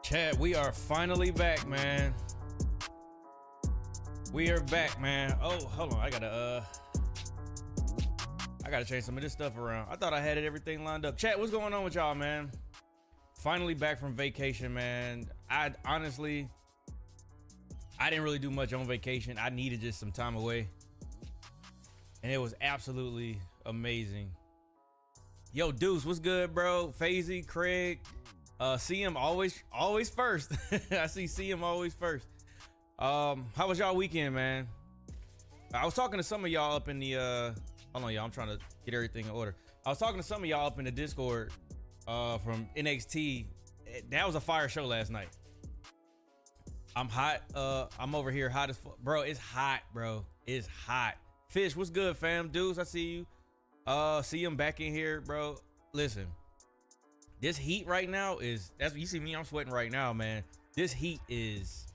Chad, we are finally back, man. We are back, man. Oh, hold on. I gotta change some of this stuff around. I thought I had everything lined up. Chat, what's going on with y'all, man? Finally back from vacation, man. I honestly didn't really do much on vacation. I needed just some time away. And it was absolutely amazing. Yo, Deuce, what's good, bro? Fazy, Craig, CM always first. I see CM always first. How was y'all weekend, man? I was talking to some of y'all up in the hold on, y'all, I'm trying to get everything in order. I was talking to some of y'all up in the Discord from NXT. That was a fire show last night. I'm hot. I'm over here hot as fuck. Bro, it's hot, bro. It's hot. Fish, what's good, fam? Deuce, I see you. See him back in here, bro. Listen, this heat right now that's you see me, I'm sweating right now, man. This heat is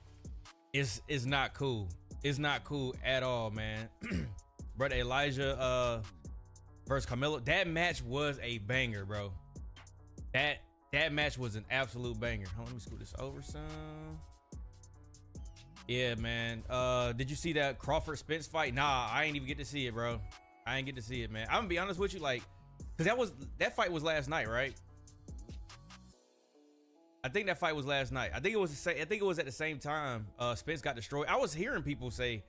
not cool. It's not cool at all, man. Brother Elijah versus Camilla. That match was a banger, bro. That match was an absolute banger. Hold on, let me scoot this over some. Yeah, man. Did you see that Crawford Spence fight? Nah, I ain't even get to see it, bro. I ain't get to see it, man. I'm gonna be honest with you, like, cause that fight was last night, right? I think that fight was last night. I think it was at the same time Spence got destroyed. I was hearing people say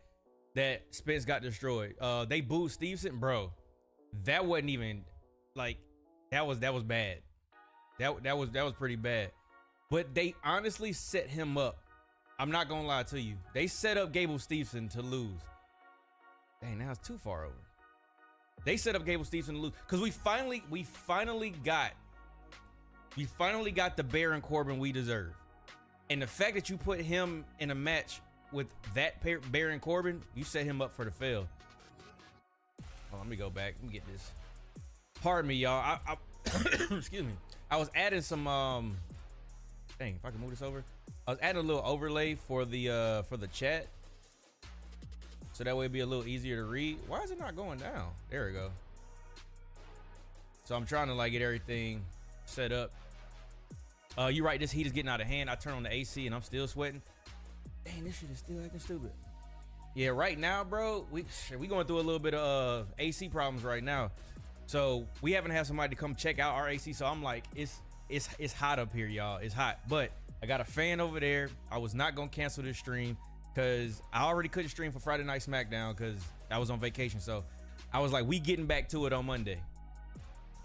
that Spence got destroyed. They booed Stevenson, bro. That wasn't even like that was bad. That was pretty bad. But they honestly set him up. I'm not gonna lie to you. They set up Gable Stevenson to lose. Dang, now it's too far over. They set up Gable Stevenson to lose because we finally got the Baron Corbin we deserve. And the fact that you put him in a match with that Baron Corbin, you set him up for the fail. Oh, let me go back. Let me get this. Pardon me, y'all. I excuse me. I was adding some dang, if I can move this over. I was adding a little overlay for the chat. So that way it'd be a little easier to read. Why is it not going down? There we go. So I'm trying to like get everything set up. You're right, this heat is getting out of hand. I turn on the AC and I'm still sweating. Dang, this shit is still acting stupid. Yeah, right now, bro, we going through a little bit of AC problems right now. So we haven't had somebody to come check out our AC. So I'm like, it's hot up here, y'all. It's hot. But I got a fan over there. I was not gonna cancel this stream because I already couldn't stream for Friday Night SmackDown because I was on vacation. So I was like, we getting back to it on Monday.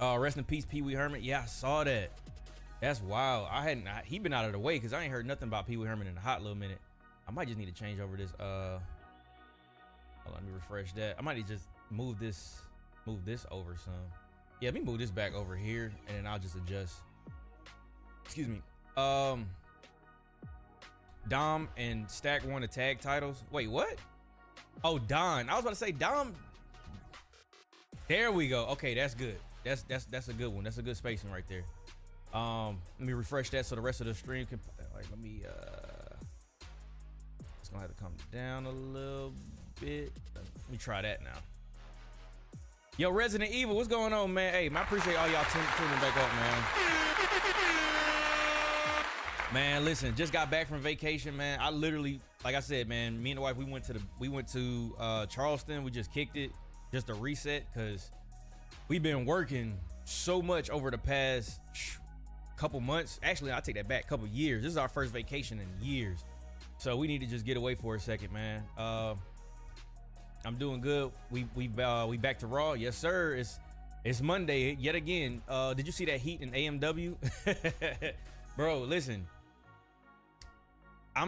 Rest in peace, Pee Wee Herman. Yeah, I saw that. That's wild. He been out of the way because I ain't heard nothing about Pee Wee Herman in a hot little minute. I might just need to change over this. Hold on, let me refresh that. I might need to just move this over some. Yeah, let me move this back over here and then I'll just adjust. Excuse me. Dom and Stack won the tag titles. Wait, what? Oh, Don. I was about to say Dom. There we go. Okay, that's good. That's a good one. That's a good spacing right there. Let me refresh that so the rest of the stream can like let me it's gonna have to come down a little bit. Let me try that now. Yo, Resident Evil, what's going on, man? Hey, I appreciate all y'all tuning back up, man. Man, listen, just got back from vacation, man. I literally, like I said, man, me and the wife, we went to Charleston. We just kicked it, just a reset, because we've been working so much over the past couple months. Actually, I take that back, couple years. This is our first vacation in years. So we need to just get away for a second, man. I'm doing good. We back to Raw. Yes, sir. It's Monday yet again. Did you see that heat in AMW? Bro, listen. I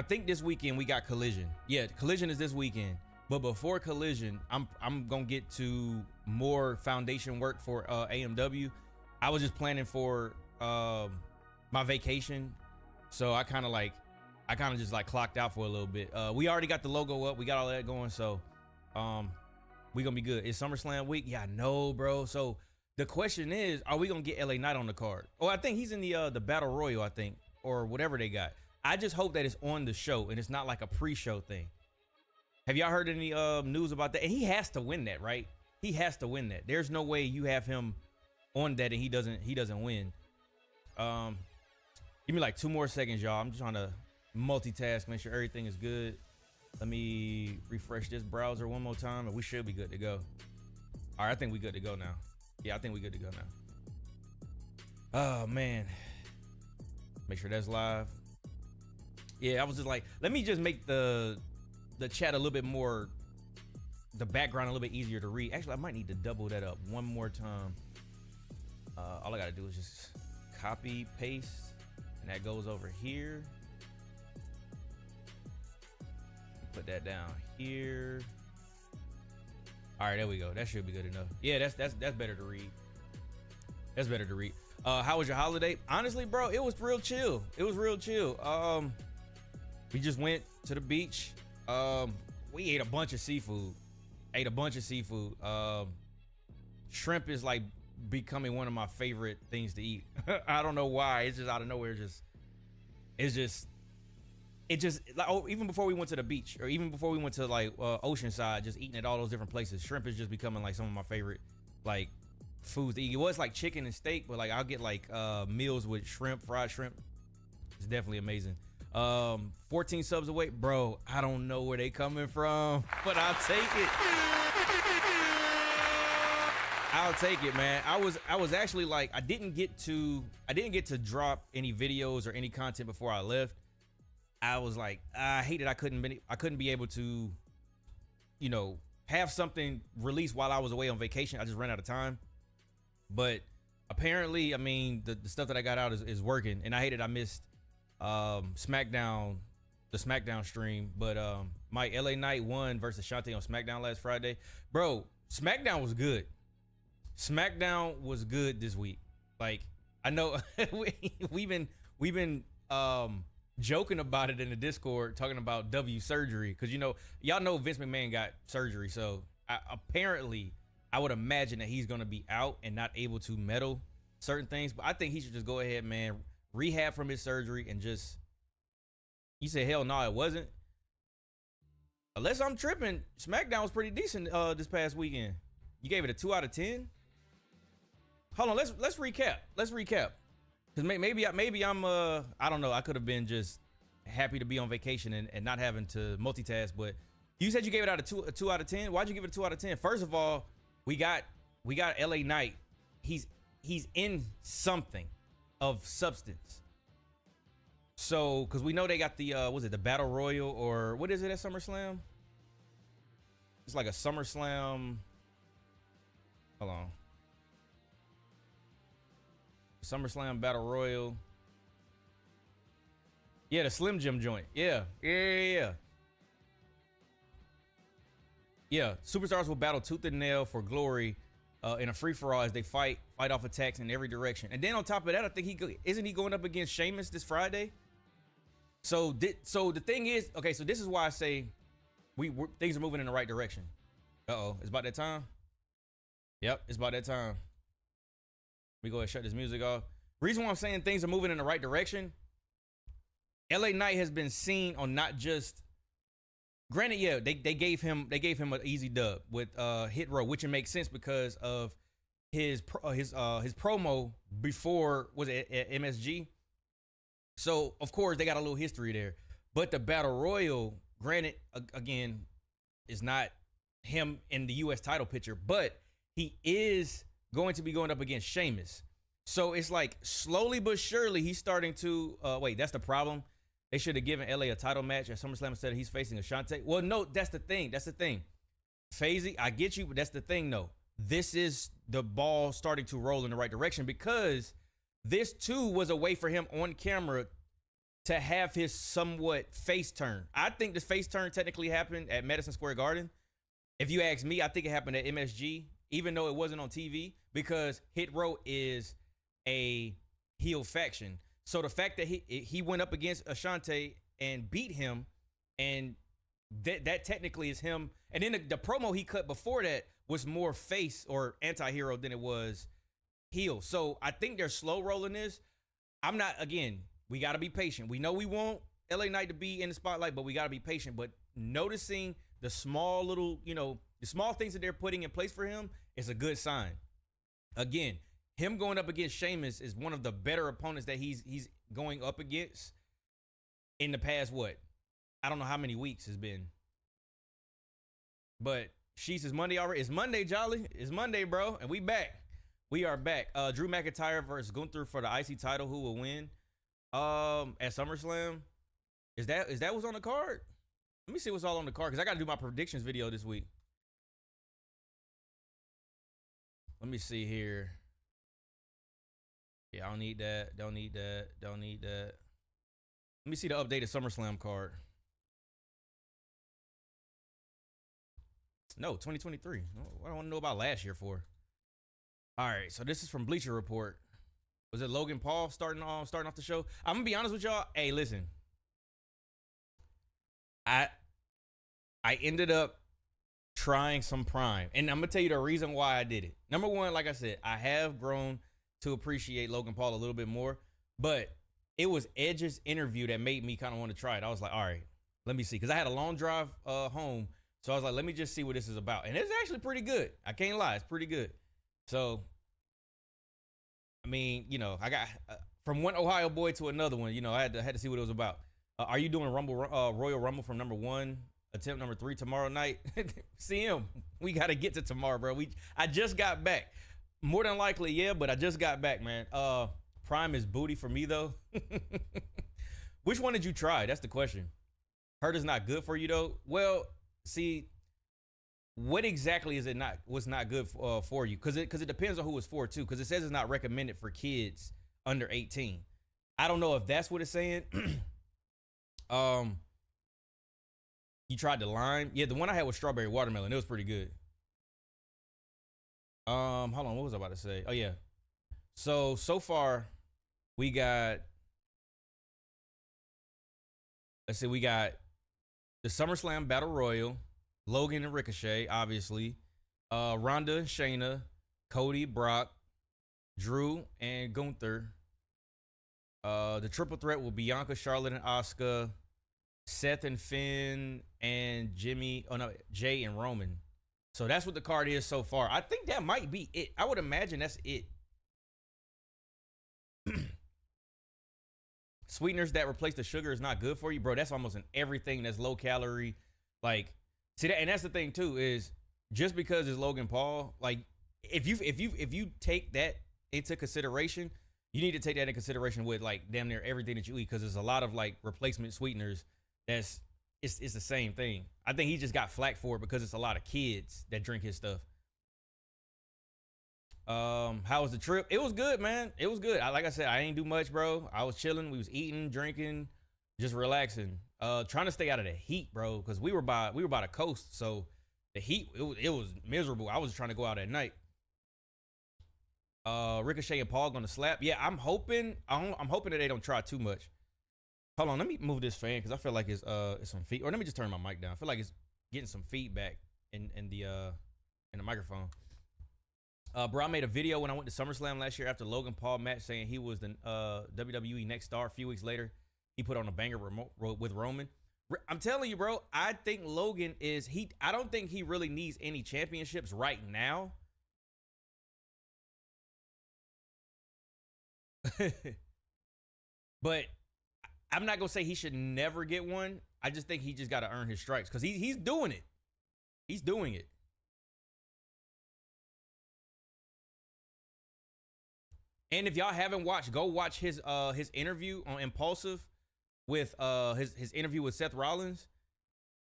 think this weekend we got Collision. Yeah, Collision is this weekend. But before Collision, I'm gonna get to more foundation work for AMW. I was just planning for my vacation, so I kind of just like clocked out for a little bit. We already got the logo up, we got all that going, so we gonna be good. It's SummerSlam week. Yeah, I know, bro. So the question is, are we gonna get LA Knight on the card? Oh, I think he's in the Battle Royal, I think, or whatever they got. I just hope that it's on the show and it's not like a pre-show thing. Have y'all heard any news about that? And he has to win that, right? He has to win that. There's no way you have him on that and he doesn't win. Give me like 2 more seconds, y'all. I'm just trying to multitask, make sure everything is good. Let me refresh this browser one more time, and we should be good to go. All right, I think we good to go now. Yeah, I think we good to go now. Oh man, make sure that's live. Yeah, I was just like, let me just make the chat a little bit more, the background a little bit easier to read. Actually, I might need to double that up one more time. All I gotta do is just copy, paste, and that goes over here. Put that down here. All right, there we go. That should be good enough. Yeah, that's better to read. That's better to read. How was your holiday? Honestly, bro, it was real chill. It was real chill. We just went to the beach. We ate a bunch of seafood. Shrimp is like becoming one of my favorite things to eat. I don't know why. It's just out of nowhere. It just like, oh, even before we went to the beach, or even before we went to like Oceanside, just eating at all those different places, shrimp is just becoming like some of my favorite like foods to eat. It was like chicken and steak, but like I'll get like meals with shrimp, fried shrimp. It's definitely amazing. 14 subs away, bro. I don't know where they coming from, but I'll take it. I'll take it, man. I was actually like, I didn't get to drop any videos or any content before I left. I was like, I hated I couldn't be able to, you know, have something released while I was away on vacation. I just ran out of time. But apparently, I mean, the stuff that I got out is working, and I hated I missed SmackDown, the SmackDown stream. But my LA Knight won versus Shantae on SmackDown last Friday. Bro, SmackDown was good. SmackDown was good this week. Like, I know we've been joking about it in the Discord, talking about W surgery, because you know, y'all know Vince McMahon got surgery, so apparently I would imagine that he's gonna be out and not able to medal certain things. But I think he should just go ahead, man, rehab from his surgery and just. You say hell no, it wasn't. Unless I'm tripping, SmackDown was pretty decent this past weekend. You gave it a 2 out of 10. Hold on, let's recap. Let's recap. Cause maybe I'm I don't know. I could have been just happy to be on vacation and not having to multitask. But you said you gave it out a 2 out of 10. Why'd you give it a 2 out of 10? First of all, we got LA Knight. He's in something of substance. So, cause we know they got the was it the Battle Royal, or what is it at SummerSlam? It's like a SummerSlam. Hold on. SummerSlam Battle Royal. Yeah, the Slim Jim joint. Yeah. Superstars will battle tooth and nail for glory in a free-for-all as they fight off attacks in every direction. And then on top of that, I think isn't he going up against Sheamus this Friday? So the thing is, okay, so this is why I say things are moving in the right direction. It's about that time. Yep, it's about that time. We go ahead and shut this music off. Reason why I'm saying things are moving in the right direction, LA Knight has been seen on not just, granted, yeah, they gave him an easy dub with Hit Row, which it makes sense because of his promo before, was it at MSG? So of course they got a little history there. But the Battle Royal, granted, again, is not him in the US title picture, but he is going to be going up against Sheamus. So it's like slowly but surely he's starting to wait, that's the problem. They should have given LA a title match at SummerSlam instead of he's facing Ashante. Well, no, that's the thing. FaZe, I get you, but that's the thing though. This is the ball starting to roll in the right direction, because this too was a way for him on camera to have his somewhat face turn. I think this face turn technically happened at Madison Square Garden. If you ask me, I think it happened at MSG, even though it wasn't on TV, because Hit Row is a heel faction. So the fact that he went up against Ashante and beat him, and that technically is him. And then the promo he cut before that was more face or anti-hero than it was heel. So I think they're slow rolling this. I'm not, again, we got to be patient. We know we want LA Knight to be in the spotlight, but we got to be patient. But noticing the small little, the small things that they're putting in place for him is a good sign. Again, him going up against Sheamus is one of the better opponents that he's going up against in the past, what? I don't know how many weeks it's been. But Sheets is Monday already. It's Monday, Jolly. It's Monday, bro. And we back. We are back. Drew McIntyre versus Gunther for the IC title. Who will win? At SummerSlam. Is that what's on the card? Let me see what's all on the card, because I got to do my predictions video this week. Let me see here. Yeah, I don't need that. Don't need that. Don't need that. Let me see the updated SummerSlam card. No, 2023. What do I want to know about last year for? All right, so this is from Bleacher Report. Was it Logan Paul starting off the show? I'm gonna be honest with y'all. Hey, listen. I ended up trying some Prime, and I'm gonna tell you the reason why I did it. Number one, like I said, I have grown to appreciate Logan Paul a little bit more, but it was Edge's interview that made me kind of want to try it. I was like, all right, let me see, because I had a long drive home, so I was like, let me just see what this is about, and it's actually pretty good. I can't lie, it's pretty good. So, I mean, you know, I got from one Ohio boy to another one. You know, I had to see what it was about. Are you doing Royal Rumble from number 1, attempt number 3 tomorrow night? CM, we got to get to tomorrow, bro. I just got back. More than likely, yeah, but I just got back, man. Prime is booty for me, though. Which one did you try? That's the question. Heard is not good for you, though. Well, see, what exactly is it not? What's not good for you? Because it depends on who it's for, too. Because it says it's not recommended for kids under 18. I don't know if that's what it's saying. You tried the lime? Yeah, the one I had was strawberry watermelon. It was pretty good. Hold on, what was I about to say? Oh yeah. So far, we got. Let's see, we got the SummerSlam Battle Royal, Logan and Ricochet, obviously. Ronda and Shayna, Cody, Brock, Drew, and Gunther. The triple threat will be Bianca, Charlotte, and Asuka, Seth and Finn, and Jay and Roman. So that's what the card is so far. I think that might be it. I would imagine that's it. Sweeteners that replace the sugar is not good for you, bro. That's almost in everything that's low calorie. Like, see that, and that's the thing too, is just because it's Logan Paul, like if you take that into consideration, you need to take that into consideration with like damn near everything that you eat, because there's a lot of like replacement sweeteners it's the same thing. I think he just got flack for it because it's a lot of kids that drink his stuff. How was the trip? It was good, man. It was good. Like I said, I ain't do much, bro. I was chilling. We was eating, drinking, just relaxing. Trying to stay out of the heat, bro, because we were by the coast, so the heat it was miserable. I was trying to go out at night. Ricochet and Paul gonna slap. Yeah, I'm hoping that they don't try too much. Hold on, let me move this fan because I feel like it's some feed. Or let me just turn my mic down. I feel like it's getting some feedback in the microphone. Bro, I made a video when I went to SummerSlam last year after Logan Paul match saying he was the WWE next star. A few weeks later, he put on a banger with Roman. I'm telling you, bro, I think Logan I don't think he really needs any championships right now. But I'm not gonna say he should never get one. I just think he just got to earn his stripes because he's doing it. He's doing it. And if y'all haven't watched, go watch his interview on Impulsive with his interview with Seth Rollins.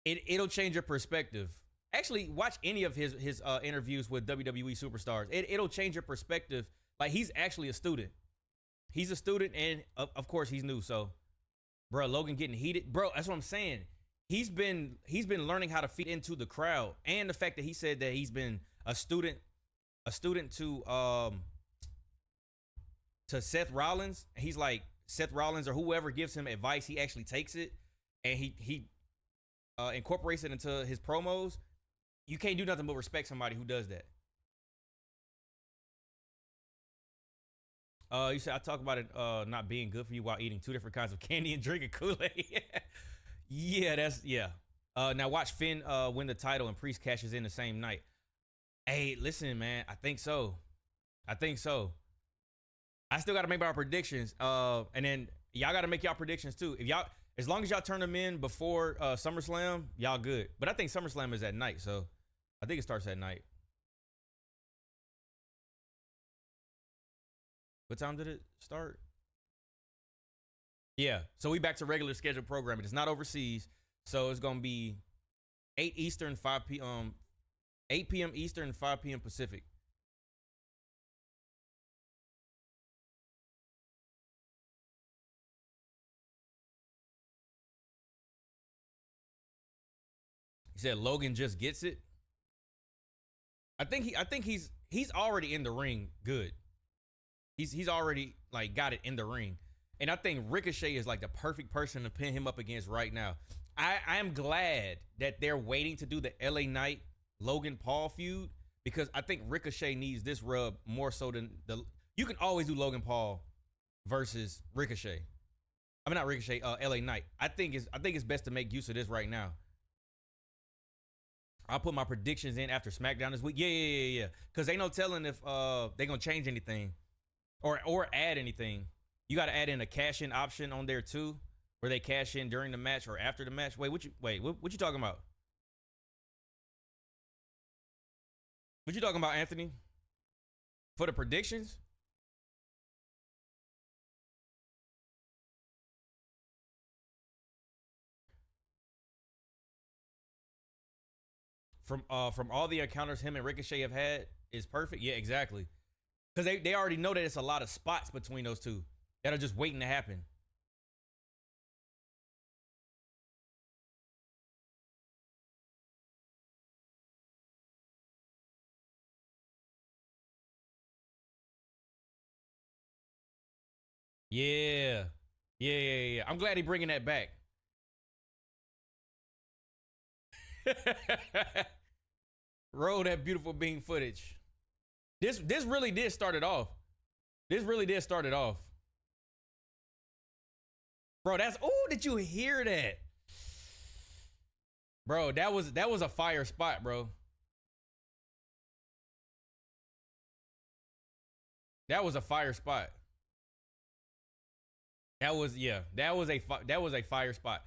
It'll change your perspective. Actually, watch any of his interviews with WWE superstars. It'll change your perspective. Like, he's actually a student. He's a student, and of course he's new. So, bro, Logan getting heated, bro. That's what I'm saying. He's been learning how to feed into the crowd, and the fact that he said that he's been a student to Seth Rollins. He's like, Seth Rollins or whoever gives him advice, he actually takes it and he incorporates it into his promos. You can't do nothing but respect somebody who does that. You said I talk about it not being good for you while eating 2 different kinds of candy and drinking Kool-Aid. Yeah. Now watch Finn win the title and Priest cashes in the same night. Hey, listen, man, I think so. I still got to make my predictions. And then y'all got to make y'all predictions too. If y'all, as long as y'all turn them in before SummerSlam, y'all good. But I think SummerSlam is at night, so I think it starts at night. What time did it start? Yeah, so we back to regular scheduled programming. It's not overseas, so it's gonna be 8 Eastern, 5 p.m. 8 p.m. Eastern, 5 p.m. Pacific. He said Logan just gets it. I think he's already in the ring good. He's already like got it in the ring. And I think Ricochet is like the perfect person to pin him up against right now. I am glad that they're waiting to do the LA Knight Logan Paul feud, because I think Ricochet needs this rub more so than you can always do Logan Paul versus Ricochet. I mean, not Ricochet, LA Knight. I think it's best to make use of this right now. I'll put my predictions in after SmackDown this week. Yeah. Because ain't no telling if they gonna change anything or add anything. You got to add in a cash in option on there too, where they cash in during the match or after the match. What you talking about? What you talking about, Anthony? For the predictions? From all the encounters him and Ricochet have had is perfect. Yeah, exactly. Because they already know that it's a lot of spots between those two that are just waiting to happen. Yeah. I'm glad he bringing that back. Roll that beautiful beam footage. This really did start it off. Bro, did you hear that? Bro, that was a fire spot, bro. That was a fire spot. That was a fire spot.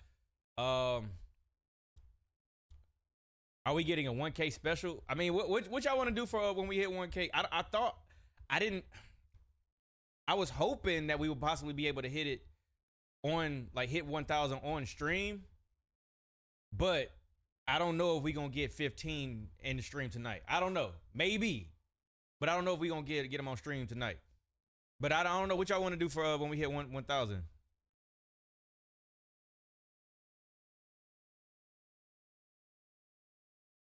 Are we getting a 1K special? I mean, what y'all want to do for when we hit 1K? I was hoping that we would possibly be able to hit it on, like, hit 1,000 on stream, but I don't know if we gonna get 15 in the stream tonight. I don't know, maybe, but I don't know if we gonna get them on stream tonight. But I don't know what y'all want to do for when we hit 1,000.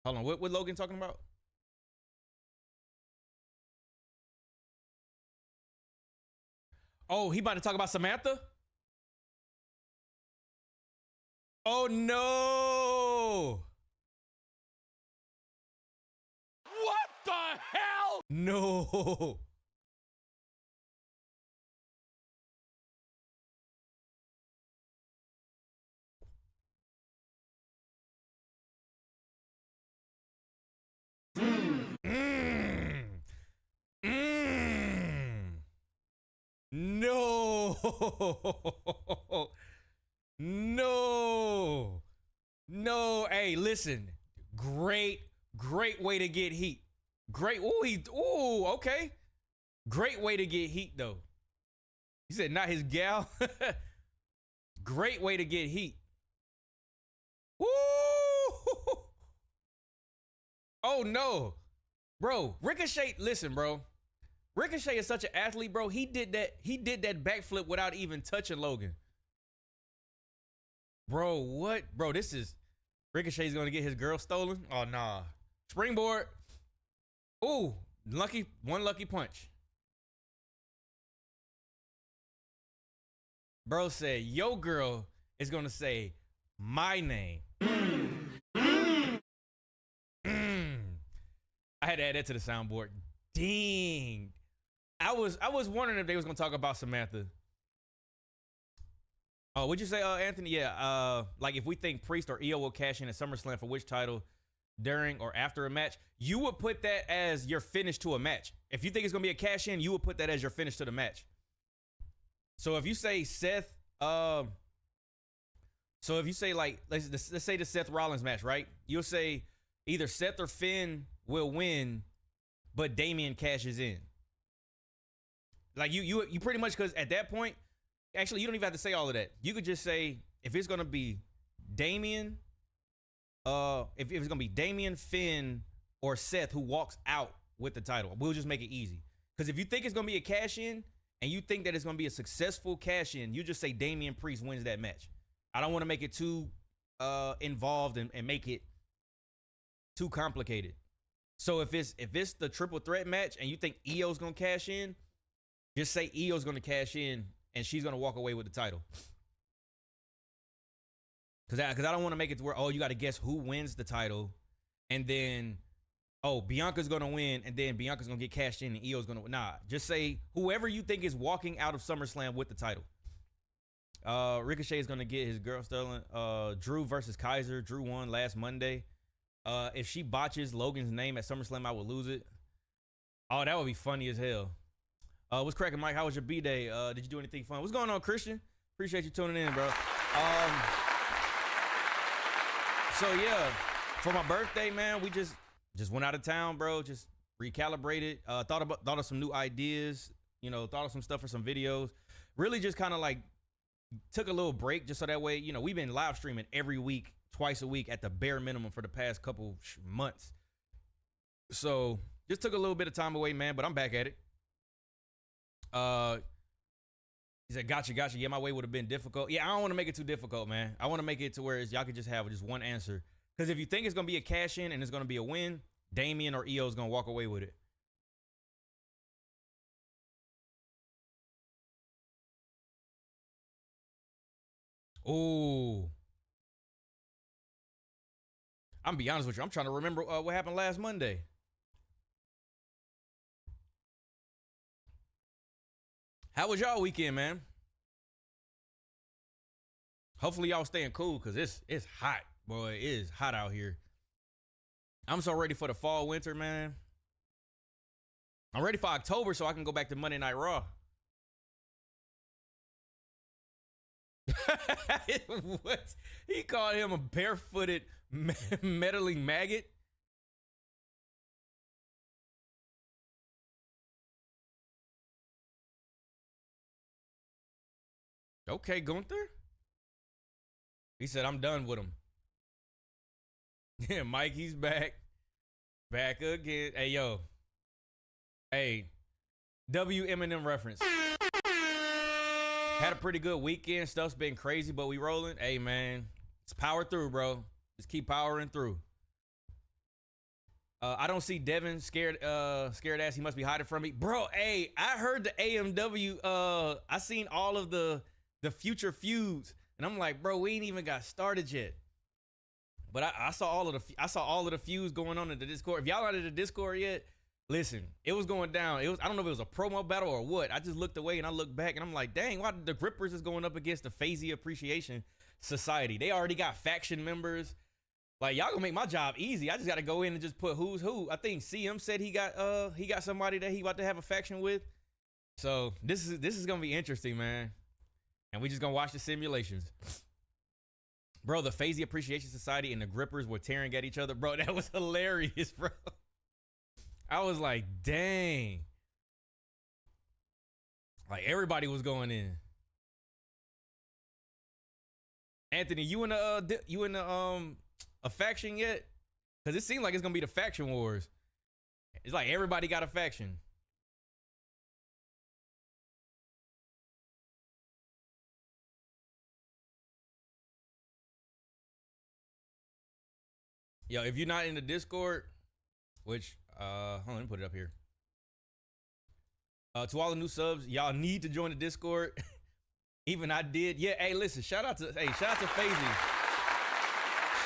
Hold on, what Logan talking about? Oh, he about to talk about Samantha? Oh no! What the hell? No. No. No. Hey, listen. Great way to get heat. Okay. Great way to get heat, though. He said not his gal. Great way to get heat. Woo! Oh no. Bro, Ricochet, listen, bro. Ricochet is such an athlete, bro. He did that backflip without even touching Logan. Bro, what? Bro, this is Ricochet's gonna get his girl stolen. Oh nah. Springboard. Ooh, one lucky punch. Bro said, yo girl is gonna say my name. I had to add that to the soundboard. Dang. I was wondering if they was gonna talk about Samantha. Oh, what'd you say, Anthony? Yeah, like if we think Priest or Io will cash in at SummerSlam for which title during or after a match, you would put that as your finish to a match. If you think it's gonna be a cash in, you would put that as your finish to the match. So if you say Seth, so if you say like let's say the Seth Rollins match, right? You'll say either Seth or Finn will win, but Damian cashes in. Like you pretty much, because at that point, actually you don't even have to say all of that. You could just say if it's gonna be Damian, if it's gonna be Damian, Finn, or Seth who walks out with the title, we'll just make it easy. Because if you think it's gonna be a cash in and you think that it's gonna be a successful cash in, you just say Damian Priest wins that match. I don't want to make it too involved and make it too complicated. So if it's the triple threat match and you think Io's gonna cash in, just say Io's gonna cash in and she's gonna walk away with the title. Because I don't want to make it to where, oh, you got to guess who wins the title, and then, oh, Bianca's gonna win, and then Bianca's gonna get cashed in and Io's gonna win. Nah, just say whoever you think is walking out of SummerSlam with the title. Ricochet is gonna get his girl Sterling. Drew versus Kaiser. Drew won last Monday. If she botches Logan's name at SummerSlam, I would lose it. Oh, that would be funny as hell. What's cracking, Mike? How was your B-Day? Did you do anything fun? What's going on, Christian? Appreciate you tuning in, bro. So yeah, for my birthday, man, we just went out of town, bro. Just recalibrated. Thought of some new ideas. You know, thought of some stuff for some videos. Really, just kind of like took a little break, just so that way, you know, we've been live streaming every week, twice a week at the bare minimum for the past couple months. So just took a little bit of time away, man. But I'm back at it. He said, gotcha. Yeah, my way would have been difficult. Yeah, I don't want to make it too difficult, man. I want to make it to where y'all could just have just one answer. Because if you think it's going to be a cash in and it's going to be a win, Damian or Io is going to walk away with it. Ooh. I'm going to be honest with you. I'm trying to remember what happened last Monday. How was y'all weekend, man? Hopefully y'all staying cool, because it's hot. Boy, it is hot out here. I'm so ready for the fall, winter, man. I'm ready for October so I can go back to Monday Night Raw. What? He called him a barefooted meddling maggot? Okay, Gunther. He said, I'm done with him. Yeah, Mike, he's back. Back again. Hey, yo. Hey, Eminem reference. Had a pretty good weekend. Stuff's been crazy, but we rolling. Hey, man. It's power through, bro. Just keep powering through. I don't see Devin scared ass. He must be hiding from me. Bro, hey, I heard the AMW. I seen all of the future feuds, and I'm like, bro, we ain't even got started yet. But I saw all of the feuds going on in the Discord. If y'all not in the Discord yet, listen, it was going down. I don't know if it was a promo battle or what. I just looked away and I looked back and I'm like, dang, why the Grippers is going up against the Phasey Appreciation Society? They already got faction members. Like, y'all gonna make my job easy. I just gotta go in and just put who's who. I think CM said he got somebody that he about to have a faction with. So this is gonna be interesting, man. And we just gonna watch the simulations. Bro, the Phasey Appreciation Society and the Grippers were tearing at each other. Bro, that was hilarious, bro. I was like, dang. Like, everybody was going in. Anthony, you in a faction yet? Because it seems like it's gonna be the faction wars. It's like everybody got a faction. Yo, if you're not in the Discord, which hold on, let me put it up here. To all the new subs, y'all need to join the Discord. Even I did. Yeah, hey, listen, shout out to Phasey.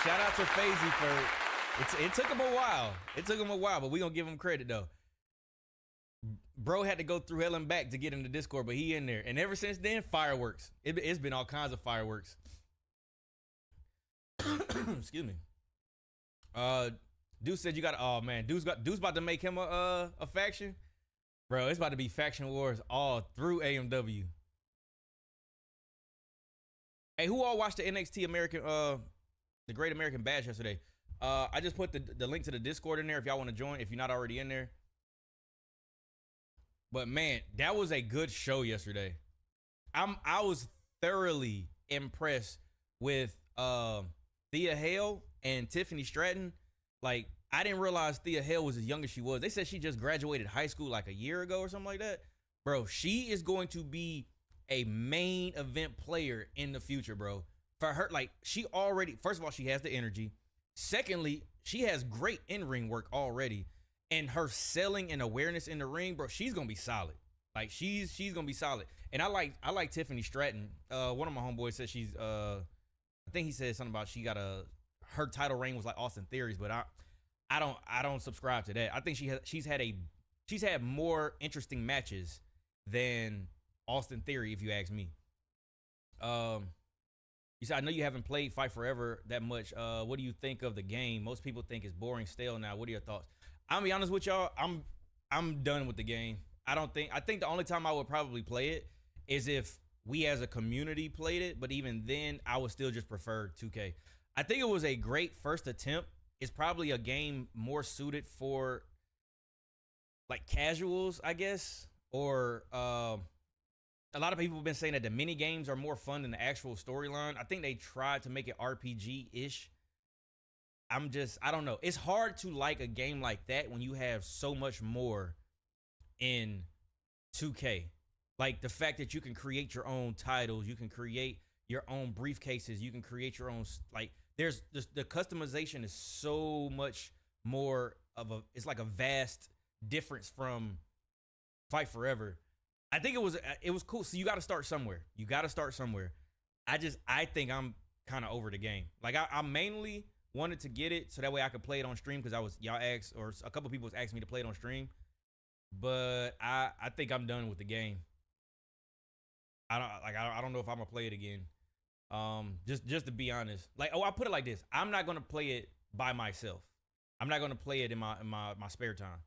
Shout out to Phasey for it took him a while. It took him a while, but we gonna give him credit though. Bro had to go through hell and back to get in the Discord, but he in there. And ever since then, fireworks. It's been all kinds of fireworks. Excuse me. Deuce said you got. Oh man, Deuce about to make him a faction, bro. It's about to be faction wars all through AMW. Hey, who all watched the NXT American, the Great American Bash yesterday? I just put the link to the Discord in there if y'all want to join, if you're not already in there. But man, that was a good show yesterday. I was thoroughly impressed with Thea Hale and Tiffany Stratton. Like, I didn't realize Thea Hale was as young as she was. They said she just graduated high school like a year ago or something like that. Bro, she is going to be a main event player in the future, bro. For her, like, she already, first of all, she has the energy. Secondly, she has great in-ring work already. And her selling and awareness in the ring, bro, she's gonna be solid. Like, she's gonna be solid. And I like Tiffany Stratton. One of my homeboys said she's I think he said something about her title reign was like Austin Theory's, but I don't subscribe to that. I think she's had more interesting matches than Austin Theory, if you ask me. You said, I know you haven't played Fight Forever that much. What do you think of the game? Most people think it's boring, stale now. What are your thoughts? I'm gonna be honest with y'all. I'm done with the game. I think the only time I would probably play it is if we as a community played it, but even then I would still just prefer 2K. I think it was a great first attempt. It's probably a game more suited for like casuals, I guess, or a lot of people have been saying that the mini games are more fun than the actual storyline. I think they tried to make it RPG-ish. I don't know. It's hard to like a game like that when you have so much more in 2K. Like the fact that you can create your own titles, you can create your own briefcases, you can create your own, like, there's the customization is so much more of it's like a vast difference from Fight Forever. I think it was cool. So you got to start somewhere. I think I'm kind of over the game. Like, I mainly wanted to get it so that way I could play it on stream, because y'all asked, or a couple people was asking me to play it on stream. But I think I'm done with the game. I don't know if I'm gonna play it again. Just to be honest, like, I put it like this: I'm not gonna play it by myself. I'm not gonna play it in my spare time.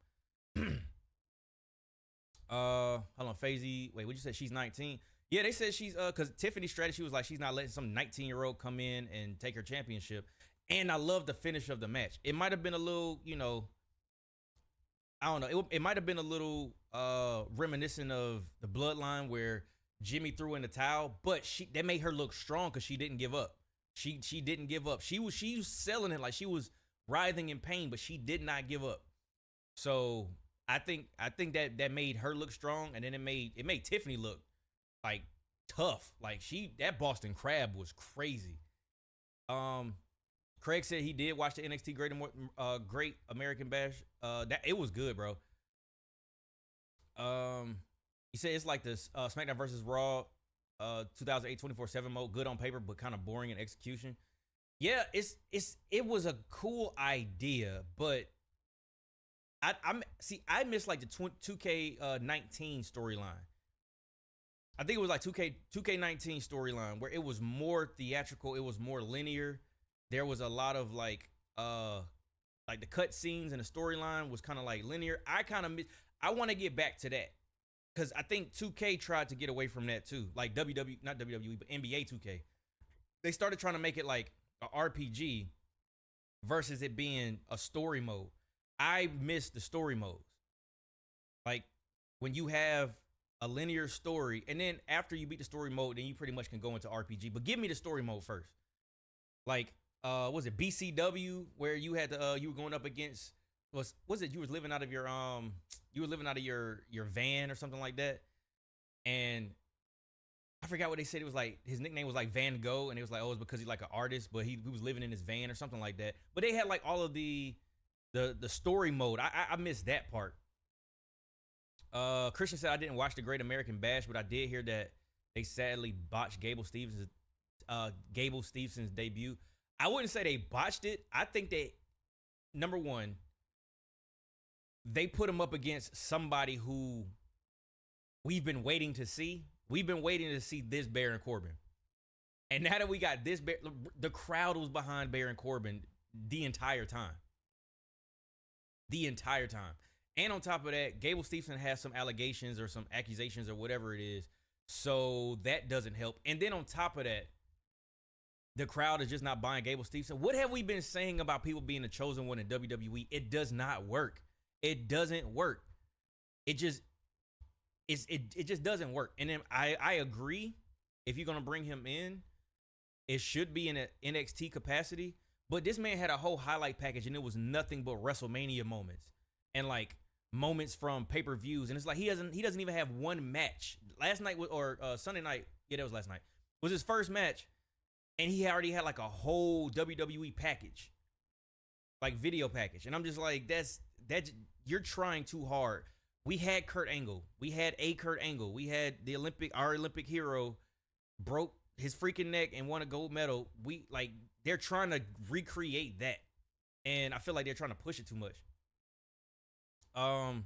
Hold on, Fazy. Wait, what you said? She's 19. Yeah, they said she's because Tiffany Stratton, she was like, she's not letting some 19-year-old come in and take her championship. And I love the finish of the match. It might have been a little, I don't know. It might have been a little reminiscent of the Bloodline where Jimmy threw in the towel, but that made her look strong because she didn't give up. She didn't give up. She was selling it like she was writhing in pain, but she did not give up. So I think that made her look strong, and then it made Tiffany look like tough. Like, that Boston Crab was crazy. Craig said he did watch the NXT Great American Bash. That it was good, bro. He said it's like this SmackDown versus Raw 2008 24/7 mode, good on paper but kind of boring in execution. Yeah, it was a cool idea, but I missed like the 2K19 storyline. I think it was like 2K19 storyline where it was more theatrical, it was more linear. There was a lot of like the cut scenes and the storyline was kind of like linear. I want to get back to that, because I think 2K tried to get away from that too. Like not WWE, but NBA 2K. They started trying to make it like an RPG versus it being a story mode. I miss the story modes. Like, when you have a linear story, and then after you beat the story mode, then you pretty much can go into RPG. But give me the story mode first. Like, was it BCW where you had you were going up against, was it you was living out of your your van or something like that, and I forgot what they said. It was like his nickname was like Van Gogh, and it was like, oh, it's because he's like an artist, but he was living in his van or something like that. But they had like all of the story mode. I missed that part. Christian said I didn't watch the Great American Bash, but I did hear that they sadly botched Gable Stevenson's debut. I wouldn't say they botched it. I think that, number one, they put him up against somebody who we've been waiting to see. We've been waiting to see this Baron Corbin. And now that we got this, the crowd was behind Baron Corbin the entire time. And on top of that, Gable Steveson has some allegations or some accusations or whatever it is. So that doesn't help. And then on top of that, The crowd is just not buying Gable Steveson. What have we been saying about people being the chosen one in WWE? It does not work. It doesn't work. It just doesn't work. And then I agree. If you're gonna bring him in, it should be in an NXT capacity. But this man had a whole highlight package, and it was nothing but WrestleMania moments and like moments from pay-per-views. And it's like he doesn't even have one match. Last night or Sunday night, yeah, that was last night, was his first match, and he already had like a whole WWE package, like video package. And I'm just like, that's you're trying too hard. We had Kurt Angle. We had a Kurt Angle. We had our Olympic hero broke his freaking neck and won a gold medal. They're trying to recreate that. And I feel like they're trying to push it too much. Hold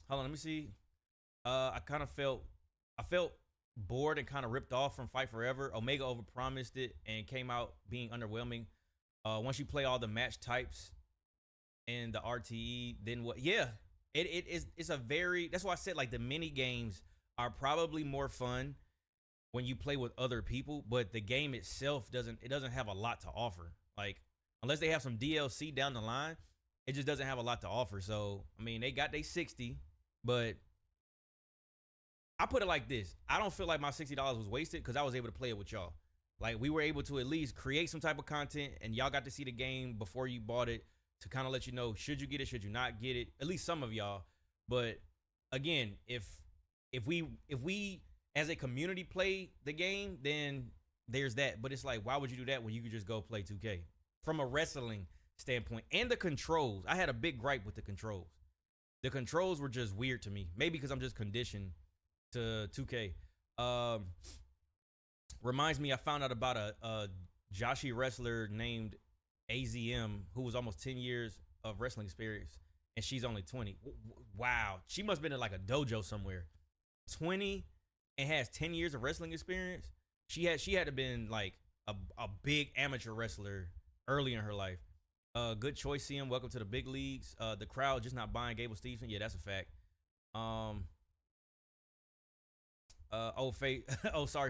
on, let me see. I felt bored and kind of ripped off from Fight Forever. Omega overpromised it and came out being underwhelming. Once you play all the match types and the RTE, then what? Yeah. It's a very, that's why I said like the mini games are probably more fun when you play with other people, but the game itself doesn't have a lot to offer. Like, unless they have some DLC down the line, it just doesn't have a lot to offer. So, I mean, they got their 60, but I put it like this. I don't feel like my $60 was wasted because I was able to play it with y'all. Like, we were able to at least create some type of content, and y'all got to see the game before you bought it to kind of let you know, should you get it, should you not get it, at least some of y'all. But again, if we as a community play the game, then there's that. But it's like, why would you do that when you could just go play 2K? From a wrestling standpoint. And the controls, I had a big gripe with the controls. The controls were just weird to me. Maybe because I'm just conditioned to 2K. Reminds me, I found out about a Joshi wrestler named AZM who was almost 10 years of wrestling experience, and she's only 20. Wow. She must have been in like a dojo somewhere. 20 and has 10 years of wrestling experience. She had to have been like a big amateur wrestler early in her life. Good choice, CM. Welcome to the big leagues. The crowd just not buying Gable Steveson. Yeah, that's a fact. Sorry,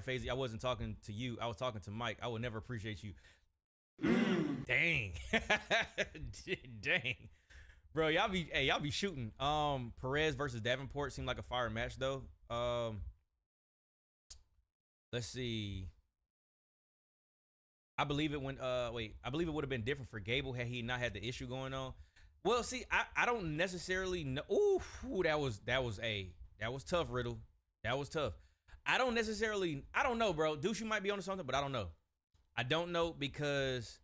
Fazy. I wasn't talking to you. I was talking to Mike. I would never appreciate you. Dang. Dang. Bro, y'all be shooting. Perez versus Davenport seemed like a fire match though. Let's see. I believe it would have been different for Gable had he not had the issue going on. Well, see, I don't necessarily know. Ooh, that was tough, Riddle. That was tough. I don't know, bro. Douche, you might be onto something, but I don't know. I don't know because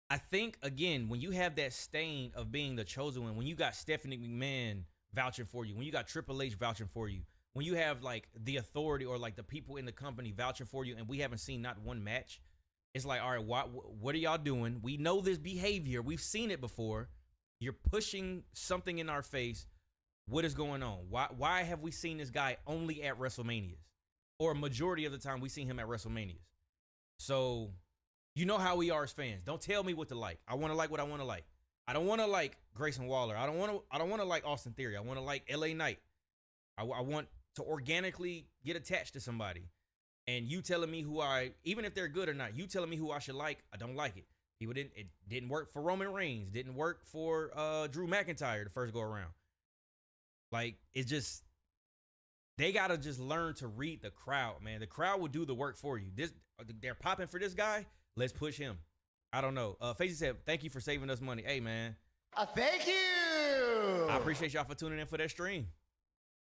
I think, again, when you have that stain of being the chosen one, when you got Stephanie McMahon vouching for you, when you got Triple H vouching for you, when you have like the authority or like the people in the company vouching for you, and we haven't seen not one match, it's like, all right, what are y'all doing? We know this behavior. We've seen it before. You're pushing something in our face. What is going on? Why have we seen this guy only at WrestleManias? Or a majority of the time we seen him at WrestleManias. So, you know how we are as fans. Don't tell me what to like. I want to like what I want to like. I don't want to like Grayson Waller. I don't want to like Austin Theory. I want to like LA Knight. I want to organically get attached to somebody. And you telling me even if they're good or not, you telling me who I should like, I don't like it. It didn't work for Roman Reigns. Didn't work for Drew McIntyre the first go around. Like, it's just, they got to just learn to read the crowd, man. The crowd will do the work for you. They're popping for this guy. Let's push him. I don't know. Facey said, thank you for saving us money. Hey, man. Thank you. I appreciate y'all for tuning in for that stream.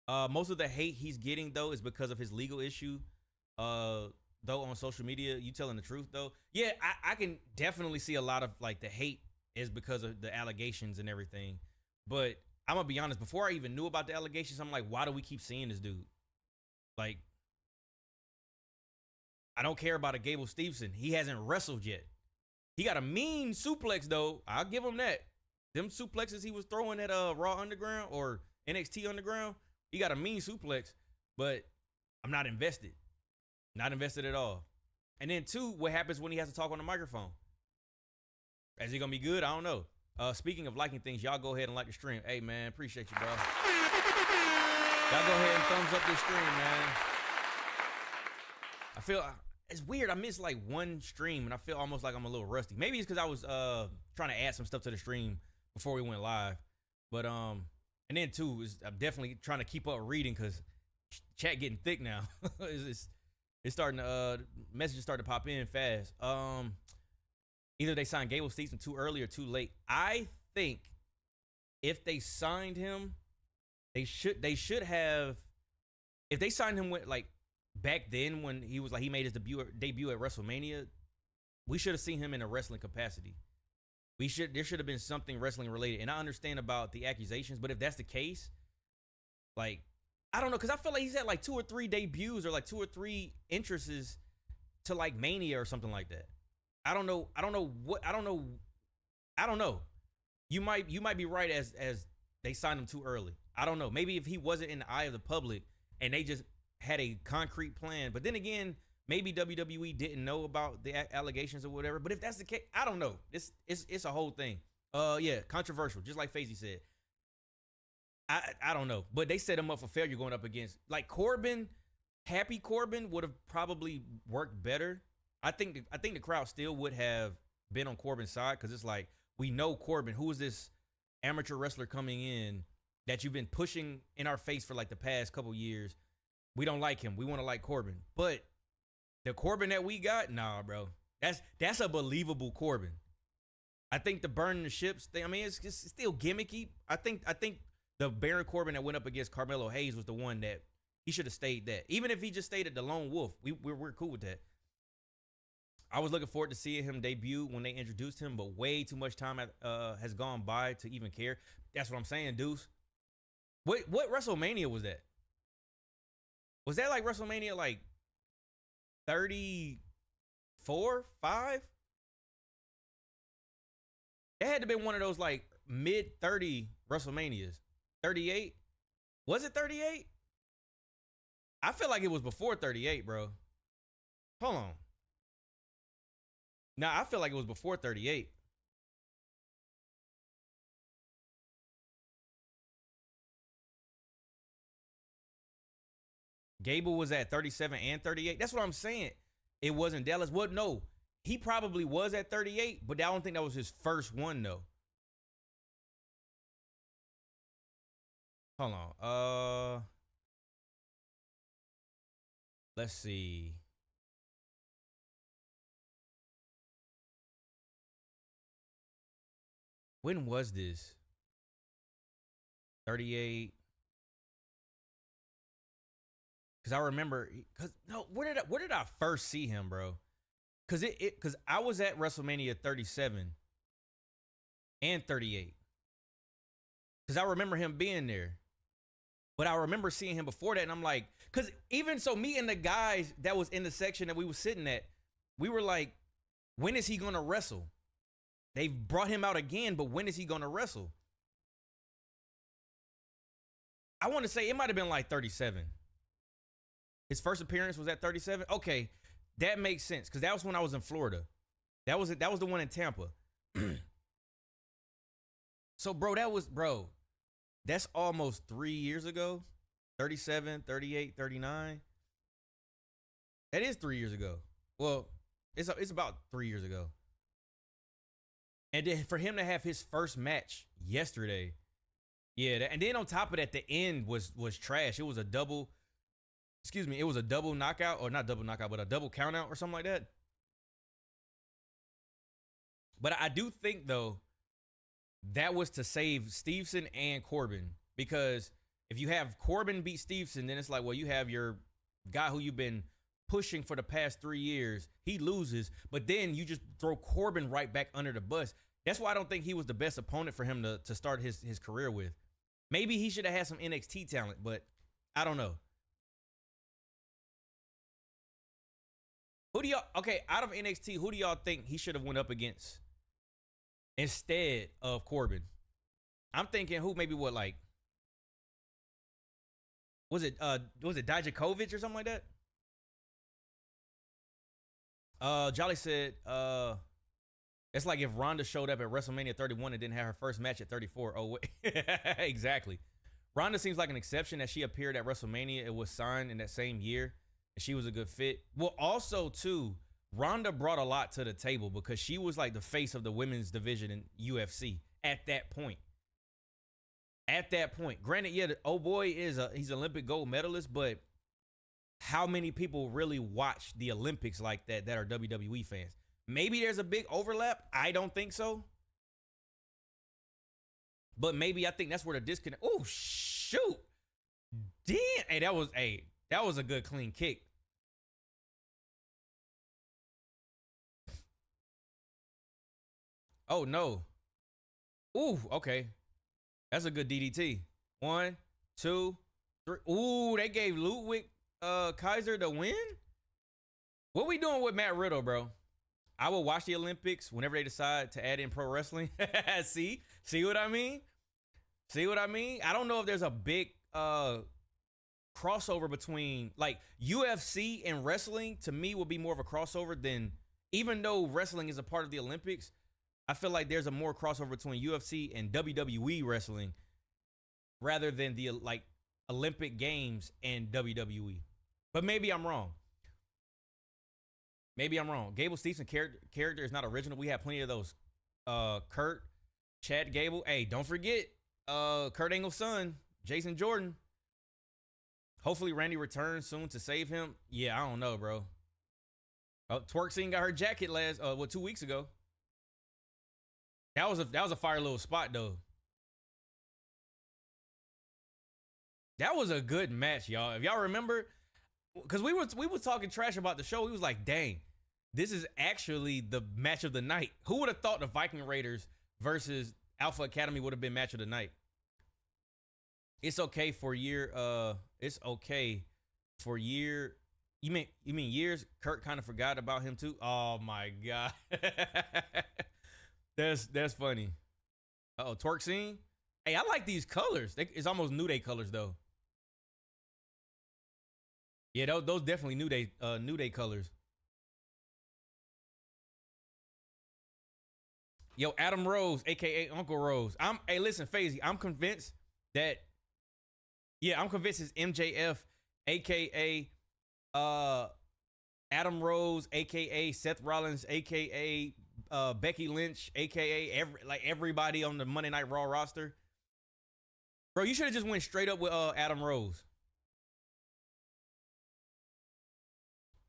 Most of the hate he's getting, though, is because of his legal issue. Though, on social media, you telling the truth, though. Yeah, I can definitely see a lot of, like, the hate is because of the allegations and everything. But I'm going to be honest, before I even knew about the allegations, I'm like, why do we keep seeing this dude? Like, I don't care about a Gable Steveson. He hasn't wrestled yet. He got a mean suplex, though. I'll give him that. Them suplexes he was throwing at Raw Underground or NXT Underground, he got a mean suplex, but I'm not invested. Not invested at all. And then, two, what happens when he has to talk on the microphone? Is he going to be good? I don't know. Speaking of liking things, y'all go ahead and like the stream. Hey, man, appreciate you, bro. Y'all go ahead and thumbs up this stream, man. it's weird. I missed like one stream and I feel almost like I'm a little rusty. Maybe it's because I was trying to add some stuff to the stream before we went live. But and then too is I'm definitely trying to keep up reading because chat getting thick now. it's starting to messages starting to pop in fast. Either they signed Gable Stevenson too early or too late. I think if they signed him, they should have. If they signed him with like back then when he was like he made his debut at WrestleMania, we should have seen him in a wrestling capacity. There should have been something wrestling related. And I understand about the accusations, but if that's the case, like I don't know, because I feel like he's had like 2 or 3 debuts or like 2 or 3 entrances to like Mania or something like that. I don't know. You might be right as they signed him too early. I don't know. Maybe if he wasn't in the eye of the public and they just had a concrete plan. But then again, maybe WWE didn't know about the allegations or whatever. But if that's the case, I don't know. It's a whole thing. Yeah, controversial, just like Fazy said. I don't know. But they set him up for failure going up against like Corbin. Happy Corbin would have probably worked better. I think the crowd still would have been on Corbin's side because it's like we know Corbin. Who is this amateur wrestler coming in that you've been pushing in our face for like the past couple years? We don't like him. We want to like Corbin. But the Corbin that we got, nah, bro. That's a believable Corbin. I think the burning the ships thing. I mean, it's still gimmicky. I think the Baron Corbin that went up against Carmelo Hayes was the one that he should have stayed. That even if he just stayed at the Lone Wolf, we're cool with that. I was looking forward to seeing him debut when they introduced him, but way too much time has gone by to even care. That's what I'm saying, Deuce. What WrestleMania was that? Was that like WrestleMania like 34, 5? It had to be one of those like mid 30 WrestleManias. 38? Was it 38? I feel like it was before 38, bro. Hold on. Nah, I feel like it was before 38. Gable was at 37 and 38. That's what I'm saying. It wasn't Dallas. Well, no. He probably was at 38, but I don't think that was his first one, though. Hold on. Let's see. When was this? 38. Cause I remember. Where did I first see him, bro? Cause cause I was at WrestleMania 37 and 38. Cause I remember him being there. But I remember seeing him before that, and I'm like, cause even so, me and the guys that was in the section that we was sitting at, we were like, when is he gonna wrestle? They've brought him out again, but when is he gonna wrestle? I want to say it might have been like 37. His first appearance was at 37. Okay, that makes sense because that was when I was in Florida. That was the one in Tampa. So, bro, that's almost 3 years ago. 37, 38, 39. That is 3 years ago. Well, it's about 3 years ago. And then for him to have his first match yesterday, yeah, and then on top of that, the end was trash. It was a double, it was a double knockout, or not double knockout, but a double count out or something like that. But I do think, though, that was to save Stevenson and Corbin. Because if you have Corbin beat Stevenson, then it's like, well, you have your guy who you've been pushing for the past 3 years. He loses, but then you just throw Corbin right back under the bus. That's why I don't think he was the best opponent for him to start his career with. Maybe he should have had some NXT talent, but I don't know. Out of NXT, who do y'all think he should have went up against instead of Corbin? I'm thinking was it Dijakovic or something like that? Jolly said, it's like if Ronda showed up at WrestleMania 31 and didn't have her first match at 34. Oh, wait. Exactly. Ronda seems like an exception that she appeared at WrestleMania. It was signed in that same year. She was a good fit. Well, also too, Ronda brought a lot to the table because she was like the face of the women's division in UFC at that point. At that point, granted, yeah, oh boy he's Olympic gold medalist, but how many people really watch the Olympics like that are WWE fans? Maybe there's a big overlap. I don't think so. But maybe I think that's where the disconnect. Oh shoot. Damn. Hey, that was a good clean kick. Oh no. Ooh, okay. That's a good DDT. 1, 2, 3. Ooh, they gave Ludwig Kaiser the win? What we doing with Matt Riddle, bro? I will watch the Olympics whenever they decide to add in pro wrestling. See what I mean? See what I mean? I don't know if there's a big crossover between like UFC and wrestling. To me, would be more of a crossover than, even though wrestling is a part of the Olympics, I feel like there's a more crossover between UFC and WWE wrestling rather than the like Olympic Games and WWE. But maybe I'm wrong. Maybe I'm wrong. Gable Steveson character is not original. We have plenty of those. Kurt, Chad Gable. Hey, don't forget Kurt Angle's son, Jason Jordan. Hopefully Randy returns soon to save him. Yeah, I don't know, bro. Twerk Scene got her jacket 2 weeks ago. That was a fire little spot though. That was a good match, y'all. If y'all remember, because we was talking trash about the show. We was like, dang, this is actually the match of the night. Who would have thought the Viking Raiders versus Alpha Academy would have been match of the night? It's okay for year. It's okay for year. You mean years? Kurt kind of forgot about him too. Oh my god. That's funny. Uh-oh, Twerk Scene. Hey, I like these colors. It's almost New Day colors though. Yeah, those definitely New Day colors. Yo, Adam Rose, aka Uncle Rose. Hey, listen, FaZe, I'm convinced that. Yeah, I'm convinced it's MJF, aka Adam Rose, aka Seth Rollins, aka Becky Lynch, aka everybody on the Monday Night Raw roster. Bro, you should have just went straight up with Adam Rose.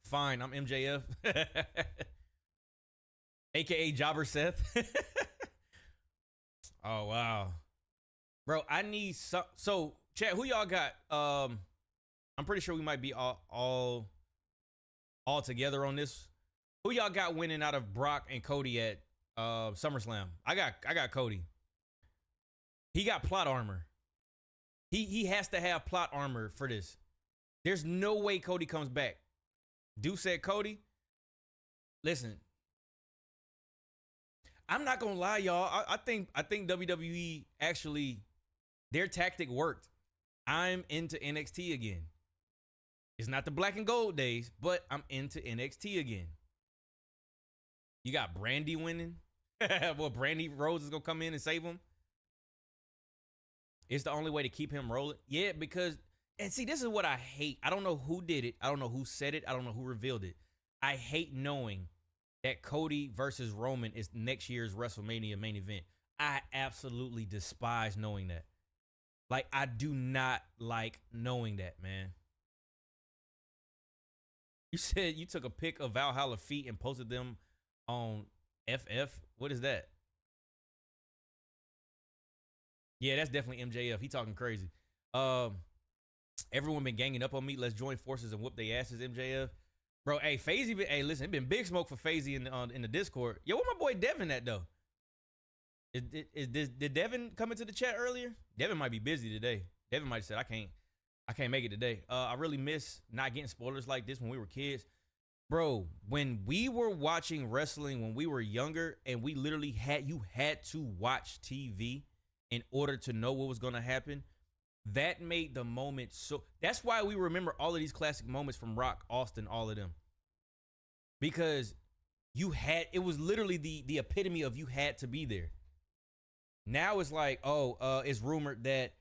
Fine, I'm MJF. AKA Jobber Seth. Oh wow. Bro, I need some. So chat, who y'all got? I'm pretty sure we might be all together on this. Who y'all got winning out of Brock and Cody at SummerSlam? I got Cody. He got plot armor. He has to have plot armor for this. There's no way Cody comes back. Dude said Cody. Listen, I'm not gonna lie, y'all. I think WWE actually, their tactic worked. I'm into NXT again. It's not the black and gold days, but I'm into NXT again. You got Brandy winning. Well, Brandy Rose is gonna come in and save him. It's the only way to keep him rolling. Yeah, because, and see, this is what I hate. I don't know who did it. I don't know who said it. I don't know who revealed it. I hate knowing that Cody versus Roman is next year's WrestleMania main event. I absolutely despise knowing that. Like, I do not like knowing that, man. You said you took a pic of Valhalla feet and posted them on FF. What is that? Yeah, that's definitely MJF. He talking crazy. Everyone been ganging up on me. Let's join forces and whoop their asses, MJF. Bro, hey, FaZe, hey, listen, it been big smoke for FaZe in the Discord. Yo, where my boy Devin at, though? Did Devin come into the chat earlier? Devin might be busy today. Devin might have said, I can't make it today. I really miss not getting spoilers like this when we were kids. Bro, when we were watching wrestling when we were younger and we literally had to watch TV in order to know what was going to happen, that made the moment so. That's why we remember all of these classic moments from Rock, Austin, all of them. Because it was literally the epitome of you had to be there. Now it's like, it's rumored that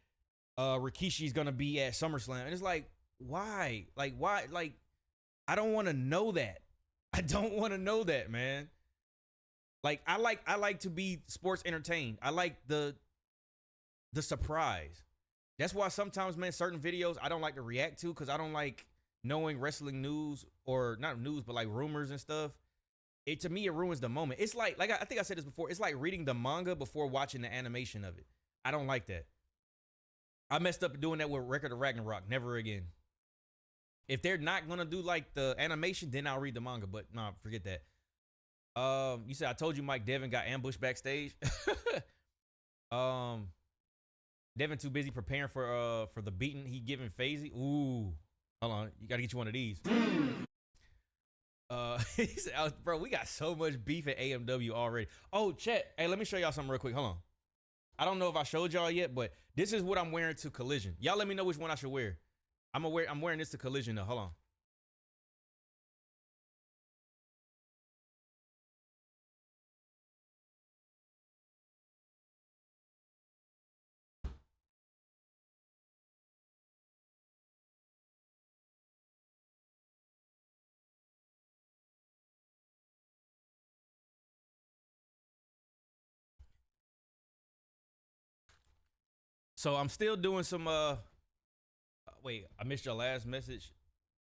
Rikishi's gonna be at SummerSlam. And it's like, why? Like, why? Like, I don't want to know that. I don't want to know that, man. Like I like to be sports entertained. I like the surprise. That's why sometimes, man, certain videos I don't like to react to because I don't like knowing wrestling news, or not news, but like rumors and stuff. It, to me, it ruins the moment. It's like I think I said this before. It's like reading the manga before watching the animation of it. I don't like that. I messed up doing that with Record of Ragnarok. Never again. If they're not gonna do like the animation, then I'll read the manga. But nah, forget that. You said I told you Mike Devin got ambushed backstage. Devin too busy preparing for the beating he giving FaZe. Ooh, hold on, you gotta get you one of these. He said, bro, we got so much beef at AMW already. Oh, chat. Hey, let me show y'all something real quick. Hold on. I don't know if I showed y'all yet, but this is what I'm wearing to Collision. Y'all let me know which one I should wear. I'm wearing this to Collision though. Hold on. So I'm still doing some wait, I missed your last message.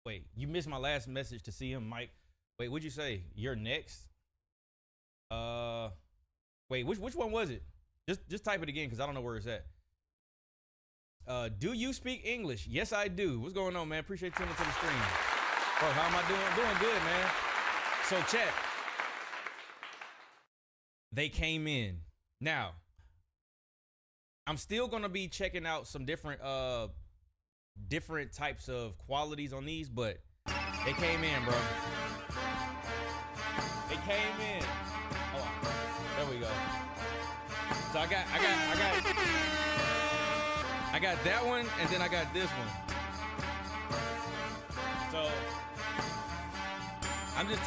Wait, you missed my last message to see him, Mike. Wait, what'd you say? You're next? Wait, which one was it? Just type it again because I don't know where it's at. Do you speak English? Yes, I do. What's going on, man? Appreciate tuning to the stream. Bro, how am I doing? Doing good, man. So chat. They came in. Now, I'm still gonna be checking out some different types of qualities on these, but they came in, bro. They came in. Oh, there we go. So I got that one, and then I got this one. So I'm just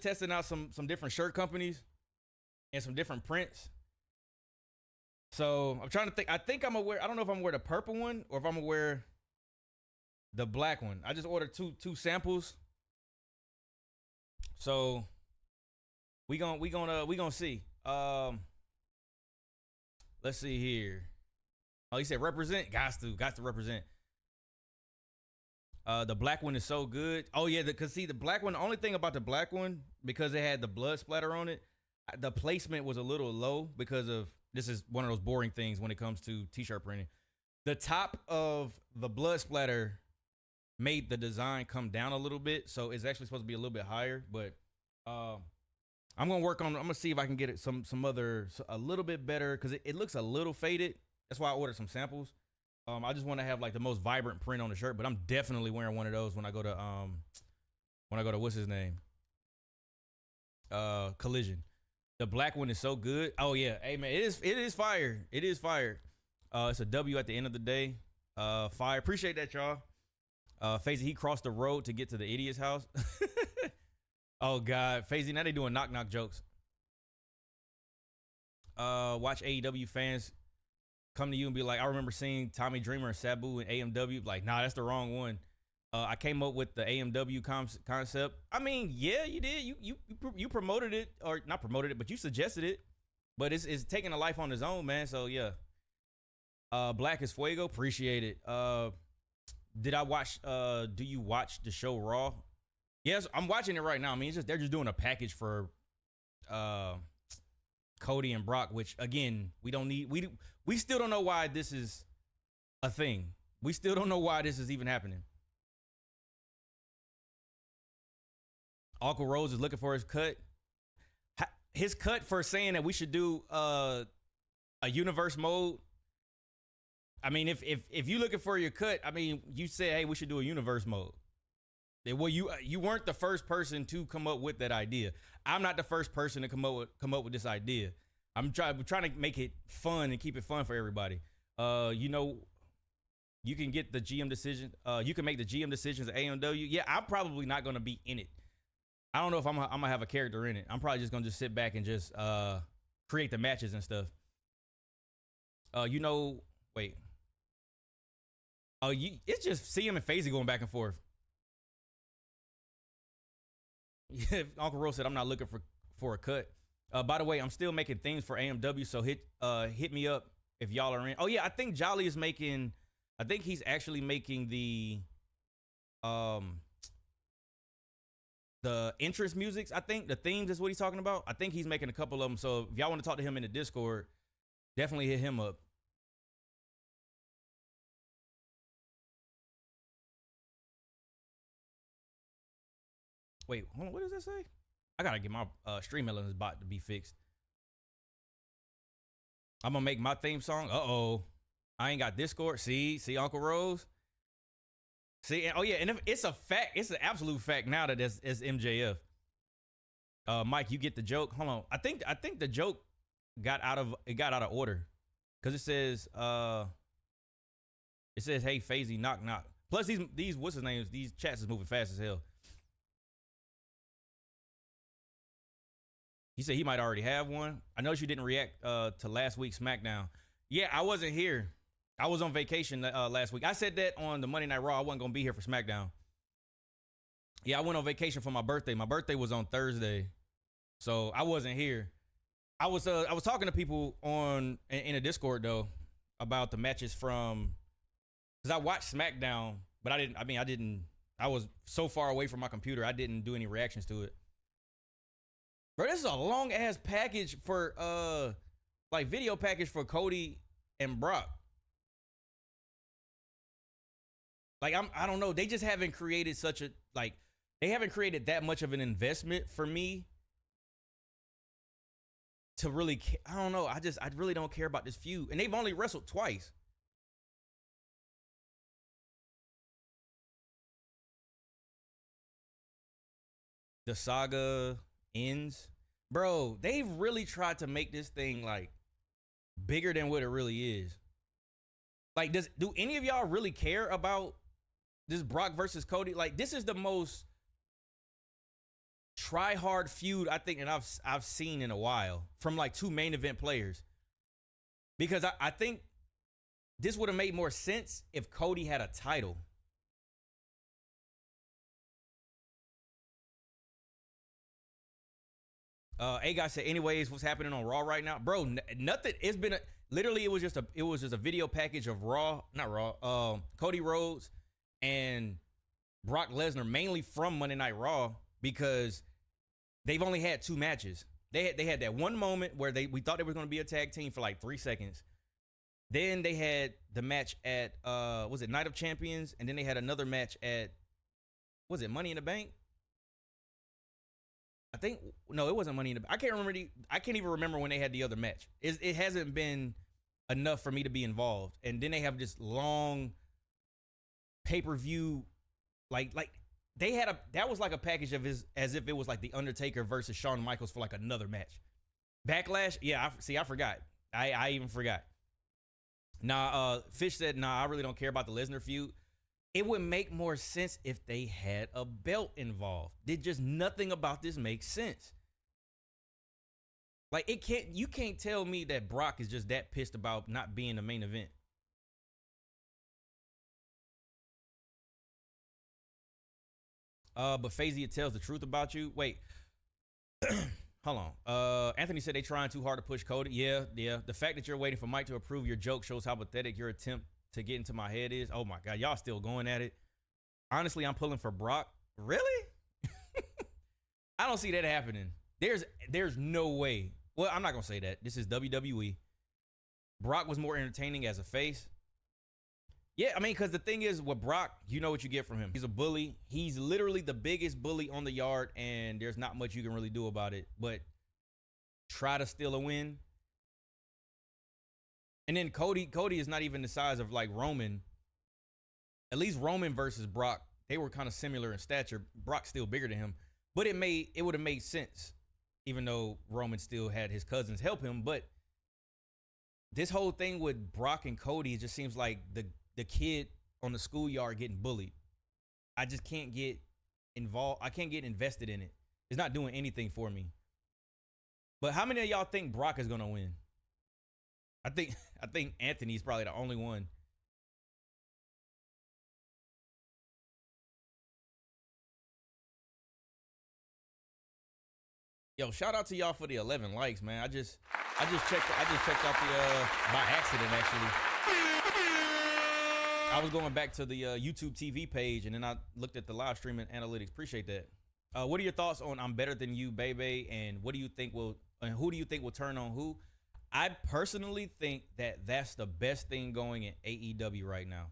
testing out some different shirt companies and some different prints. So I'm trying to think. I think I'm gonna wear. I don't know if I'm gonna wear the purple one or if I'm gonna wear the black one. I just ordered two samples. So we gonna see. Let's see here. Oh, he said represent. Got to represent. The black one is so good. Oh yeah, cause see the black one. The only thing about the black one, because it had the blood splatter on it, the placement was a little low because of. This is one of those boring things when it comes to t-shirt printing. The top of the blood splatter made the design come down a little bit, so it's actually supposed to be a little bit higher. But I'm gonna see if I can get it a little bit better because it looks a little faded. That's why I ordered some samples. I just want to have like the most vibrant print on the shirt, but I'm definitely wearing one of those when I go to what's his name? Collision. The black one is so good. Oh yeah, hey man, it is fire. It is fire. It's a W at the end of the day. Fire. Appreciate that, y'all. FaZe, he crossed the road to get to the idiot's house. Oh God, FaZe, now they doing knock jokes. Watch AEW fans come to you and be like, I remember seeing Tommy Dreamer and Sabu in AMW. Like, nah, that's the wrong one. I came up with the AMW concept. I mean, yeah, you did. You promoted it, or not promoted it, but you suggested it. But it's taking a life on its own, man. So yeah. Black is Fuego. Appreciate it. Did I watch? Do you watch the show Raw? Yes, I'm watching it right now. I mean, they're just doing a package for Cody and Brock, which again we don't need. We still don't know why this is a thing. We still don't know why this is even happening. Uncle Rose is looking for his cut. His cut for saying that we should do a universe mode. I mean, if you're looking for your cut, I mean, you said, hey, we should do a universe mode. Well, you weren't the first person to come up with that idea. I'm not the first person to come up with this idea. I'm trying to make it fun and keep it fun for everybody. You know, you can get the GM decision. You can make the GM decisions at AMW. Yeah, I'm probably not going to be in it. I don't know if I'm gonna have a character in it. I'm probably just gonna sit back and just create the matches and stuff. You know, wait. Oh, it's just CM and FaZe going back and forth. Uncle Rose said I'm not looking for a cut. By the way, I'm still making themes for AMW, so hit me up if y'all are in. Oh yeah, I think Jolly is making. I think he's actually making the entrance musics. I think the themes is what he's talking about. I think he's making a couple of them. So if y'all want to talk to him in the Discord, definitely hit him up. Wait, hold on, what does that say? I gotta get my stream elements bot to be fixed. I'm gonna make my theme song. Uh-oh. I ain't got Discord. See Uncle Rose. See, oh yeah, and if it's a fact, it's an absolute fact now that it's MJF. Mike, you get the joke. Hold on. I think the joke got out of order. Cause it says hey FaZe knock knock. Plus these what's his names? These chats is moving fast as hell. He said he might already have one. I noticed you didn't react to last week's SmackDown. Yeah, I wasn't here. I was on vacation last week. I said that on the Monday Night Raw. I wasn't going to be here for SmackDown. Yeah, I went on vacation for my birthday. My birthday was on Thursday. So I wasn't here. I was talking to people in a Discord though about the matches from, because I watched SmackDown, but I was so far away from my computer, I didn't do any reactions to it. Bro, this is a long ass package for like video package for Cody and Brock. Like I don't know, they just haven't created they haven't created that much of an investment for me to really I don't know, I really don't care about this feud, and they've only wrestled twice. The saga ends. Bro, they've really tried to make this thing like bigger than what it really is. Like, do any of y'all really care about this Brock versus Cody? Like, this is the most try hard feud I think that I've seen in a while from like two main event players. Because I think this would have made more sense if Cody had a title. A guy said, anyways, what's happening on Raw right now? Bro, nothing. It's been literally it was just a video package of Cody Rhodes and Brock Lesnar, mainly from Monday Night Raw, because they've only had two matches. They had that one moment where we thought they were going to be a tag team for like 3 seconds. Then they had the match at was it Night of Champions, and then they had another match at, was it Money in the Bank? I think no, it wasn't Money in the Bank. I can't remember. I can't even remember when they had the other match. It hasn't been enough for me to be involved. And then they have this long pay-per-view, like they had that was like a package of as if it was like the Undertaker versus Shawn Michaels for like another match. Backlash, yeah. I forgot. I even forgot. Nah, Fish said, nah, I really don't care about the Lesnar feud. It would make more sense if they had a belt involved. Just nothing about this makes sense. Like, you can't tell me that Brock is just that pissed about not being the main event. But Fazia tells the truth about you. Wait, hold on. Anthony said they trying too hard to push Cody. Yeah. The fact that you're waiting for Mike to approve your joke shows how pathetic your attempt to get into my head is. Oh my God, y'all still going at it. Honestly, I'm pulling for Brock. Really? I don't see that happening. There's no way. Well, I'm not gonna say that. This is WWE. Brock was more entertaining as a face. Yeah, I mean, because the thing is, with Brock, you know what you get from him. He's a bully. He's literally the biggest bully on the yard, and there's not much you can really do about it. But try to steal a win. And then Cody is not even the size of like Roman. At least Roman versus Brock, they were kind of similar in stature. Brock's still bigger than him, but it would have made sense, even though Roman still had his cousins help him. But this whole thing with Brock and Cody, it just seems like the kid on the schoolyard getting bullied. I just can't get involved. I can't get invested in it. It's not doing anything for me. But how many of y'all think Brock is gonna win? I think Anthony's probably the only one. Yo, shout out to y'all for the 11 likes, man. I just checked out the by accident actually. I was going back to the YouTube TV page and then I looked at the live streaming analytics. Appreciate that. What are your thoughts on I'm Better Than You, baby? And what do you think and who do you think will turn on who? I personally think that that's the best thing going in AEW right now.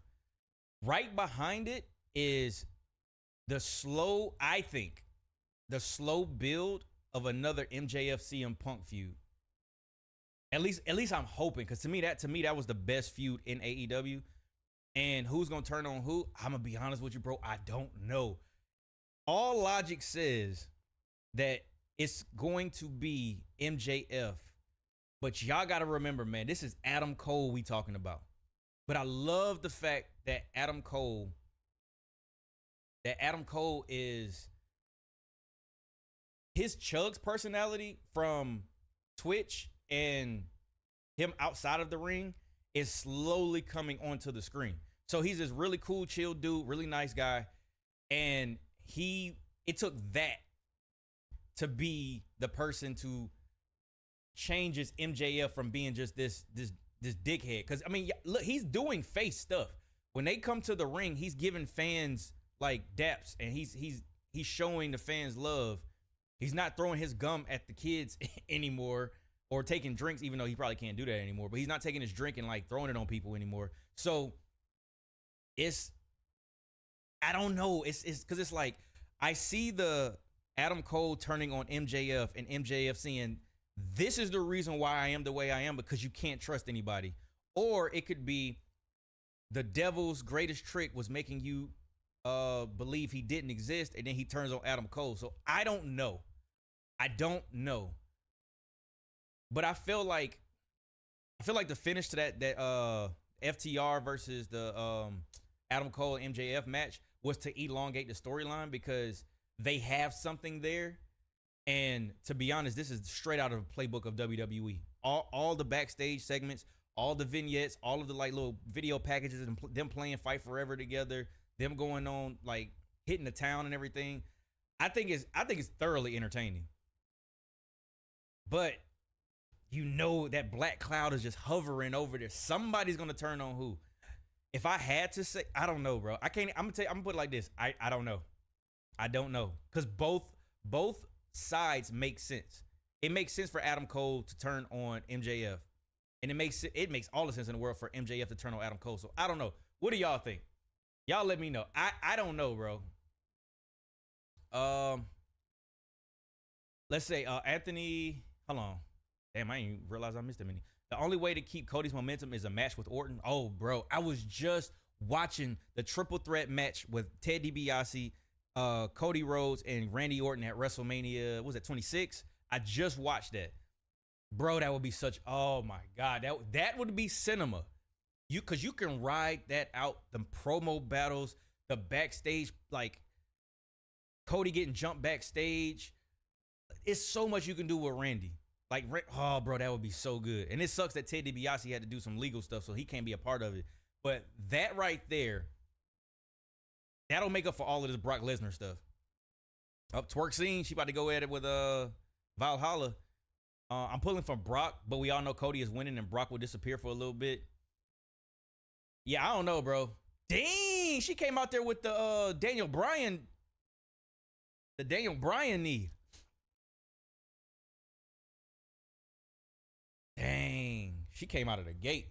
Right behind it is the slow build of another MJF CM Punk feud. At least I'm hoping, because to me that was the best feud in AEW. And who's gonna turn on who? I'm gonna be honest with you, bro. I don't know. All logic says that it's going to be MJF, but y'all gotta remember, man, this is Adam Cole we talking about. But I love the fact that Adam Cole is his Chug's personality from Twitch and him outside of the ring is slowly coming onto the screen. So he's this really cool, chill dude, really nice guy. And it took that to be the person to change his MJF from being just this dickhead. Cause I mean, look, he's doing face stuff. When they come to the ring, he's giving fans like daps and he's showing the fans love. He's not throwing his gum at the kids anymore or taking drinks, even though he probably can't do that anymore. But he's not taking his drink and like throwing it on people anymore. So I don't know. It's because it's like I see the Adam Cole turning on MJF and MJF saying, this is the reason why I am the way I am, because you can't trust anybody. Or it could be the devil's greatest trick was making you believe he didn't exist, and then he turns on Adam Cole. So I don't know. But I feel like the finish to that FTR versus the Adam Cole and MJF match was to elongate the storyline, because they have something there. And to be honest, this is straight out of the playbook of WWE. All the backstage segments, all the vignettes, all of the like little video packages, and them playing Fight Forever together, them going on like hitting the town and everything. I think it's thoroughly entertaining. But you know that black cloud is just hovering over there. Somebody's gonna turn on who. If I had to say, I don't know, bro. I'm gonna put it like this. I don't know. I don't know. Because both sides make sense. It makes sense for Adam Cole to turn on MJF. And it makes all the sense in the world for MJF to turn on Adam Cole. So I don't know. What do y'all think? Y'all let me know. I don't know, bro. Let's say Anthony. Hold on. Damn, I didn't even realize I missed him. The only way to keep Cody's momentum is a match with Orton. Oh, bro. I was just watching the triple threat match with Ted DiBiase, Cody Rhodes, and Randy Orton at WrestleMania. What was that, 26? I just watched that. Bro, that would be oh my God. That would be cinema. Because you can ride that out, the promo battles, the backstage, like Cody getting jumped backstage. It's so much you can do with Randy. Like, oh, bro, that would be so good. And it sucks that Ted DiBiase had to do some legal stuff, so he can't be a part of it. But that right there, that'll make up for all of this Brock Lesnar stuff. Up twerk scene, she about to go at it with Valhalla. I'm pulling for Brock, but we all know Cody is winning and Brock will disappear for a little bit. Yeah, I don't know, bro. Dang, she came out there with the Daniel Bryan knee. Dang, she came out of the gate.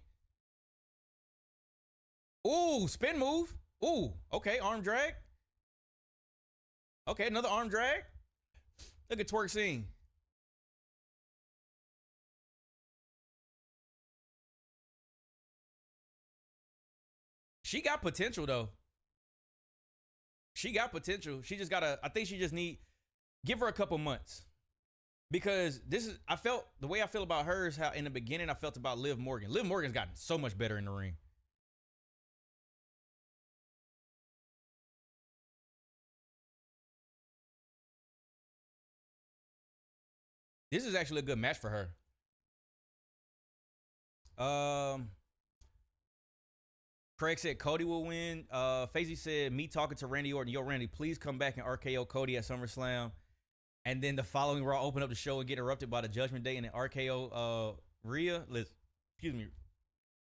Ooh, spin move. Ooh, okay, arm drag. Okay, another arm drag. Look at twerk scene. She got potential though. She got potential. She just gotta, I think she just give her a couple months. Because the way I feel about her is how in the beginning I felt about Liv Morgan. Liv Morgan's gotten so much better in the ring. This is actually a good match for her. Craig said Cody will win. Fazy said me talking to Randy Orton. Yo, Randy, please come back and RKO Cody at SummerSlam. And then the following Raw open up the show and get erupted by the Judgment Day and then RKO Rhea. Excuse me.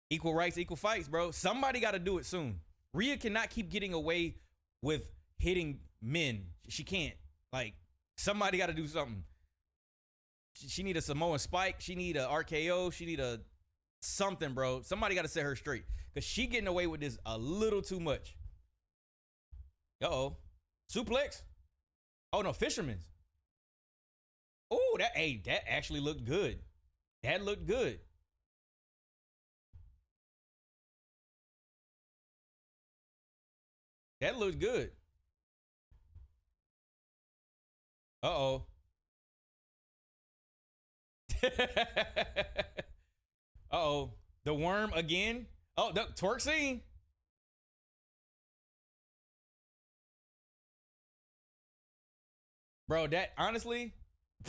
Equal rights, equal fights, bro. Somebody got to do it soon. Rhea cannot keep getting away with hitting men. She can't. Like, somebody got to do something. She need a Samoan spike. She need a RKO. She need a something, bro. Somebody got to set her straight because she getting away with this a little too much. Uh-oh. Suplex? Oh, no, Fisherman's. Oh, that actually looked good. That looked good. That looked good. Uh-oh. Uh-oh. The worm again. Oh, the twerk scene. Bro, that honestly,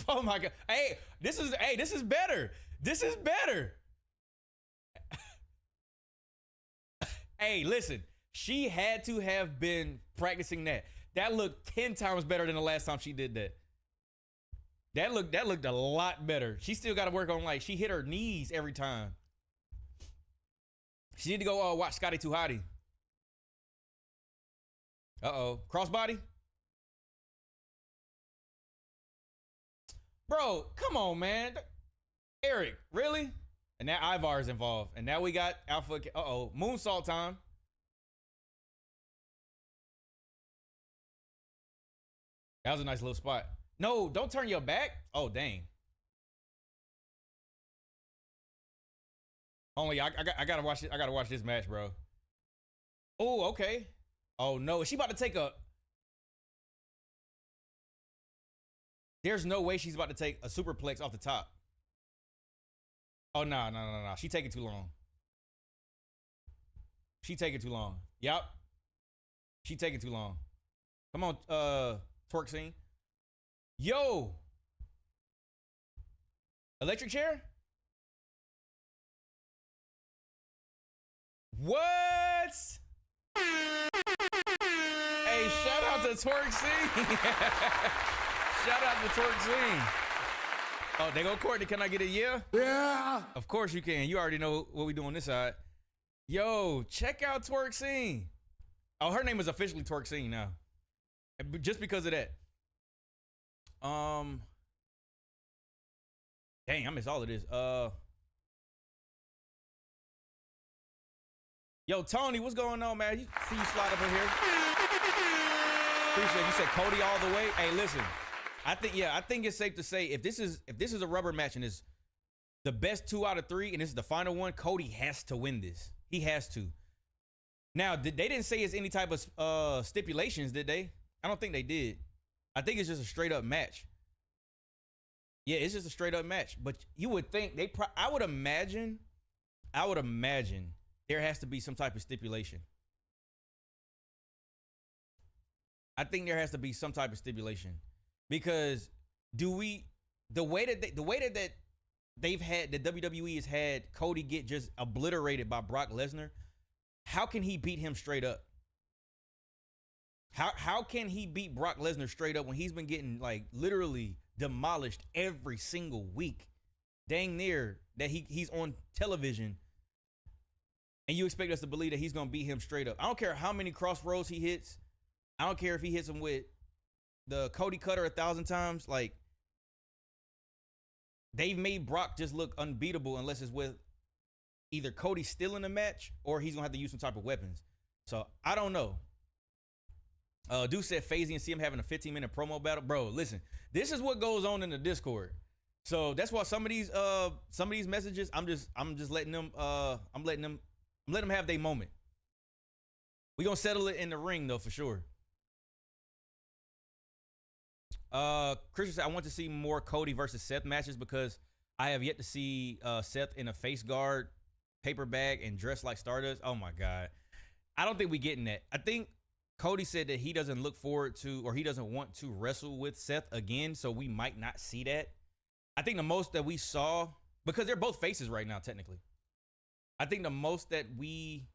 oh my God. Hey, this is better. This is better. Hey, listen, she had to have been practicing that. That looked 10 times better than the last time she did that. That looked a lot better. She still got to work on, like, she hit her knees every time. She need to go watch Scotty 2 Hotty. Uh-oh. Crossbody? Bro, come on, man. Eric, really? And now Ivar is involved. And now we got Alpha. Uh-oh. Moonsault time. That was a nice little spot. No, don't turn your back. Oh, dang. Only I gotta watch it. I gotta watch this match, bro. Oh, okay. Oh no, is she about to take a? There's no way she's about to take a superplex off the top. Oh no. She taking too long. She taking too long. Yep. She taking too long. Come on, twerk scene. Yo. Electric chair? What? Hey, shout out to twerk scene. Shout out to twerk scene. Oh, they go Courtney. Can I get a yeah? Yeah. Of course you can. You already know what we do on this side. Yo, check out twerk scene. Oh, her name is officially twerk scene now. Just because of that. Dang, I missed all of this. Yo, Tony, what's going on, man? You see you slide up in here. Appreciate it. You said Cody all the way. Hey, listen. I think it's safe to say if this is a rubber match and it's the best 2 out of 3 and this is the final one, Cody has to win this. He has to. Now, they didn't say it's any type of stipulations, did they? I don't think they did. I think it's just a straight up match. Yeah, it's just a straight up match. But you would think I would imagine there has to be some type of stipulation. I think there has to be some type of stipulation because the way that they've had the WWE has had Cody get just obliterated by Brock Lesnar. How can he beat him straight up? How can he beat Brock Lesnar straight up when he's been getting like literally demolished every single week? Dang near that he's on television and you expect us to believe that he's gonna beat him straight up. I don't care how many crossroads he hits. I don't care if he hits him with the Cody Cutter 1,000 times. Like, they've made Brock just look unbeatable unless it's with either Cody stealing the match or he's gonna have to use some type of weapons. So I don't know. Dude said Fazy and see him having a 15-minute promo battle. Bro, listen, this is what goes on in the Discord. So that's why some of these messages, I'm just letting them I'm letting them have their moment. We're gonna settle it in the ring though, for sure. Christian said, I want to see more Cody versus Seth matches because I have yet to see Seth in a face guard, paper bag, and dressed like Stardust. Oh my God. I don't think we're getting that. I think Cody said that he doesn't look forward to, or he doesn't want to wrestle with Seth again, so we might not see that. I think the most that we saw, because they're both faces right now, technically. I think the most that we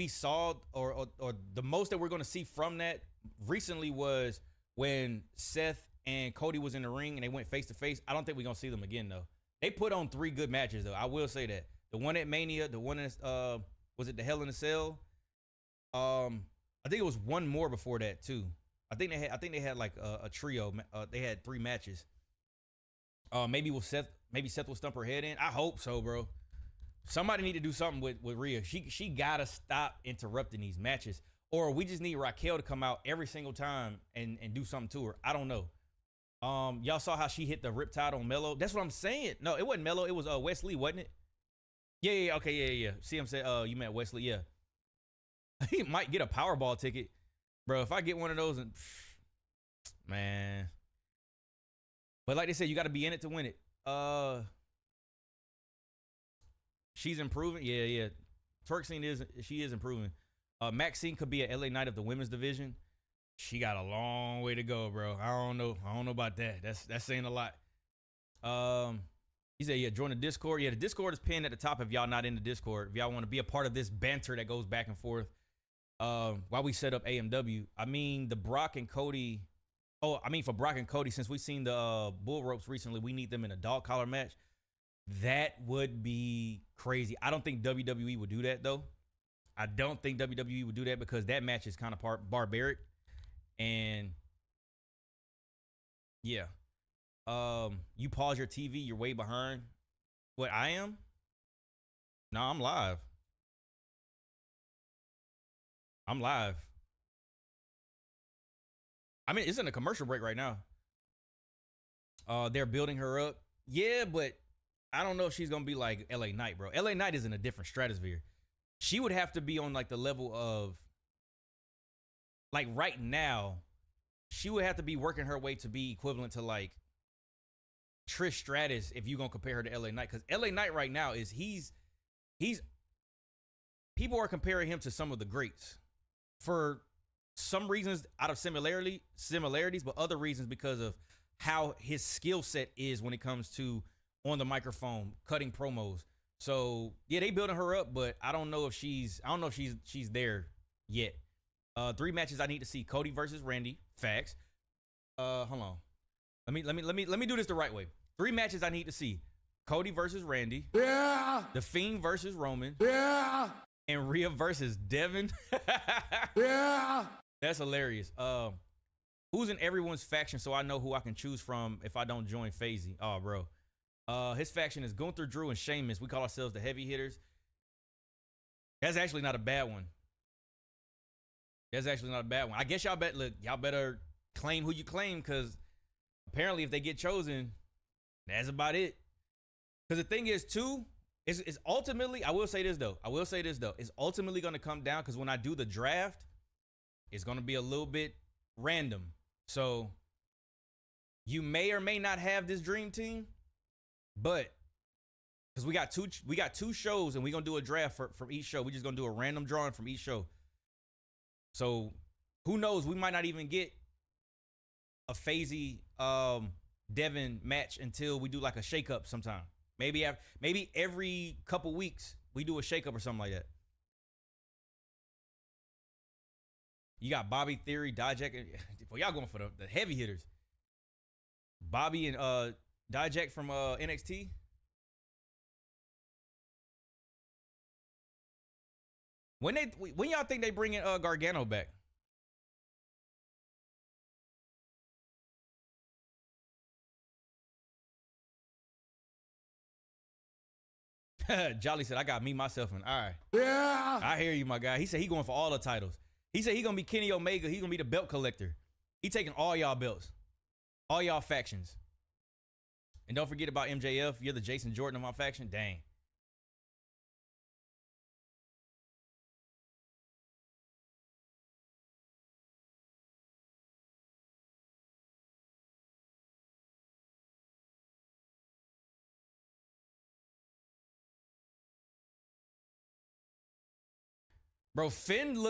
saw, or the most that we're going to see from that recently was when Seth and Cody was in the ring and they went face to face, I don't think we're gonna see them again though. They put on 3 good matches though. I will say that. The one at Mania, the one at was it the Hell in a Cell? I think it was one more before that too. I think they had like a trio. They had 3 matches. Maybe Seth will stump her head in. I hope so, bro. Somebody need to do something with Rhea. She gotta stop interrupting these matches, or we just need Raquel to come out every single time and do something to her. I don't know. Y'all saw how she hit the Riptide on Mello. That's what I'm saying. No, it wasn't Mello. It was Wesley, wasn't it? Yeah. Okay, yeah. See, I'm saying, you meant Wesley, yeah. He might get a Powerball ticket, bro. If I get one of those, and man. But like they said, you got to be in it to win it. She's improving. Yeah. Twerkscene is improving. Maxine could be a LA Knight of the women's division. She got a long way to go, bro. I don't know about that. That's saying a lot. He said, yeah, join the Discord. Yeah, the Discord is pinned at the top if y'all not in the Discord. If y'all want to be a part of this banter that goes back and forth while we set up AMW. I mean, for Brock and Cody, since we've seen the bull ropes recently, we need them in a dog collar match. That would be crazy. I don't think WWE would do that, though. I don't think WWE would do that because that match is kind of barbaric. And yeah, you pause your TV, you're way behind. What I am? No, I'm live. I mean, it's in a commercial break right now. They're building her up. Yeah, but I don't know if she's gonna be like LA Knight, bro. LA Knight is in a different stratosphere. She would have to be on like the level of, like right now, she would have to be working her way to be equivalent to like Trish Stratus if you're gonna compare her to LA Knight. Because LA Knight right now is he's people are comparing him to some of the greats for some reasons out of similarities, but other reasons because of how his skill set is when it comes to on the microphone, cutting promos. So yeah, they building her up, but I don't know if she's there yet. 3 matches I need to see: Cody versus Randy. Facts. Hold on. Let me do this the right way. 3 matches I need to see: Cody versus Randy. Yeah. The Fiend versus Roman. Yeah. And Rhea versus Devin. Yeah. That's hilarious. Who's in everyone's faction so I know who I can choose from if I don't join FaZe? Oh, bro. His faction is Gunther, Drew, and Sheamus. We call ourselves the heavy hitters. That's actually not a bad one. I guess y'all better claim who you claim, because apparently if they get chosen, that's about it. Because the thing is too, is ultimately, I will say this though, it's ultimately going to come down, because when I do the draft, it's going to be a little bit random. So you may or may not have this dream team, but because we got two shows and we're going to do a draft from each show. We're just going to do a random drawing from each show. So who knows? We might not even get a FaZe Devin match until we do like a shakeup sometime. Maybe every couple weeks we do a shakeup or something like that. You got Bobby, Theory, Dijak. Well, y'all going for the heavy hitters. Bobby and Dijak from NXT. When y'all think they bringing Gargano back? Jolly said, I got me, myself, and I. Yeah. I hear you, my guy. He said he going for all the titles. He said he gonna be Kenny Omega. He gonna be the belt collector. He taking all y'all belts, all y'all factions. And don't forget about MJF. You're the Jason Jordan of my faction. Dang. Bro, Finn just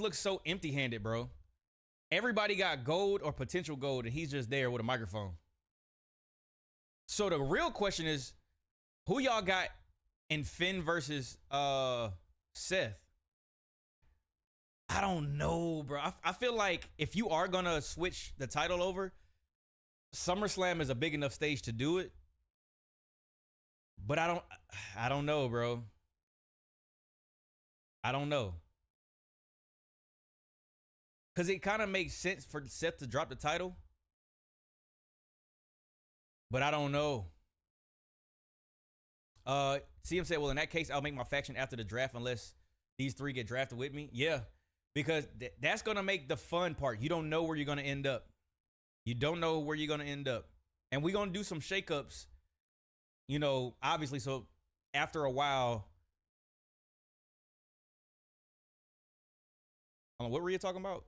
looks so empty-handed, bro. Everybody got gold or potential gold, and he's just there with a microphone. So the real question is, who y'all got in Finn versus Seth? I don't know, bro. I feel like if you are gonna switch the title over, SummerSlam is a big enough stage to do it. But I don't know, bro. I don't know. Because it kind of makes sense for Seth to drop the title. But I don't know. CM said, well, in that case, I'll make my faction after the draft unless these three get drafted with me. Yeah, because that's going to make the fun part. You don't know where you're going to end up. You don't know where you're going to end up. And we're going to do some shakeups, you know, obviously. So after a while, what were you talking about?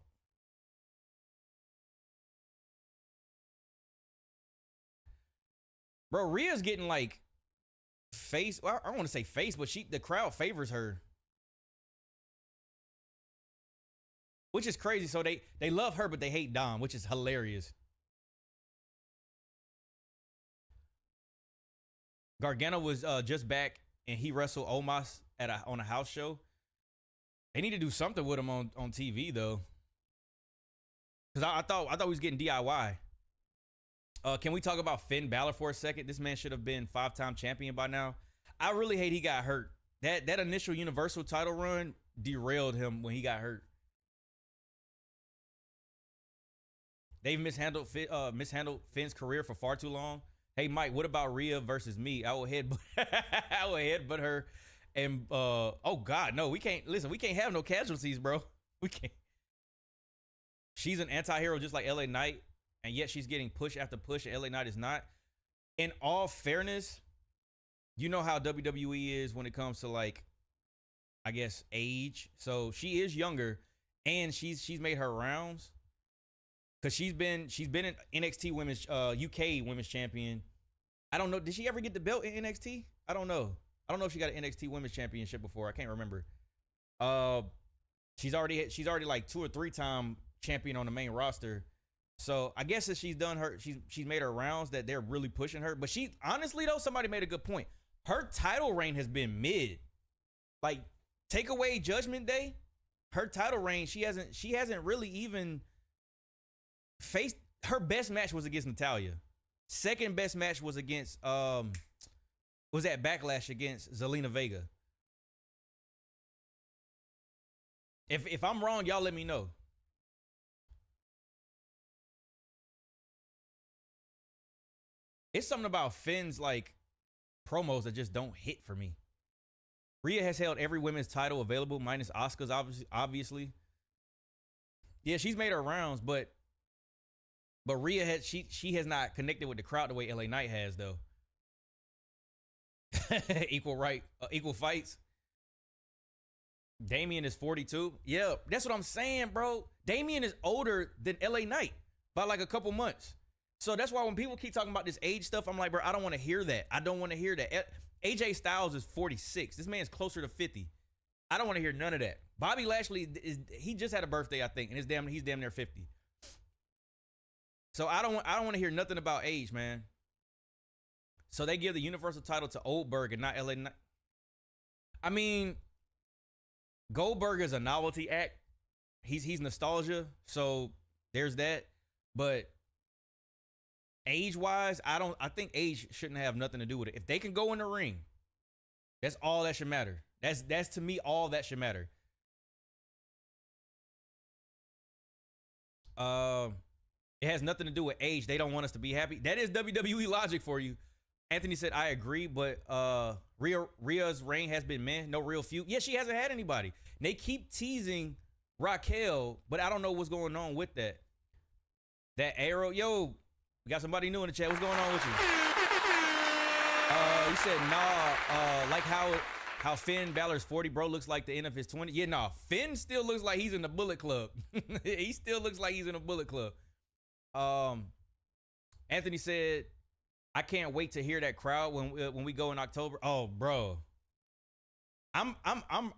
Bro, Rhea's getting like face. Well, I don't want to say face, but the crowd favors her, which is crazy. So they love her, but they hate Dom, which is hilarious. Gargano was just back, and he wrestled Omos on a house show. They need to do something with him on TV though, because I thought he was getting DIY. Can we talk about Finn Balor for a second? This man should have been 5-time champion by now. I really hate he got hurt. That initial Universal title run derailed him when he got hurt. They've mishandled Finn's career for far too long. Hey Mike, what about Rhea versus me? I will headbutt her. And oh God, no, we can't have no casualties, bro. We can't. She's an anti-hero just like LA Knight. And yet she's getting push after push, and LA Knight is not. In all fairness, you know how WWE is when it comes to, like, I guess, age. So she is younger, and she's made her rounds. Because she's been in NXT women's UK women's champion. I don't know. Did she ever get the belt in NXT? I don't know. I don't know if she got an NXT women's championship before. I can't remember. She's already like 2 or 3 time champion on the main roster. So I guess that she's made her rounds that they're really pushing her. But she honestly though, somebody made a good point. Her title reign has been mid. Like, take away Judgment Day, her title reign, she hasn't really even faced. Her best match was against Natalya. Second best match was against was at Backlash against Zelina Vega. If I'm wrong, y'all let me know. It's something about Finn's like promos that just don't hit for me. Rhea has held every women's title available, minus Asuka's, obviously. Yeah, she's made her rounds, but Rhea she has not connected with the crowd the way LA Knight has though. Equal fights. Damian is 42. Yeah, that's what I'm saying, bro. Damian is older than LA Knight by like a couple months. So that's why when people keep talking about this age stuff, I'm like, bro, I don't want to hear that. I don't want to hear that. AJ Styles is 46. This man's closer to 50. I don't want to hear none of that. Bobby Lashley he just had a birthday, I think, and he's damn near 50. So I don't want to hear nothing about age, man. So they give the Universal title to Goldberg and not LA Knight. I mean, Goldberg is a novelty act. He's nostalgia, so there's that. But age-wise, I think age shouldn't have nothing to do with it. If they can go in the ring, that's all that should matter. That's to me all that should matter. It has nothing to do with age. They don't want us to be happy. That is WWE logic for you. Anthony said, I agree, but Rhea's reign has been no real feud. Yeah, she hasn't had anybody. And they keep teasing Raquel, but I don't know what's going on with that. That arrow, yo, we got somebody new in the chat. What's going on with you? You said, nah, like how Finn Balor's 40, bro, looks like the end of his 20. Yeah, nah, Finn still looks like he's in the Bullet Club. He still looks like he's in a Bullet Club. Anthony said, I can't wait to hear that crowd when we go in October. Oh, bro. I'm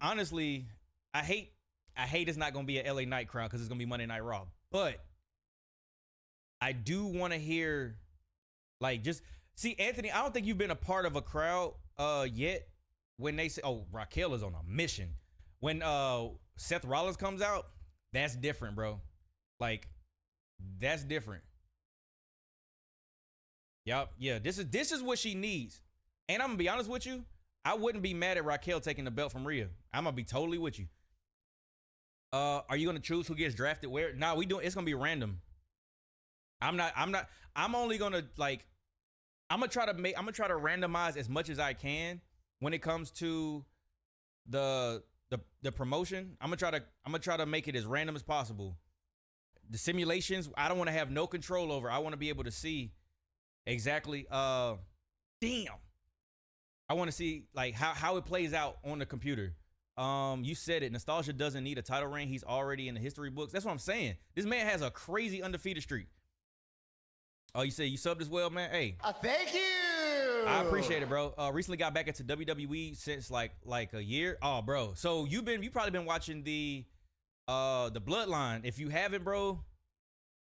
honestly, I hate it's not going to be a LA Knight crowd because it's going to be Monday Night Raw. But I do want to hear, like, just see, Anthony, I don't think you've been a part of a crowd yet when they say, oh, Raquel is on a mission. When Seth Rollins comes out, that's different, bro. Like, that's different. Yup, yeah. This is what she needs. And I'm gonna be honest with you, I wouldn't be mad at Raquel taking the belt from Rhea. I'm gonna be totally with you. Are you gonna choose who gets drafted where? Nah, it's gonna be random. I'm only gonna like I'm gonna try to randomize as much as I can when it comes to the promotion. I'm gonna try to make it as random as possible. The simulations, I don't want to have no control over. I want to be able to see exactly damn. I want to see like how it plays out on the computer. You said it. Nostalgia doesn't need a title reign. He's already in the history books. That's what I'm saying. This man has a crazy undefeated streak. Oh, you said you subbed as well, man? Hey. Thank you. I appreciate it, bro. Recently got back into WWE since like a year. Oh, bro. So you probably been watching the Bloodline. If you haven't, bro,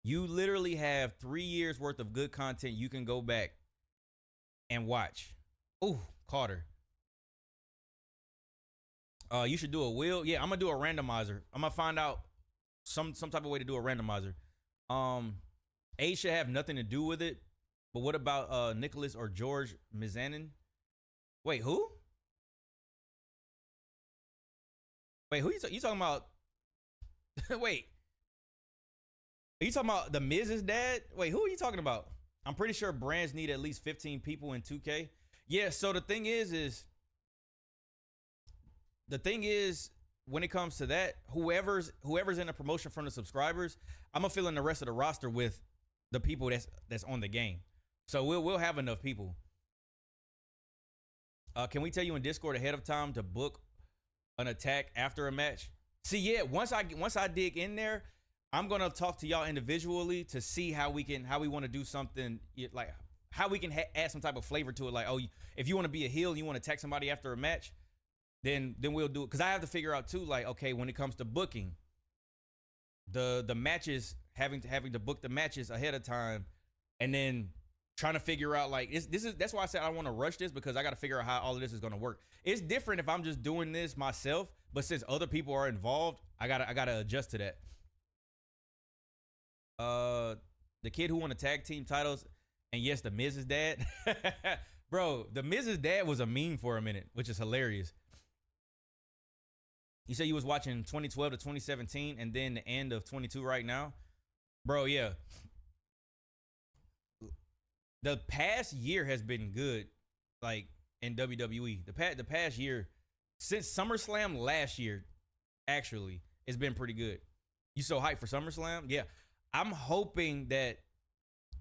you literally have 3 years worth of good content you can go back and watch. Ooh, Carter. You should do a wheel. Yeah, I'm gonna do a randomizer. I'm gonna find out some type of way to do a randomizer. Age should have nothing to do with it. But what about Nicholas or George Mizanin? Wait, who? Wait, who you talking about? Wait. Are you talking about the Miz's dad? Wait, who are you talking about? I'm pretty sure brands need at least 15 people in 2K. Yeah, so the thing is when it comes to that, whoever's in the promotion from the subscribers, I'm gonna fill in the rest of the roster with the people that's on the game. So we'll have enough people. Can we tell you in Discord ahead of time to book an attack after a match? See, yeah, once I dig in there, I'm gonna talk to y'all individually to see how we want to do something, like how we can add some type of flavor to it. Like, oh, if you want to be a heel and you want to attack somebody after a match, then we'll do it. Because I have to figure out too, like, okay, when it comes to booking the matches, having to book the matches ahead of time, and then trying to figure out like that's why I said I want to rush this, because I got to figure out how all of this is gonna work. It's different if I'm just doing this myself, but since other people are involved, I gotta adjust to that. The kid who won the tag team titles, and yes, the Miz's dad. Bro, the Miz's dad was a meme for a minute, which is hilarious. You said you was watching 2012 to 2017 and then the end of 22 right now. Bro, yeah. The past year has been good, like in WWE. The past year, since SummerSlam last year, actually, it's been pretty good. You so hyped for SummerSlam? Yeah. I'm hoping that,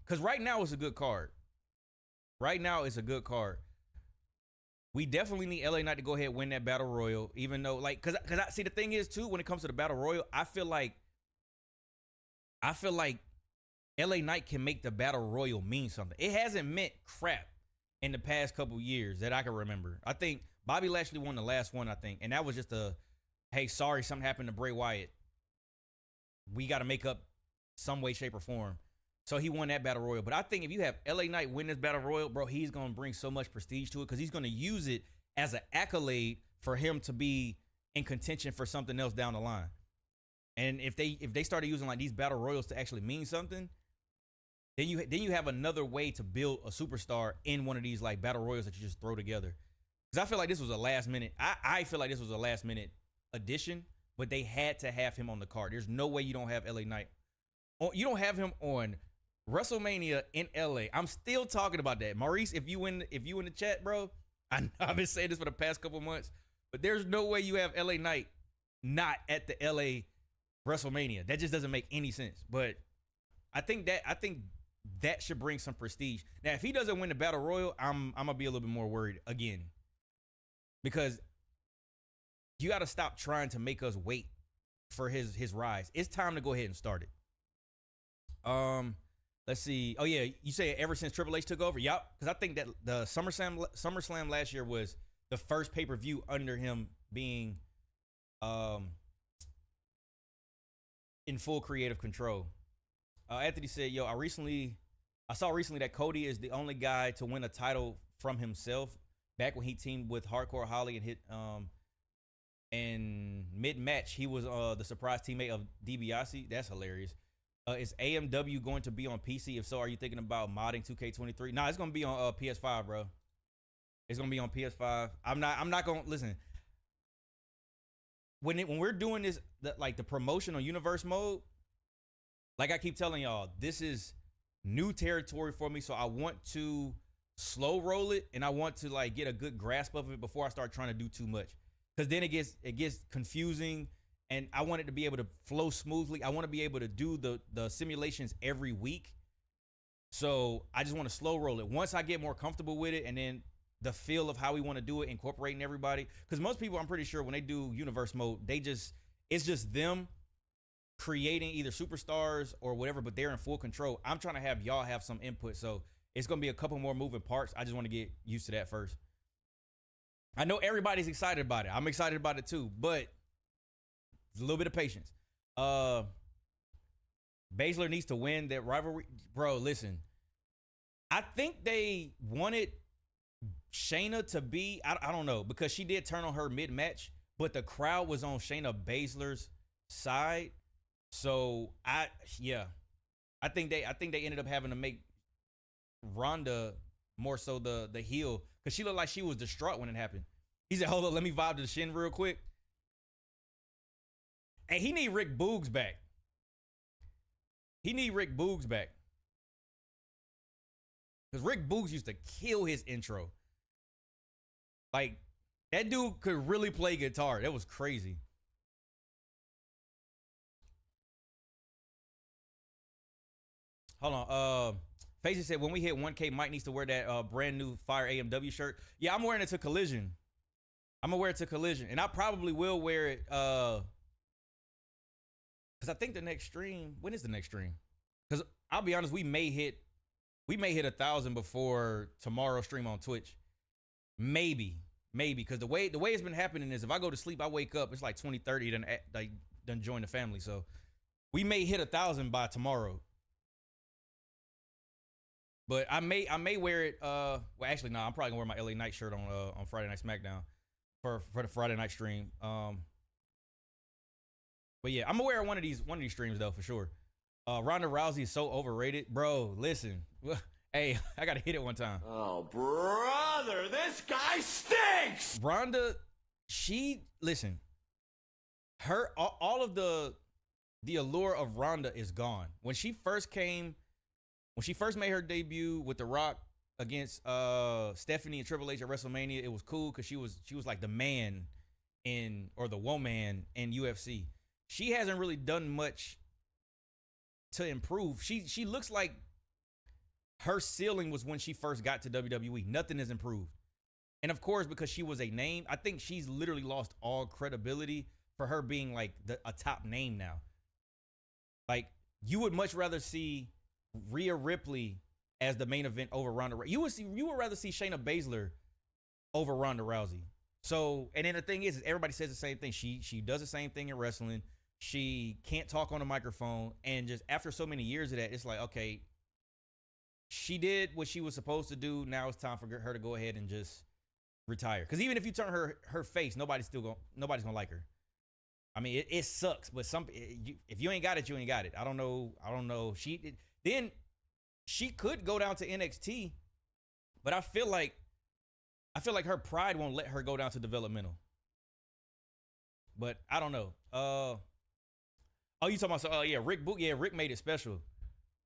because right now it's a good card. Right now it's a good card. We definitely need LA Knight to go ahead and win that Battle Royal, even though, like, because I see the thing is, too, when it comes to the Battle Royal, I feel like LA Knight can make the Battle Royal mean something. It hasn't meant crap in the past couple years that I can remember. I think Bobby Lashley won the last one, I think, and that was just hey, sorry, something happened to Bray Wyatt. We got to make up some way, shape, or form. So he won that Battle Royal. But I think if you have LA Knight win this Battle Royal, bro, he's going to bring so much prestige to it, because he's going to use it as an accolade for him to be in contention for something else down the line. And if they started using like these Battle Royals to actually mean something, then you have another way to build a superstar in one of these like Battle Royals that you just throw together. Because I feel like this was a last minute. I feel like this was a last minute addition, but they had to have him on the card. There's no way you don't have LA Knight. You don't have him on WrestleMania in LA. I'm still talking about that. Maurice, if you in the chat, bro, I've been saying this for the past couple months, but there's no way you have LA Knight not at the LA WrestleMania. That just doesn't make any sense. But I think that should bring some prestige. Now, if he doesn't win the Battle Royal, I'm gonna be a little bit more worried again, because you got to stop trying to make us wait for his rise. It's time to go ahead and start it. Let's see. Oh yeah, you say ever since Triple H took over? Yup. Because I think that the SummerSlam last year was the first pay-per-view under him being in full creative control. Anthony said, yo, I saw recently that Cody is the only guy to win a title from himself back when he teamed with Hardcore Holly and hit And mid-match, he was the surprise teammate of DiBiase. That's hilarious. Is AMW going to be on PC? If so, are you thinking about modding 2K23? Nah, it's gonna be on PS5, bro. It's gonna be on PS5. I'm not gonna listen. When we're doing this, the promotion on Universe mode, like I keep telling y'all, this is new territory for me. So I want to slow roll it, and I want to like get a good grasp of it before I start trying to do too much. Because then it gets confusing, and I want it to be able to flow smoothly. I want to be able to do the simulations every week. So I just want to slow roll it. Once I get more comfortable with it, and then the feel of how we want to do it, incorporating everybody. Because most people, I'm pretty sure, when they do universe mode, it's just them creating either superstars or whatever, but they're in full control. I'm trying to have y'all have some input. So it's going to be a couple more moving parts. I just want to get used to that first. I know everybody's excited about it. I'm excited about it too, but a little bit of patience. Baszler needs to win that rivalry. Bro, listen. I think they wanted Shayna to be, I don't know, because she did turn on her mid-match, but the crowd was on Shayna Baszler's side. So I think they ended up having to make Ronda more so the heel, because she looked like she was distraught when it happened. He said, hold up, let me vibe to the Shin real quick. And he need Rick Boogs back. Because Rick Boogs used to kill his intro. Like, that dude could really play guitar. That was crazy. Hold on. Facey said, when we hit 1K, Mike needs to wear that brand new Fire AMW shirt. Yeah, I'm wearing it to Collision. I'm gonna wear it to Collision. And I probably will wear it because I think the next stream, when is the next stream? Because I'll be honest, we may hit 1,000 before tomorrow's stream on Twitch. Maybe. Because the way it's been happening is if I go to sleep, I wake up, it's like 20:30, done join the family. So we may hit 1,000 by tomorrow. But I may wear it. Well, actually, no. I'm probably gonna wear my LA Knight shirt on Friday Night SmackDown for the Friday night stream. But yeah, I'm gonna wear one of these streams though for sure. Ronda Rousey is so overrated, bro. Listen, hey, I gotta hit it one time. Oh, brother, this guy stinks. Ronda, listen. Her all of the allure of Ronda is gone. When she first made her debut with The Rock against Stephanie and Triple H at WrestleMania, it was cool because she was like the man or the woman in UFC. She hasn't really done much to improve. She looks like her ceiling was when she first got to WWE. Nothing has improved. And of course, because she was a name, I think she's literally lost all credibility for her being like a top name now. Like, you would much rather see Rhea Ripley as the main event over Ronda Rousey. You would rather see Shayna Baszler over Ronda Rousey. So, and then the thing is everybody says the same thing. She does the same thing in wrestling. She can't talk on a microphone, and just after so many years of that, it's like, okay, she did what she was supposed to do. Now it's time for her to go ahead and just retire. Because even if you turn her face, nobody's gonna like her. I mean, it sucks, but if you ain't got it, you ain't got it. I don't know. Then she could go down to NXT, but I feel like her pride won't let her go down to developmental. But I don't know. Oh, you talking about? Yeah, Rick Book. Yeah, Rick made it special.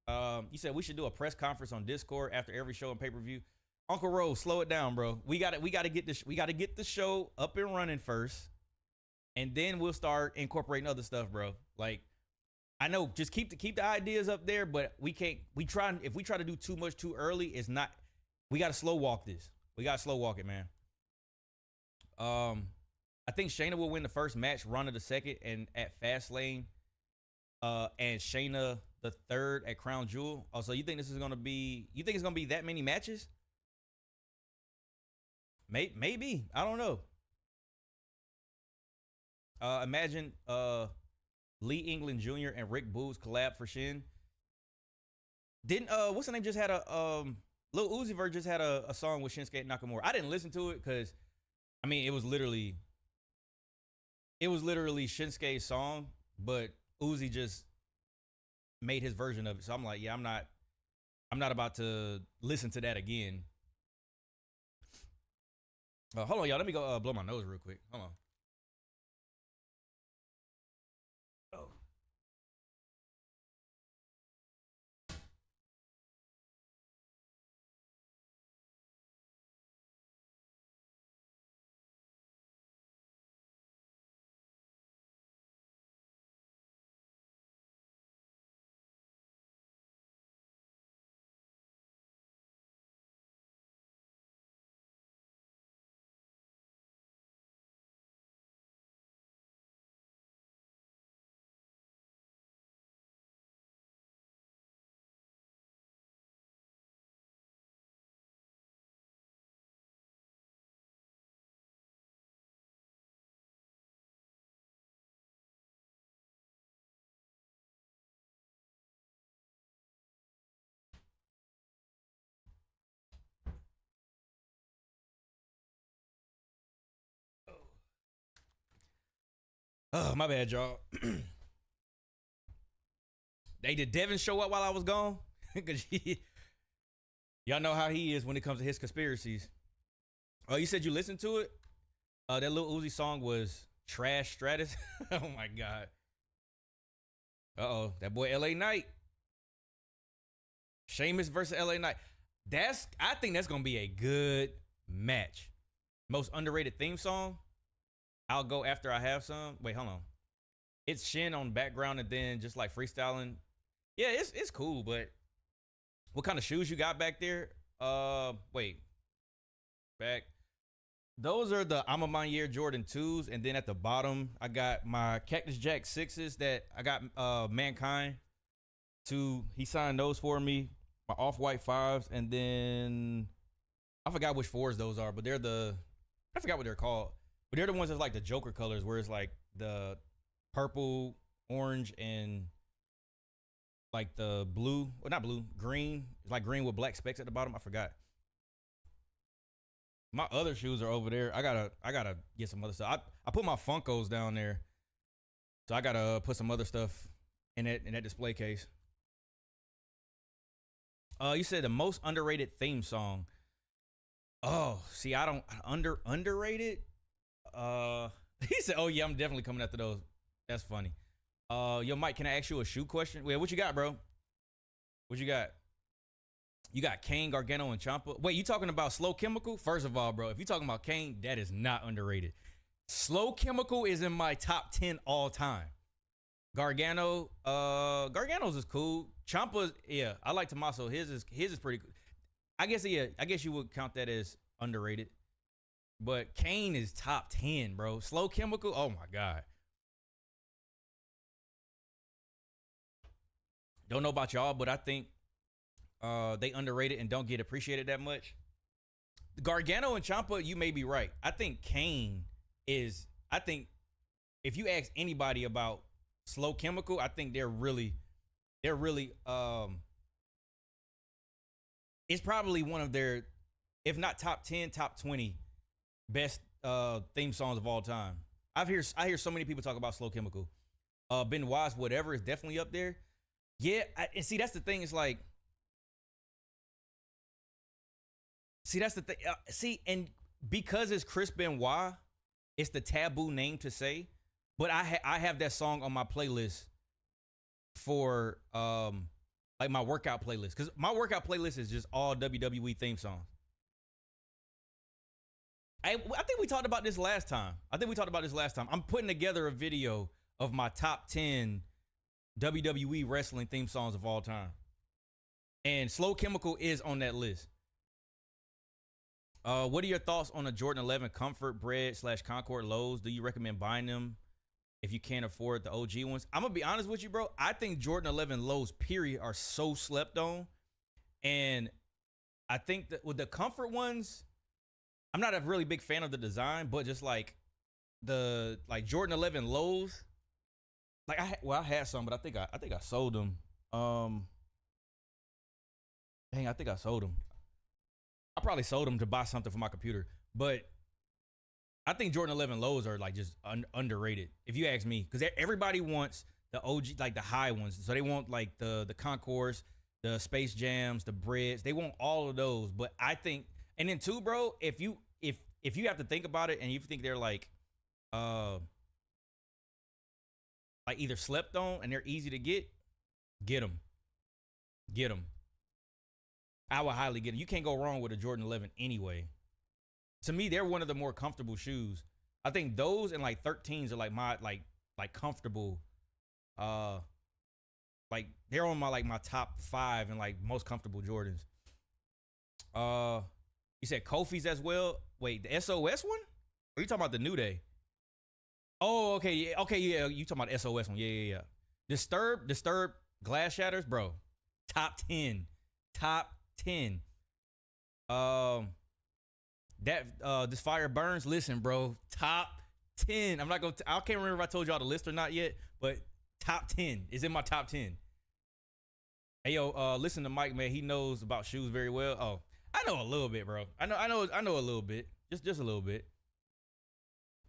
You said we should do a press conference on Discord after every show and pay-per-view. Uncle Rose, slow it down, bro. We got to get the show up and running first, and then we'll start incorporating other stuff, bro. Like, I know, just keep the ideas up there, but if we try to do too much too early, it's not. We got to slow walk this. We got to slow walk it, man. I think Shayna will win the first match, Ronda the second, and at Fastlane, and Shayna the third at Crown Jewel. Oh, so you think this is gonna be? You think it's gonna be that many matches? Maybe. I don't know. Imagine Lee England Jr. and Rick Boogs collab for Shin. Didn't what's the name just had a Lil Uzi Vert just had a song with Shinsuke Nakamura. I didn't listen to it because, I mean, it was literally It was literally Shinsuke's song, but Uzi just made his version of it. So I'm like, yeah, I'm not about to listen to that again. Hold on, y'all. Let me go blow my nose real quick. Hold on. Oh. Oh, my bad, y'all. Hey, did Devin show up while I was gone? Because y'all know how he is when it comes to his conspiracies. Oh, you said you listened to it? That little Uzi song was Trash Stratus. Oh my God. Uh-oh, that boy LA Knight. Sheamus versus LA Knight. I think that's gonna be a good match. Most underrated theme song. I'll go after I have some. Wait, hold on. It's Shin on background and then just like freestyling. Yeah, it's cool, but what kind of shoes you got back there? Wait. Back. Those are the I'm a My Year Jordan 2s, and then at the bottom, I got my Cactus Jack 6s that I got Mankind to he signed those for me. My off-white 5s, and then I forgot which 4s those are, but I forgot what they're called. But they're the ones that's like the Joker colors, where it's like the purple, orange, and like the blue, well, not blue, green. It's like green with black specks at the bottom. I forgot. My other shoes are over there. I gotta get some other stuff. I put my Funkos down there, so I gotta put some other stuff in that display case. You said the most underrated theme song. Oh, see, I don't underrated. He said, "Oh yeah, I'm definitely coming after those." That's funny. Yo, Mike, can I ask you a shoe question? Wait, what you got, bro? What you got? You got Kane, Gargano, and Ciampa. Wait, you talking about Slow Chemical? First of all, bro, if you talking about Kane, that is not underrated. Slow Chemical is in my top 10 all time. Gargano's is cool. Ciampa, yeah, I like Tommaso. His is pretty cool. I guess you would count that as underrated. But Kane is top 10, bro. Slow Chemical, oh my God. Don't know about y'all, but I think they underrated and don't get appreciated that much. Gargano and Ciampa, you may be right. I think Kane is. I think if you ask anybody about Slow Chemical, I think they're really. It's probably one of their, if not top 10, top 20 best theme songs of all time. I hear so many people talk about Slow Chemical. Benoit's Whatever is definitely up there. Yeah, and see that's the thing. It's like. See, that's the thing. And because it's Chris Benoit, it's the taboo name to say. But I have that song on my playlist for like my workout playlist, because my workout playlist is just all WWE theme songs. I think we talked about this last time. I'm putting together a video of my top 10 WWE wrestling theme songs of all time, and Slow Chemical is on that list. What are your thoughts on the Jordan 11 Comfort Bread / Concord lows? Do you recommend buying them if you can't afford the OG ones? I'm gonna be honest with you, bro. I think Jordan 11 lows, period, are so slept on, and I think that with the Comfort ones, I'm not a really big fan of the design, but just like the Jordan 11 lows, like I had some, but I think I sold them. I think I sold them. I probably sold them to buy something for my computer, but I think Jordan 11 lows are like just underrated, if you ask me, because everybody wants the OG, like the high ones. So they want like the Concourse, the Space Jams, the Breads. They want all of those. But I think, and then too, bro, if you have to think about it and you think they're like either slept on and they're easy to get them. Get them. I would highly get them. You can't go wrong with a Jordan 11 anyway. To me, they're one of the more comfortable shoes. I think those and like 13s are like my like comfortable. Like they're on my top 5 and like most comfortable Jordans. You said Kofi's as well. Wait, the SOS one? Or you talking about the New Day? Oh, okay, yeah. You talking about the SOS one? Yeah. Disturbed glass shatters, bro. Top 10. This fire burns. Listen, bro. Top 10. I can't remember if I told y'all the list or not yet, but top 10 is in my top 10. Hey yo, listen to Mike, man. He knows about shoes very well. Oh, I know a little bit, bro. I know a little bit. Just a little bit.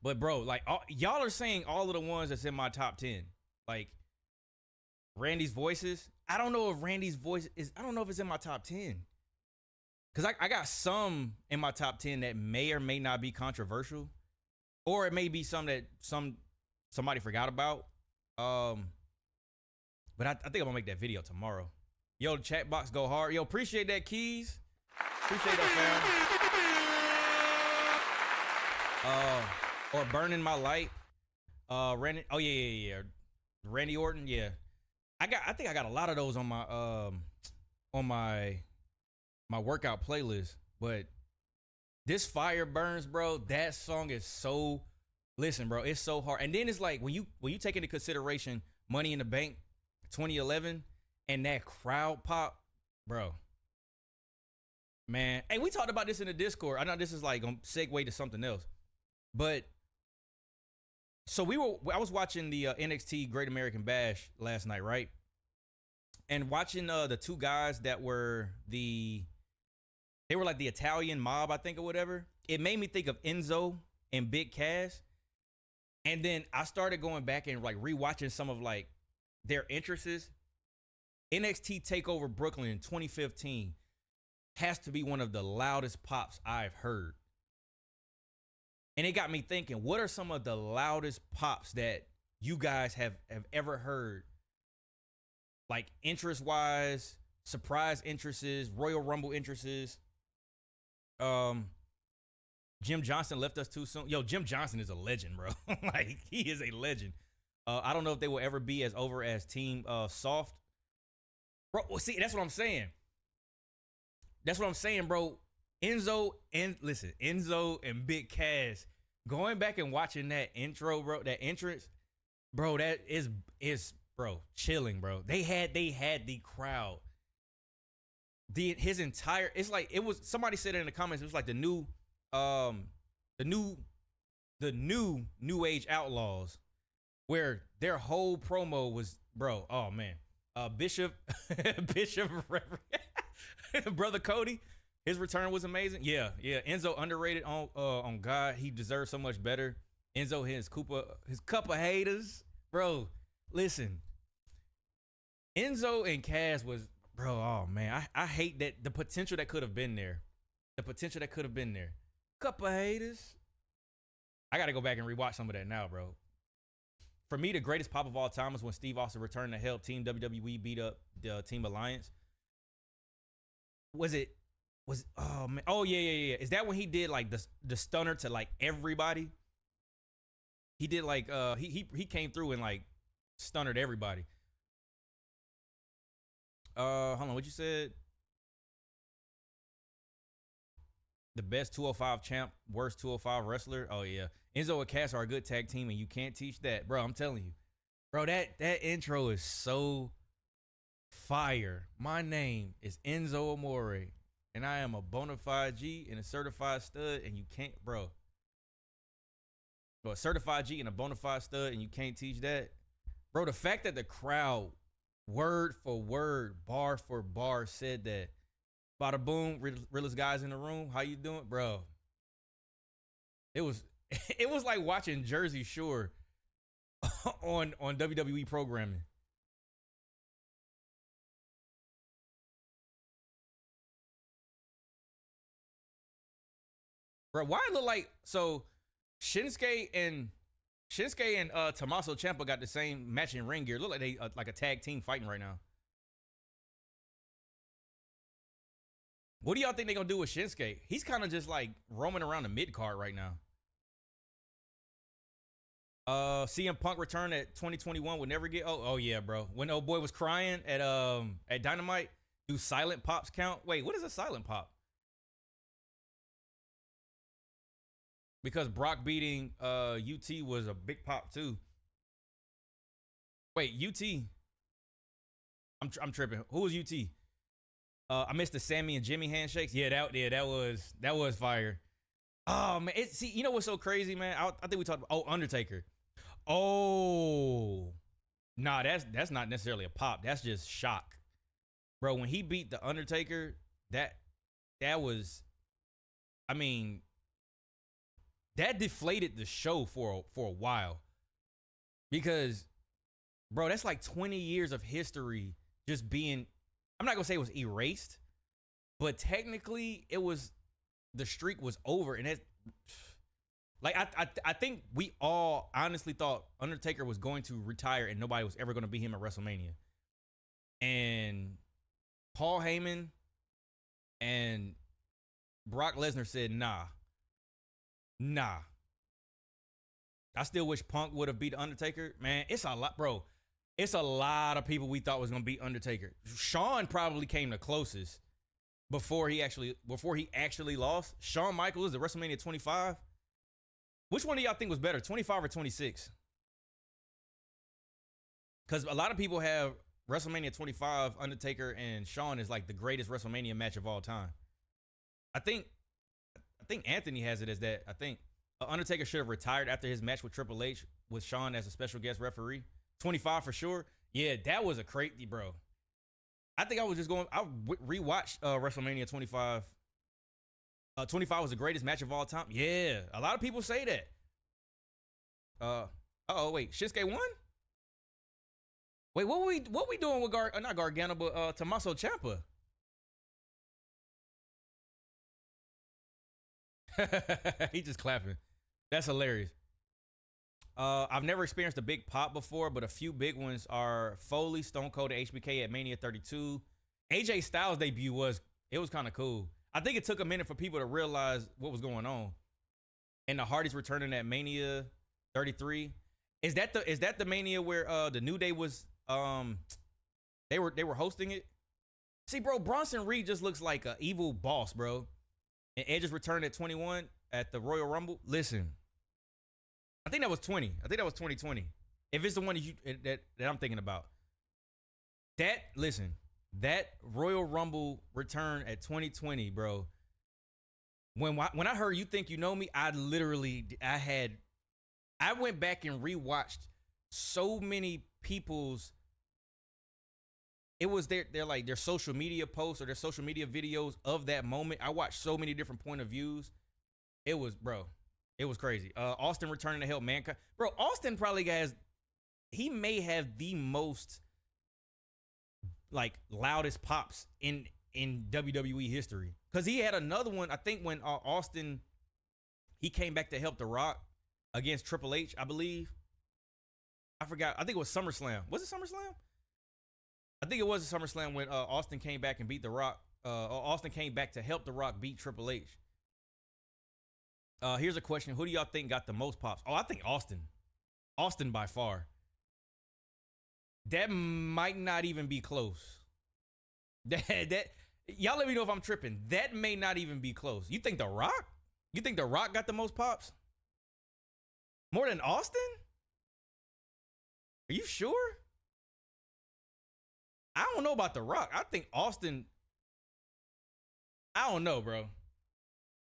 But bro, like y'all are saying all of the ones that's in my top 10. Like Randy's Voices. I don't know if Randy's voice is. I don't know if it's in my top 10. Cause I got some in my top 10 that may or may not be controversial, or it may be some that somebody forgot about. But I think I'm gonna make that video tomorrow. Yo, chat box go hard. Yo, appreciate that, Keys. Appreciate that, fam. Or Burning My Light. Randy. Oh yeah. Randy Orton. Yeah. I think I got a lot of those on my workout playlist, but this Fire Burns, bro, that song is so, listen, bro, it's so hard. And then it's like when you take into consideration Money in the Bank 2011 and that crowd pop, bro, man. Hey, we talked about this in the Discord. I know this is like gonna segue to something else, but so I was watching the NXT Great American Bash last night, right? And watching the two guys that were they were like the Italian mob, I think, or whatever. It made me think of Enzo and Big Cass. And then I started going back and like rewatching some of like their entrances. NXT TakeOver Brooklyn in 2015 has to be one of the loudest pops I've heard. And it got me thinking, what are some of the loudest pops that you guys have ever heard? Like interest-wise, surprise entrances, Royal Rumble entrances. Jim Johnson left us too soon. Yo, Jim Johnson is a legend, bro. Like, he is a legend. I don't know if they will ever be as over as Team Soft. Bro, well, see, that's what I'm saying. Bro. Enzo and Big Cass, going back and watching that intro, bro, that entrance, bro, that is bro, chilling, bro. They had the crowd. His entire, it's like, it was, somebody said it in the comments, it was like the new New Age Outlaws, where their whole promo was, bro, oh man, Bishop Brother Cody, his return was amazing. Yeah. Enzo underrated on God. He deserves so much better. Enzo, his cup of haters, bro. Listen, Enzo and Cass was, bro. Oh man, I hate that the potential that could have been there. Cup of haters. I got to go back and rewatch some of that now, bro. For me, the greatest pop of all time is when Steve Austin returned to help Team WWE beat up the Team Alliance. Oh man. Oh yeah. Is that when he did like the stunner to like everybody? He did like he came through and like stunnered everybody. Hold on, what you said? The best 205 champ, worst 205 wrestler. Oh yeah. Enzo and Cass are a good tag team, and you can't teach that, bro. I'm telling you, bro. That intro is so fire. My name is Enzo Amore, and I am a bona fide G and a certified stud, and you can't, bro. A certified G and a bona fide stud, and you can't teach that, bro. The fact that the crowd, word for word, bar for bar, said that. Bada boom, realest guys in the room. How you doing, bro? It was It was like watching Jersey Shore on WWE programming. Bro, why it look like Shinsuke and Tommaso Ciampa got the same matching ring gear. Look like they like a tag team fighting right now. What do y'all think they gonna do with Shinsuke? He's kind of just like roaming around the mid card right now. CM Punk return at 2021 would never get. Oh yeah, bro. When old boy was crying at Dynamite, do silent pops count? Wait, what is a silent pop? Because Brock beating UT was a big pop too. Wait, UT. I'm tripping. Who was UT? I missed the Sammy and Jimmy handshakes. Yeah, that was fire. Oh man, see, you know what's so crazy, man? I think we talked about Undertaker. Oh, nah, that's not necessarily a pop. That's just shock, bro. When he beat the Undertaker, that was, I mean, that deflated the show for a while, because, bro, that's like 20 years of history just being. I'm not gonna say it was erased, but technically the streak was over, and it. Like, I think we all honestly thought Undertaker was going to retire and nobody was ever going to beat him at WrestleMania. And Paul Heyman and Brock Lesnar said, nah. I still wish Punk would have beat Undertaker. Man, it's a lot, bro. It's a lot of people we thought was going to beat Undertaker. Shawn probably came the closest before he actually lost. Shawn Michaels at WrestleMania 25. Which one do y'all think was better, 25 or 26? Because a lot of people have WrestleMania 25, Undertaker and Shawn is like the greatest WrestleMania match of all time. I think Anthony has it as that. I think Undertaker should have retired after his match with Triple H with Shawn as a special guest referee. 25 for sure. Yeah, that was a crazy, bro. I think I rewatched WrestleMania 25. 25 was the greatest match of all time. Yeah, a lot of people say that. Wait, Shinsuke won? Wait, what we doing with not Gargano, but Tommaso Ciampa? He just clapping. That's hilarious. I've never experienced a big pop before, but a few big ones are Foley, Stone Cold, and HBK at Mania 32. AJ Styles' debut was kind of cool. I think it took a minute for people to realize what was going on. And the Hardys returning at Mania 33. Is that the Mania where the New Day was they were hosting it? See, bro, Bronson Reed just looks like an evil boss, bro. And Edge's return at 21 at the Royal Rumble. Listen, I think that was 20. I think that was 2020. If it's the one that I'm thinking about. That Royal Rumble return at 2020, bro. When I heard You Think You Know Me, I went back and rewatched so many people's. It was their social media posts or their social media videos of that moment. I watched so many different point of views. It was crazy. Austin returning to help Mankind. Bro, Austin probably he may have the most like loudest pops in WWE history. Cause he had another one, I think when Austin, he came back to help The Rock against Triple H, I believe. I forgot. I think it was SummerSlam. Was it SummerSlam? I think it was a SummerSlam when Austin came back and beat The Rock. Austin came back to help The Rock beat Triple H. Here's a question. Who do y'all think got the most pops? Oh, I think Austin. Austin by far. That might not even be close. That y'all let me know if I'm tripping. That may not even be close. You think The Rock? You think The Rock got the most pops? More than Austin? Are you sure? I don't know about The Rock. I think Austin. I don't know, bro.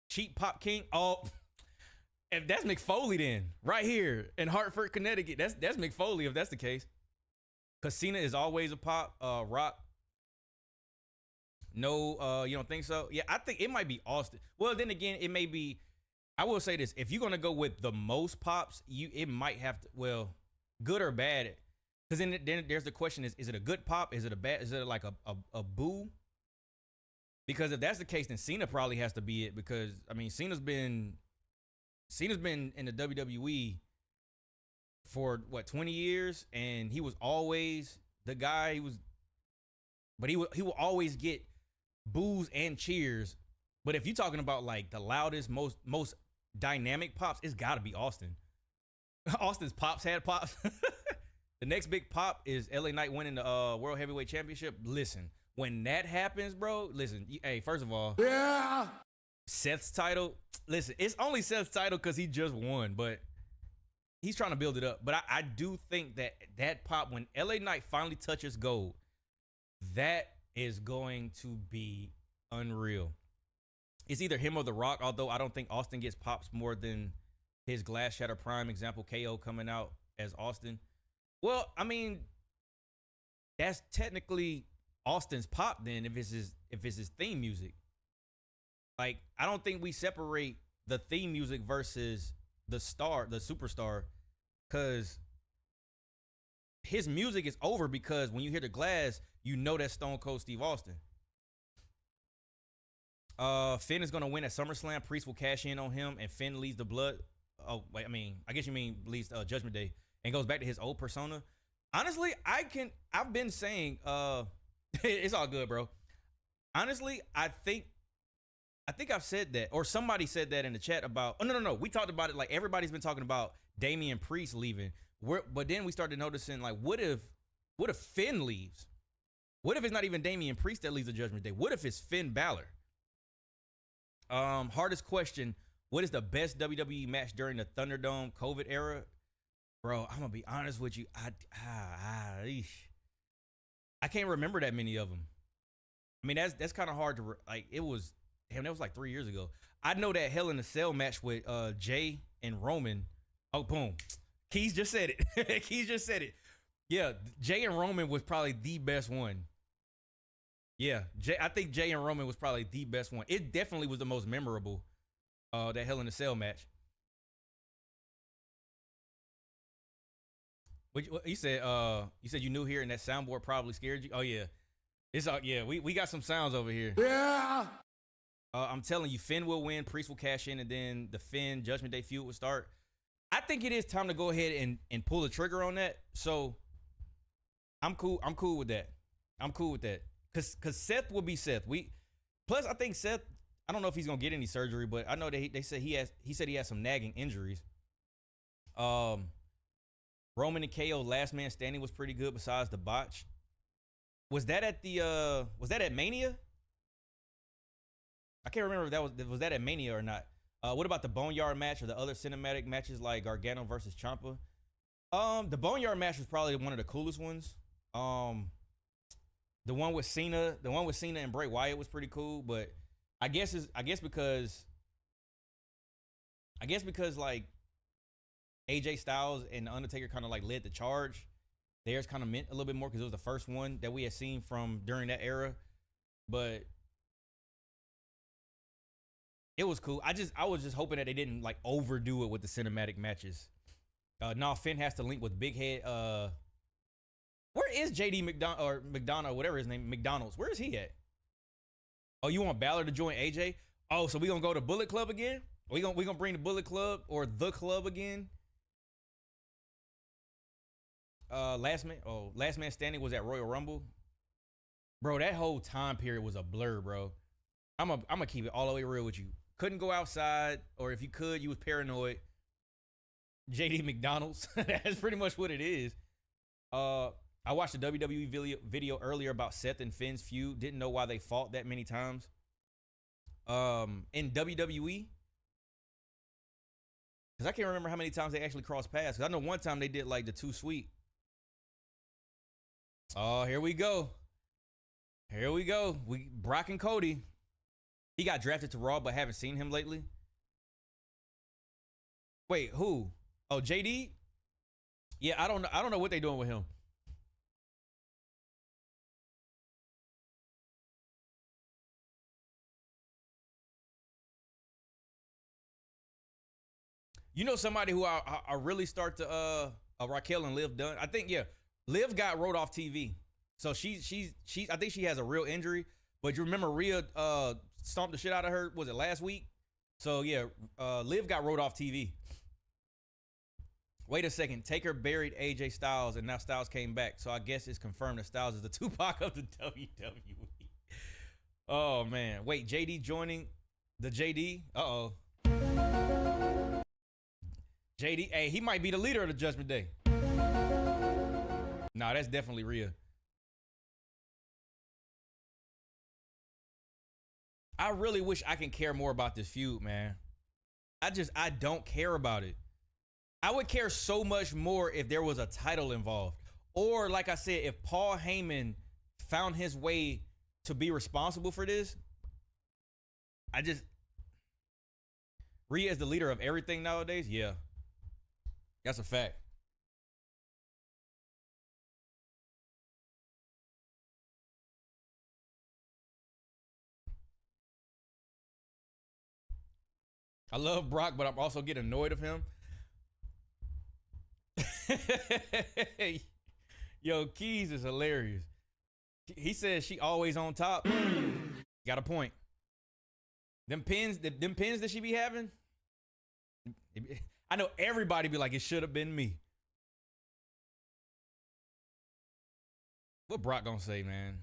Cheap Pop King. Oh, if that's McFoley, then right here in Hartford, Connecticut, that's McFoley. If that's the case, because Cena is always a pop. Rock. No, you don't think so? Yeah, I think it might be Austin. Well, then again, it may be. I will say this: if you're gonna go with the most pops, it might have to, well, good or bad, because then there's the question: is it a good pop? Is it a bad? Is it like a boo? Because if that's the case, then Cena probably has to be it. Because I mean, Cena's been in the WWE for what 20 years, and he was always the guy. But he will always get boos and cheers. But if you're talking about like the loudest, most dynamic pops, it's got to be Austin. Austin's pops had pops. The next big pop is LA Knight winning the World Heavyweight Championship. Listen, when that happens, bro, listen, hey, first of all, yeah, Seth's title, listen, it's only Seth's title because he just won, but he's trying to build it up. But I do think that pop, when LA Knight finally touches gold, that is going to be unreal. It's either him or The Rock, although I don't think Austin gets pops more than his Glass Shatter Prime example, KO coming out as Austin. Well, I mean, that's technically Austin's pop then if it's his theme music. Like, I don't think we separate the theme music versus the superstar, because his music is over, because when you hear the Glass, you know that's Stone Cold Steve Austin. Finn is gonna win at SummerSlam. Priest will cash in on him, and Finn leads the blood. Oh, wait, I mean, I guess you mean leads Judgment Day, and goes back to his old persona. Honestly, I've been saying, it's all good, bro. Honestly, I think I've said that, or somebody said that in the chat about. Oh no, we talked about it. Like, everybody's been talking about Damian Priest leaving. But then we started noticing, like, what if Finn leaves? What if it's not even Damian Priest that leaves the Judgment Day? What if it's Finn Balor? Hardest question: what is the best WWE match during the Thunderdome COVID era? Bro, I'm gonna be honest with you. I can't remember that many of them. I mean, that's kind of hard to like. That was like 3 years ago. I know that Hell in a Cell match with Jay and Roman. Oh, boom. Keys just said it. Keys just said it. Yeah, Jay and Roman was probably the best one. Yeah, I think Jay and Roman was probably the best one. It definitely was the most memorable, that Hell in a Cell match. You said you knew here and that soundboard probably scared you? Oh, yeah. Yeah, we got some sounds over here. Yeah. I'm telling you, Finn will win, Priest will cash in, and then the Finn Judgment Day feud will start. I think it is time to go ahead and pull the trigger on that. So I'm cool with that. I'm cool with that. Cause Seth will be Seth. Plus I think Seth, I don't know if he's gonna get any surgery, but I know that they said he has some nagging injuries. Roman and KO Last Man Standing was pretty good besides the botch. Was that at Mania? I can't remember if was that at Mania or not. What about the Boneyard match or the other cinematic matches like Gargano versus Ciampa? The Boneyard match was probably one of the coolest ones. The one with Cena and Bray Wyatt was pretty cool, but I guess because like AJ Styles and The Undertaker kind of like led the charge. Theirs kind of meant a little bit more because it was the first one that we had seen from during that era. But it was cool. I was just hoping that they didn't like overdo it with the cinematic matches. No, Finn has to link with Big Head. Where is JD McDonough, whatever his name, McDonald's? Where is he at? Oh, you want Balor to join AJ? Oh, so we gonna go to Bullet Club again? We gonna bring the Bullet Club or the Club again? Last Man Standing was at Royal Rumble. Bro, that whole time period was a blur, bro. I'm gonna keep it all the way real with you. Couldn't go outside, or if you could, you was paranoid. JD McDonald's. That's pretty much what it is. I watched a WWE video earlier about Seth and Finn's feud. Didn't know why they fought that many times. In WWE, because I can't remember how many times they actually crossed paths. Because I know one time they did like the Too Sweet. Oh, here we go. Brock and Cody. He got drafted to Raw, but haven't seen him lately. Wait, who? Oh, JD? Yeah, I don't know what they're doing with him. You know somebody who I really start to Raquel and Liv done. I think Liv got wrote off TV, so she's I think she has a real injury. But you remember Rhea stomped the shit out of her. Was it last week? So yeah, Liv got wrote off TV. Wait a second, Taker buried AJ Styles, and now Styles came back. So I guess it's confirmed that Styles is the Tupac of the WWE. Oh man, wait, JD joining the JD? Uh-oh. JD, hey, he might be the leader of the Judgment Day. Nah, that's definitely Rhea. I really wish I can care more about this feud, man. I don't care about it. I would care so much more if there was a title involved. Or, like I said, if Paul Heyman found his way to be responsible for this. Rhea is the leader of everything nowadays? Yeah. That's a fact. I love Brock, but I'm also getting annoyed of him. Yo, Keys is hilarious. He says she always on top. Got a point. Them pins that she be having. I know everybody be like, it should have been me. What Brock gonna say, man?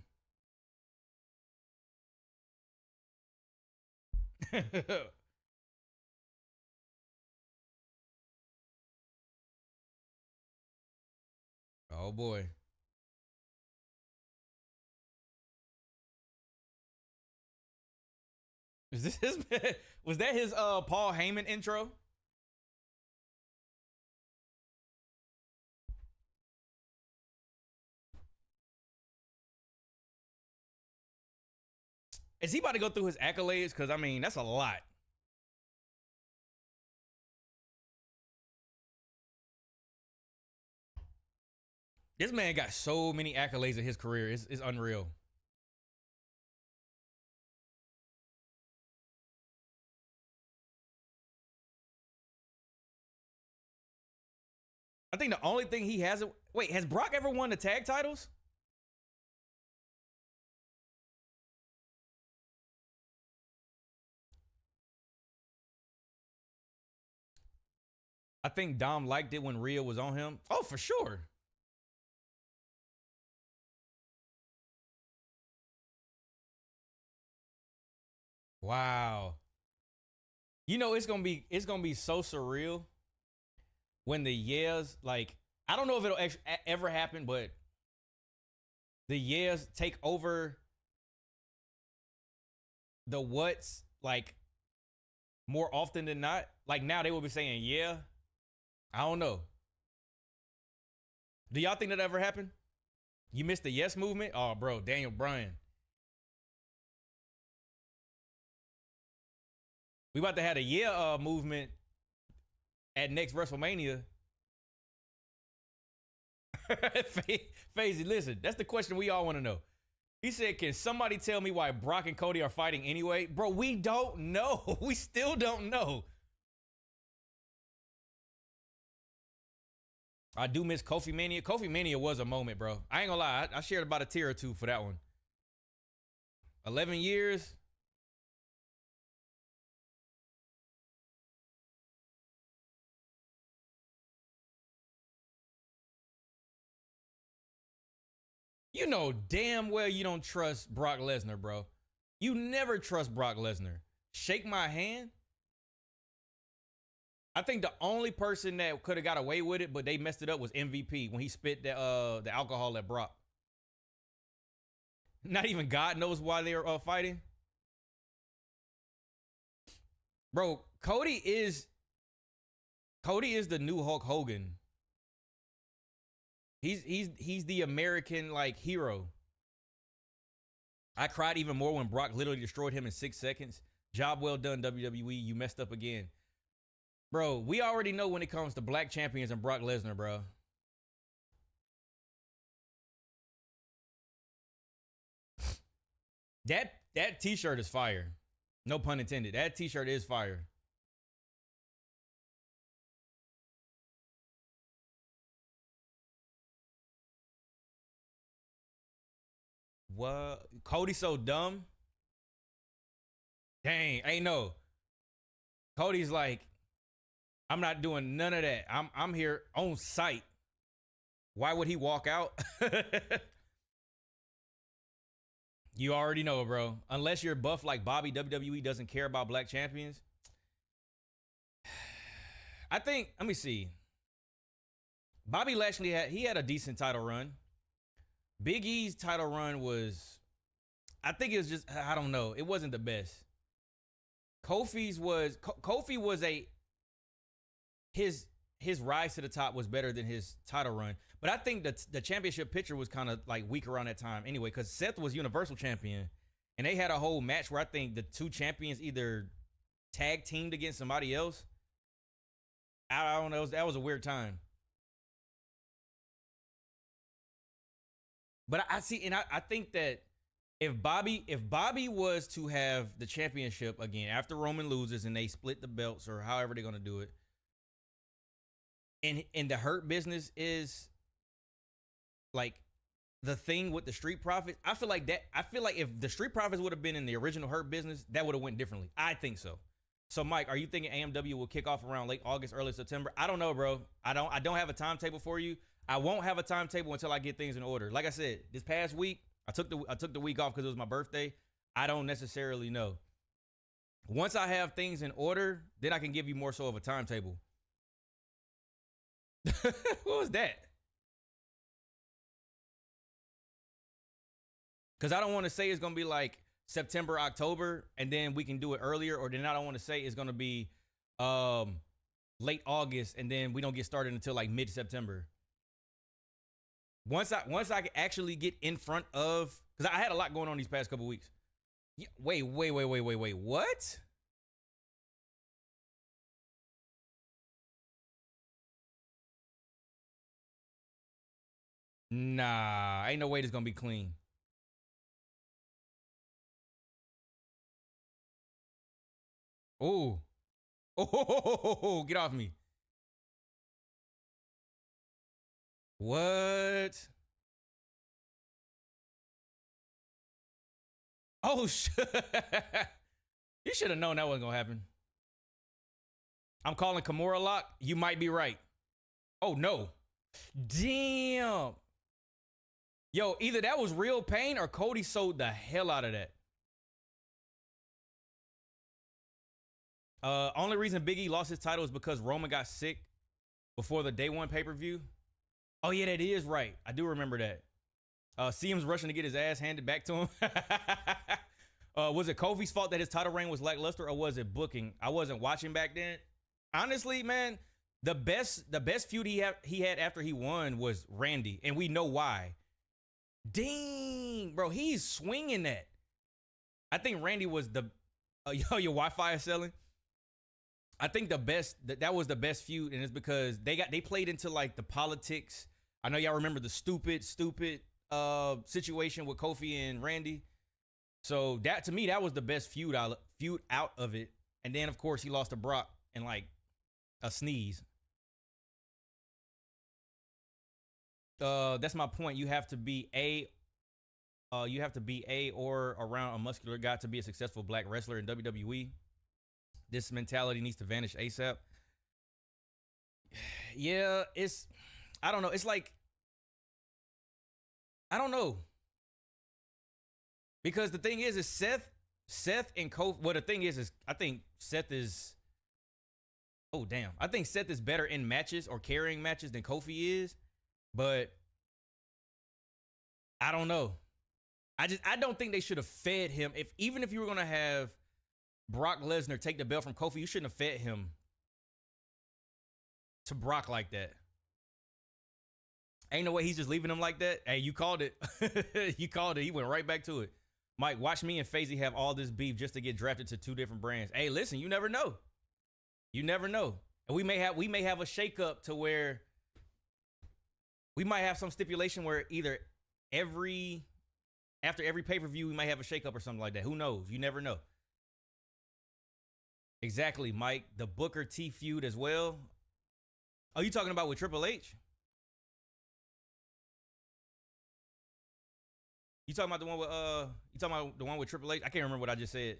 Oh boy. Is this his, was that his Paul Heyman intro? Is he about to go through his accolades? Because I mean, that's a lot. This man got so many accolades in his career. It's unreal. I think the only thing he hasn't. Wait, has Brock ever won the tag titles? I think Dom liked it when Rhea was on him. Oh, for sure. Wow. You know it's gonna be so surreal when the yeahs, like, I don't know if it'll ever happen, but the yeahs take over the what's, like, more often than not. Like, now they will be saying yeah. I don't know. Do y'all think that ever happened? You missed the yes movement? Oh, bro, Daniel Bryan. We about to have a yeah movement at next WrestleMania. Fazy, listen, that's the question we all want to know. He said, can somebody tell me why Brock and Cody are fighting anyway? Bro, we don't know. We still don't know. I do miss Kofi Mania. Kofi Mania was a moment, bro. I ain't gonna lie. I shared about a tear or two for that one. 11 years. You know damn well you don't trust Brock Lesnar, bro. You never trust Brock Lesnar. Shake my hand. I think the only person that could have got away with it, but they messed it up, was MVP when he spit the alcohol at Brock. Not even God knows why they were fighting. Bro, Cody is the new Hulk Hogan. He's the American, like, hero. I cried even more when Brock literally destroyed him in 6 seconds. Job well done, WWE. You messed up again. Bro, we already know when it comes to black champions and Brock Lesnar, bro. That t-shirt is fire. No pun intended. That t-shirt is fire. What? Cody's so dumb. Dang, ain't no. Cody's like, I'm not doing none of that. I'm here on site. Why would he walk out? You already know, bro. Unless you're buff like Bobby, WWE doesn't care about black champions. I think, let me see. Bobby Lashley had a decent title run. Big E's title run was, I think it was just, I don't know. It wasn't the best. Kofi was his rise to the top was better than his title run. But I think that the championship picture was kind of like weak around that time anyway, because Seth was Universal Champion. And they had a whole match where I think the two champions either tag teamed against somebody else. I don't know. That was a weird time. But I see, and I think that if Bobby was to have the championship again after Roman loses and they split the belts or however they're gonna do it, and the Hurt Business is like the thing with the Street Profits, I feel like if the Street Profits would have been in the original Hurt Business, that would have went differently. I think so. So Mike, are you thinking AMW will kick off around late August, early September? I don't know, bro. I don't have a timetable for you. I won't have a timetable until I get things in order. Like I said, this past week, I took the week off because it was my birthday. I don't necessarily know. Once I have things in order, then I can give you more so of a timetable. What was that? Because I don't want to say it's going to be like September, October, and then we can do it earlier. Or then I don't want to say it's going to be late August, and then we don't get started until like mid-September. Once I can actually get in front of, because I had a lot going on these past couple weeks. Yeah, wait, what? Nah, ain't no way this gonna be clean. Ooh. Oh, get off me. What? Oh, you should have known that wasn't gonna happen. I'm calling Kimura lock. You might be right. Oh no. Damn. Yo, either that was real pain or Cody sold the hell out of that. Only reason Big E lost his title is because Roman got sick before the day one pay-per-view. Oh yeah, that is right. I do remember that. CM's rushing to get his ass handed back to him. Was it Kofi's fault that his title reign was lackluster, or was it booking? I wasn't watching back then. Honestly, man, the best feud he had after he won was Randy, and we know why. Dang, bro, he's swinging that. I think Randy was the yo, your Wi-Fi is selling. I think that was the best feud, and it's because they played into like the politics. I know y'all remember the stupid situation with Kofi and Randy. So that, to me, that was the best feud out of it. And then of course he lost to Brock in like a sneeze. That's my point. You have to be a or around a muscular guy to be a successful black wrestler in WWE. This mentality needs to vanish ASAP. Yeah, I don't know. It's like, I don't know. Because the thing is Seth and Kofi, well, the thing is I think Seth is, oh damn. I think Seth is better in matches or carrying matches than Kofi is, but I don't know. I don't think they should have fed him. Even if you were going to have Brock Lesnar take the belt from Kofi, you shouldn't have fed him to Brock like that. Ain't no way he's just leaving him like that. Hey, you called it. You called it. He went right back to it. Mike, watch me and FaZe have all this beef just to get drafted to two different brands. Hey, listen, you never know. You never know. And we may have a shakeup to where we might have some stipulation where either after every pay-per-view, we might have a shakeup or something like that. Who knows? You never know. Exactly, Mike. The Booker T feud as well. Oh, you talking about with Triple H? You talking about the one with you talking about the one with Triple H? I can't remember what I just said.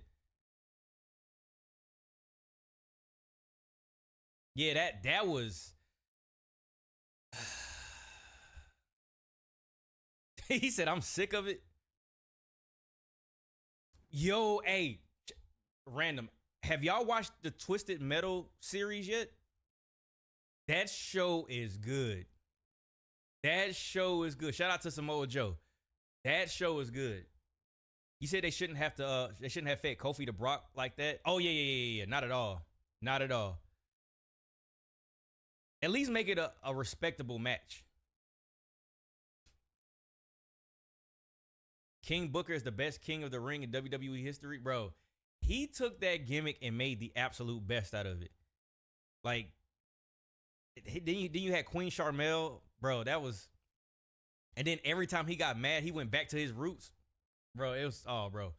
Yeah, that was he said I'm sick of it. Yo, hey, random. Have y'all watched the Twisted Metal series yet? That show is good. That show is good. Shout out to Samoa Joe. That show is good. You said they shouldn't have fed Kofi to Brock like that. Oh yeah. Not at all. Not at all. At least make it a respectable match. King Booker is the best king of the ring in WWE history, bro. He took that gimmick and made the absolute best out of it. Like, then you had Queen Charmel, bro. That was, and then every time he got mad, he went back to his roots, bro. It was bro.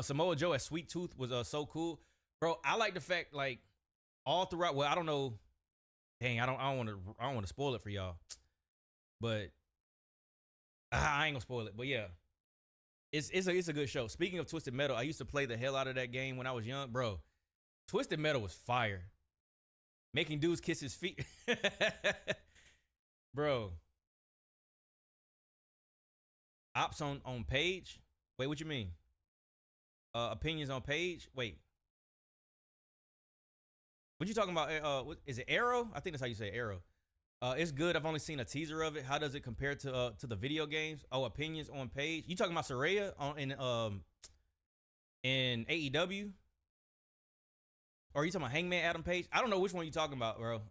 Samoa Joe as Sweet Tooth was so cool, bro. I like the fact like all throughout. Well, I don't know. Dang, I don't want to spoil it for y'all, but I ain't gonna spoil it. But yeah. It's a good show. Speaking of Twisted Metal, I used to play the hell out of that game when I was young, bro. Twisted Metal was fire. Making dudes kiss his feet, bro. Ops on page. Wait, what you mean? Opinions on page. Wait, what you talking about? What, is it Arrow? I think that's how you say Arrow. It's good. I've only seen a teaser of it. How does it compare to the video games? Oh, opinions on page. You talking about Saraya in AEW? Or are you talking about Hangman Adam Page? I don't know which one you talking about, bro.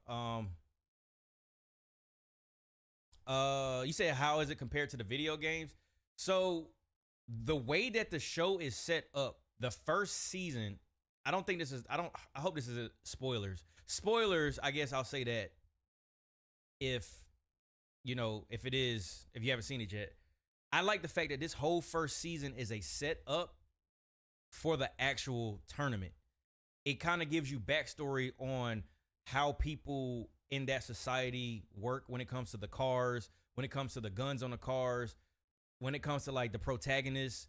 You said how is it compared to the video games? So the way that the show is set up, the first season, I hope this is spoilers. Spoilers, I guess I'll say that. If you haven't seen it yet, I like the fact that this whole first season is a setup for the actual tournament. It kind of gives you backstory on how people in that society work when it comes to the cars, when it comes to the guns on the cars, when it comes to like the protagonists,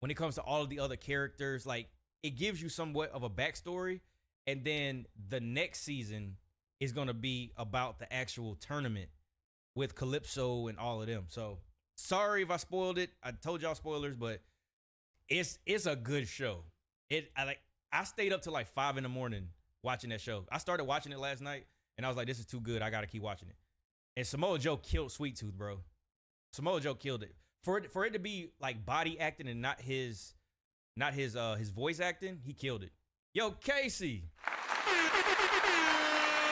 when it comes to all of the other characters. Like, it gives you somewhat of a backstory, and then the next season is going to be about the actual tournament with Calypso and all of them. So sorry if I spoiled it. I told y'all spoilers, but it's a good show. I stayed up till like 5 a.m. watching that show. I started watching it last night and I was like, this is too good. I got to keep watching it. And Samoa Joe killed Sweet Tooth, bro. Samoa Joe killed it. For it to be like body acting and not his voice acting, he killed it. Yo, Casey.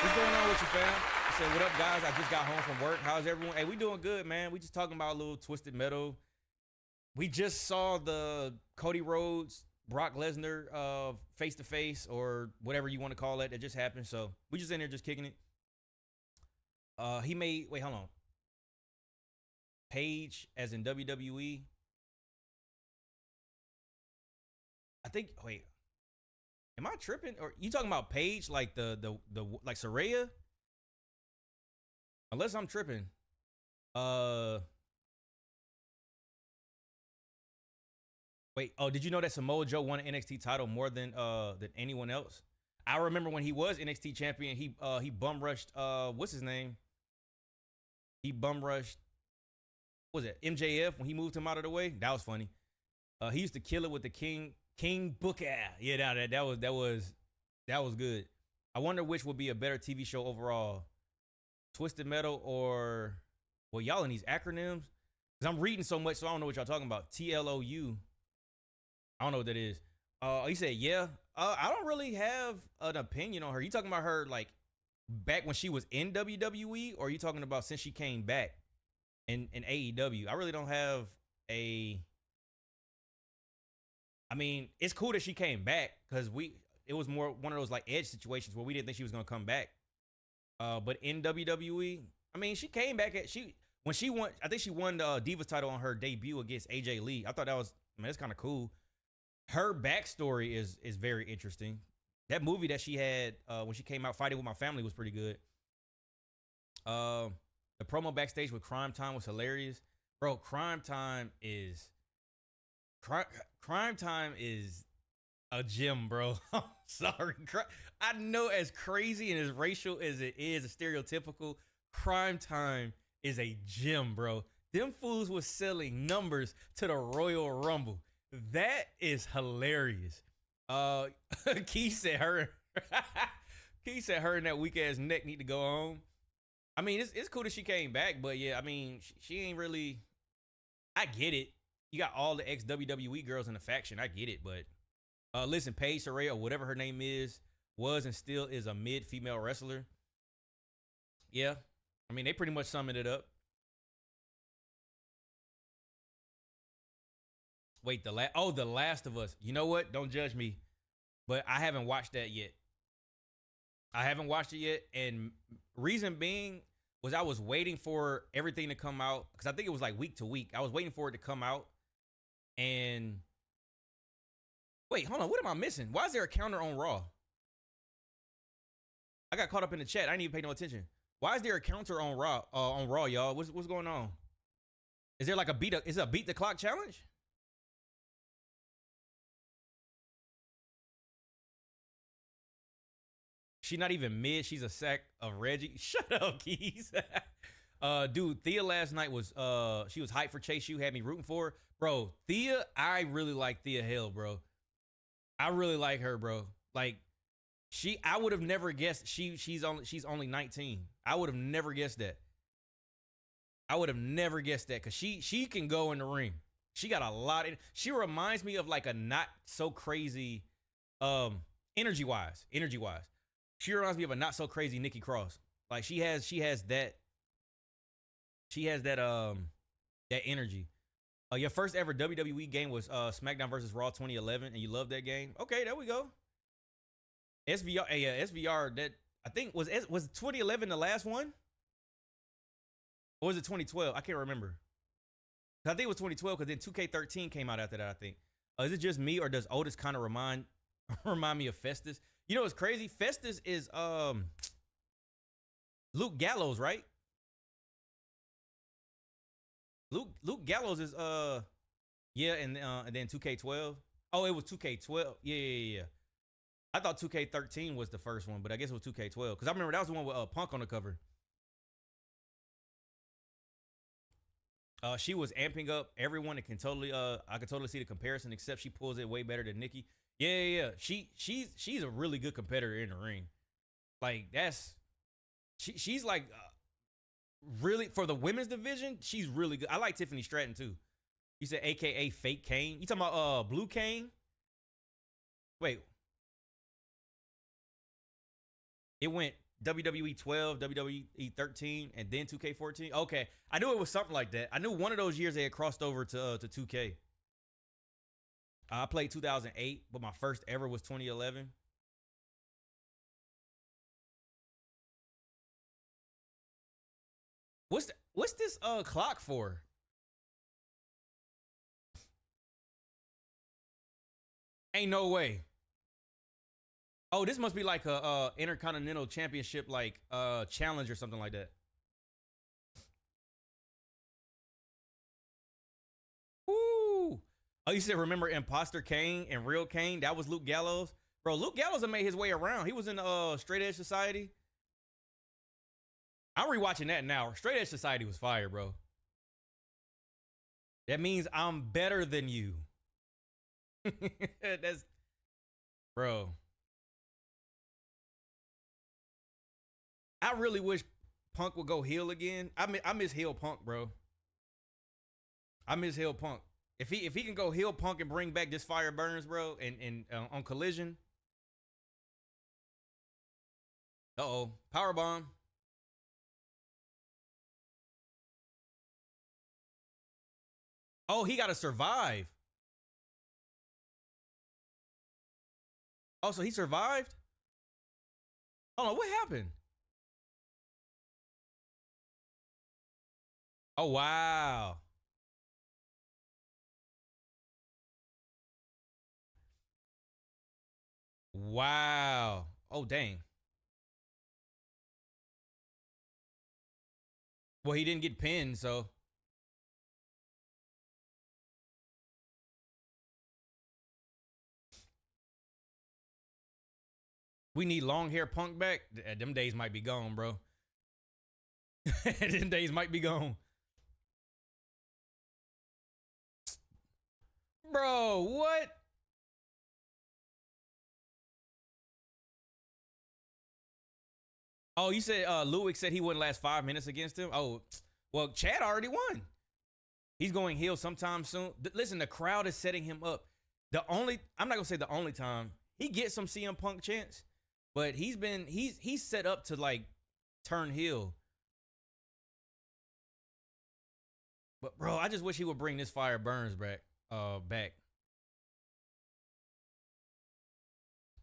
What's going on with you, fam? I said, what up, guys? I just got home from work. How's everyone? Hey, we doing good, man. We just talking about a little Twisted Metal. We just saw the Cody Rhodes, Brock Lesnar face-to-face, or whatever you want to call it. That just happened. So we just in there just kicking it. Wait, hold on. Paige, as in WWE. I think, wait. Am I tripping? Or you talking about Paige like the like Saraya? Unless I'm tripping. Wait, did you know that Samoa Joe won an NXT title more than anyone else? I remember when he was NXT champion, he bum rushed what's his name? He bum rushed, what was it, MJF when he moved him out of the way? That was funny. He used to kill it with the King Booker. Yeah, that was good. I wonder which would be a better TV show overall. Twisted Metal or, well, y'all in these acronyms? Because I'm reading so much, so I don't know what y'all talking about. TLOU. I don't know what that is. He said, yeah. I don't really have an opinion on her. You talking about her like back when she was in WWE, or are you talking about since she came back in AEW? I really don't have I mean, it's cool that she came back because it was more one of those like Edge situations where we didn't think she was gonna come back. But in WWE, I mean, she came back when she won. I think she won the Divas title on her debut against AJ Lee. I thought that's kind of cool. Her backstory is very interesting. That movie that she had when she came out Fighting with My Family was pretty good. The promo backstage with Crime Time was hilarious, bro. Crime Time is Crime, Crime Time is a gym, bro. I'm sorry. I know as crazy and as racial as it is, stereotypical, Crime Time is a gym, bro. Them fools was selling numbers to the Royal Rumble. That is hilarious. Uh, Key said her. Key said her and that weak ass neck need to go home. I mean, it's cool that she came back, but yeah, I mean, she ain't really. I get it. You got all the ex WWE girls in the faction. I get it, but listen, Paige Saraya or whatever her name is was and still is a mid female wrestler. Yeah, I mean they pretty much summed it up. Wait, the Last of Us. You know what? Don't judge me, but I haven't watched that yet. I haven't watched it yet, and reason being was I was waiting for everything to come out because I think it was like week to week. I was waiting for it to come out, and wait, hold on. What am I missing? Why is there a counter on Raw? I got caught up in the chat. I didn't even pay no attention. Why is there a counter on Raw? Y'all. What's going on? Is there like is it a beat the clock challenge? She's not even mid. She's a sack of Reggie. Shut up, Keys. Dude, Thea last night was she was hyped for Chase U, had me rooting for her. Bro, Thea, I really like Thea Hill, bro. I really like her, bro. Like I would have never guessed she's only 19. I would have never guessed that. I would have never guessed that because she can go in the ring. She got a lot of, she reminds me of like a not so crazy energy wise. She reminds me of a not so crazy Nikki Cross. Like she has that that energy. Your first ever WWE game was SmackDown versus Raw 2011, and you love that game. Okay, there we go. SVR, yeah, SVR. That I think was 2011 the last one, or was it 2012? I can't remember. I think it was 2012 because then 2K13 came out after that. I think. Is it just me or does Otis kind of remind me of Festus? You know what's crazy? Festus is Luke Gallows, right? Luke Gallows is yeah, and then 2K12. Oh, it was 2K12. Yeah. I thought 2K13 was the first one, but I guess it was 2K12 because I remember that was the one with Punk on the cover. She was amping up everyone. It can totally I could totally see the comparison, except she pulls it way better than Nikki. Yeah. She's a really good competitor in the ring. Like she's like really for the women's division, she's really good. I like Tiffany Stratton too. You said AKA Fake Kane. You talking about Blue Kane? Wait. It went WWE 12, WWE 13, and then 2K14. Okay, I knew it was something like that. I knew one of those years they had crossed over to 2K. I played 2008, but my first ever was 2011. What's this clock for? Ain't no way. Oh, this must be like a Intercontinental Championship like challenge or something like that. Woo! Oh, you said remember Imposter Kane and Real Kane? That was Luke Gallows. Bro, Luke Gallows had made his way around. He was in Straight Edge Society. I'm rewatching that now. Straight Edge Society was fire, bro. That means I'm better than you. That's bro. I really wish Punk would go heel again. I miss heel Punk, bro. I miss heel Punk. If he can go heel Punk and bring back this Fire Burns, bro, and on Collision. Uh-oh. Powerbomb. Oh, he got to survive. Oh, so he survived? Hold on, what happened? Oh, wow. Wow. Oh, dang. Well, he didn't get pinned, so. We need long hair Punk back. Them days might be gone, bro. Them days might be gone. Bro, what? Oh, you said Ludwig said he wouldn't last 5 minutes against him? Oh, well, Chad already won. He's going heel sometime soon. Listen, the crowd is setting him up. I'm not gonna say the only time he gets some CM Punk chance, but he's set up to like turn heel. But bro, I just wish he would bring this Fire Burns back.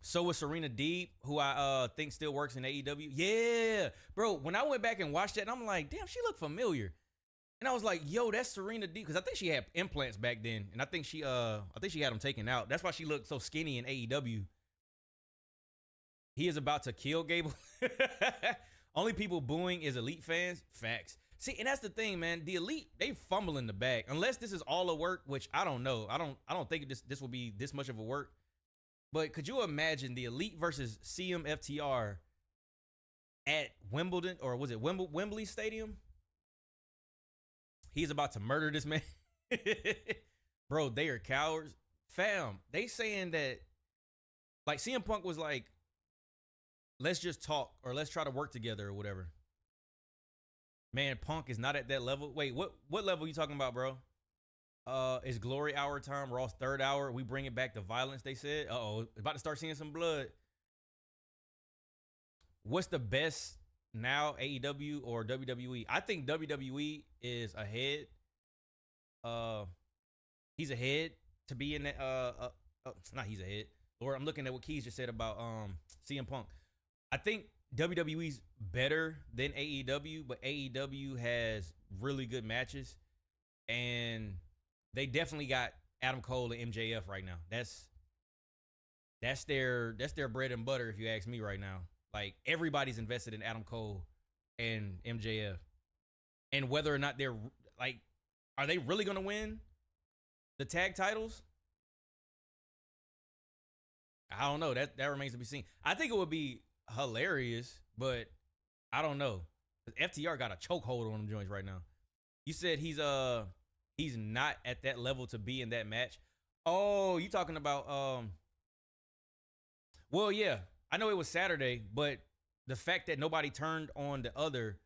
So was Serena Deeb, who I think still works in AEW. Yeah, bro. When I went back and watched that, I'm like, damn, she looked familiar. And I was like, yo, that's Serena Deeb, because I think she had implants back then, and I think she had them taken out. That's why she looked so skinny in AEW. He is about to kill Gable. Only people booing is Elite fans. Facts. See, and that's the thing, man. The Elite, they fumble in the bag. Unless this is all a work, which I don't know. I don't think this will be this much of a work. But could you imagine the Elite versus CMFTR at Wimbledon, or was it Wembley Stadium? He's about to murder this man. Bro, they are cowards. Fam, they saying that, like, CM Punk was like, let's just talk, or let's try to work together, or whatever. Man, Punk is not at that level. Wait, what level are you talking about, bro? It's Glory Hour time, Raw's third hour. We bring it back to violence, they said. Uh-oh, about to start seeing some blood. What's the best now, AEW or WWE? I think WWE is ahead. He's ahead to be in that. Not he's ahead. Lord, I'm looking at what Keys just said about CM Punk. I think WWE's better than AEW, but AEW has really good matches, and they definitely got Adam Cole and MJF right now. That's their bread and butter, if you ask me right now. Like, everybody's invested in Adam Cole and MJF. And whether or not they're, like, are they really going to win the tag titles? I don't know. That remains to be seen. I think it would be hilarious, but I don't know. FTR got a chokehold on them joints right now. You said he's not at that level to be in that match. Oh, you talking about well, yeah. I know it was Saturday, but the fact that nobody turned on the other,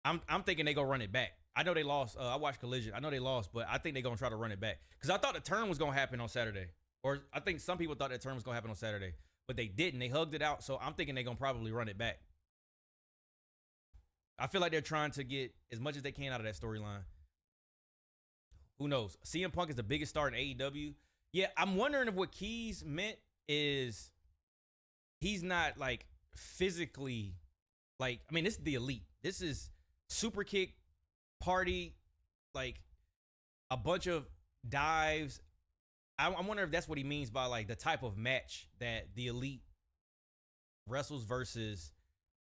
I'm thinking they gonna run it back. I know they lost. I watched Collision. I know they lost, but I think they're gonna try to run it back. Because I thought the turn was gonna happen on Saturday. Or I think some people thought that turn was gonna happen on Saturday. But they didn't. They hugged it out. So I'm thinking they're gonna probably run it back. I feel like they're trying to get as much as they can out of that storyline. Who knows? CM Punk is the biggest star in AEW. Yeah, I'm wondering if what Keys meant is he's not, like, physically, like, I mean, this is the Elite. This is super kick, party, like, a bunch of dives. I'm wondering if that's what he means by, like, the type of match that the Elite wrestles versus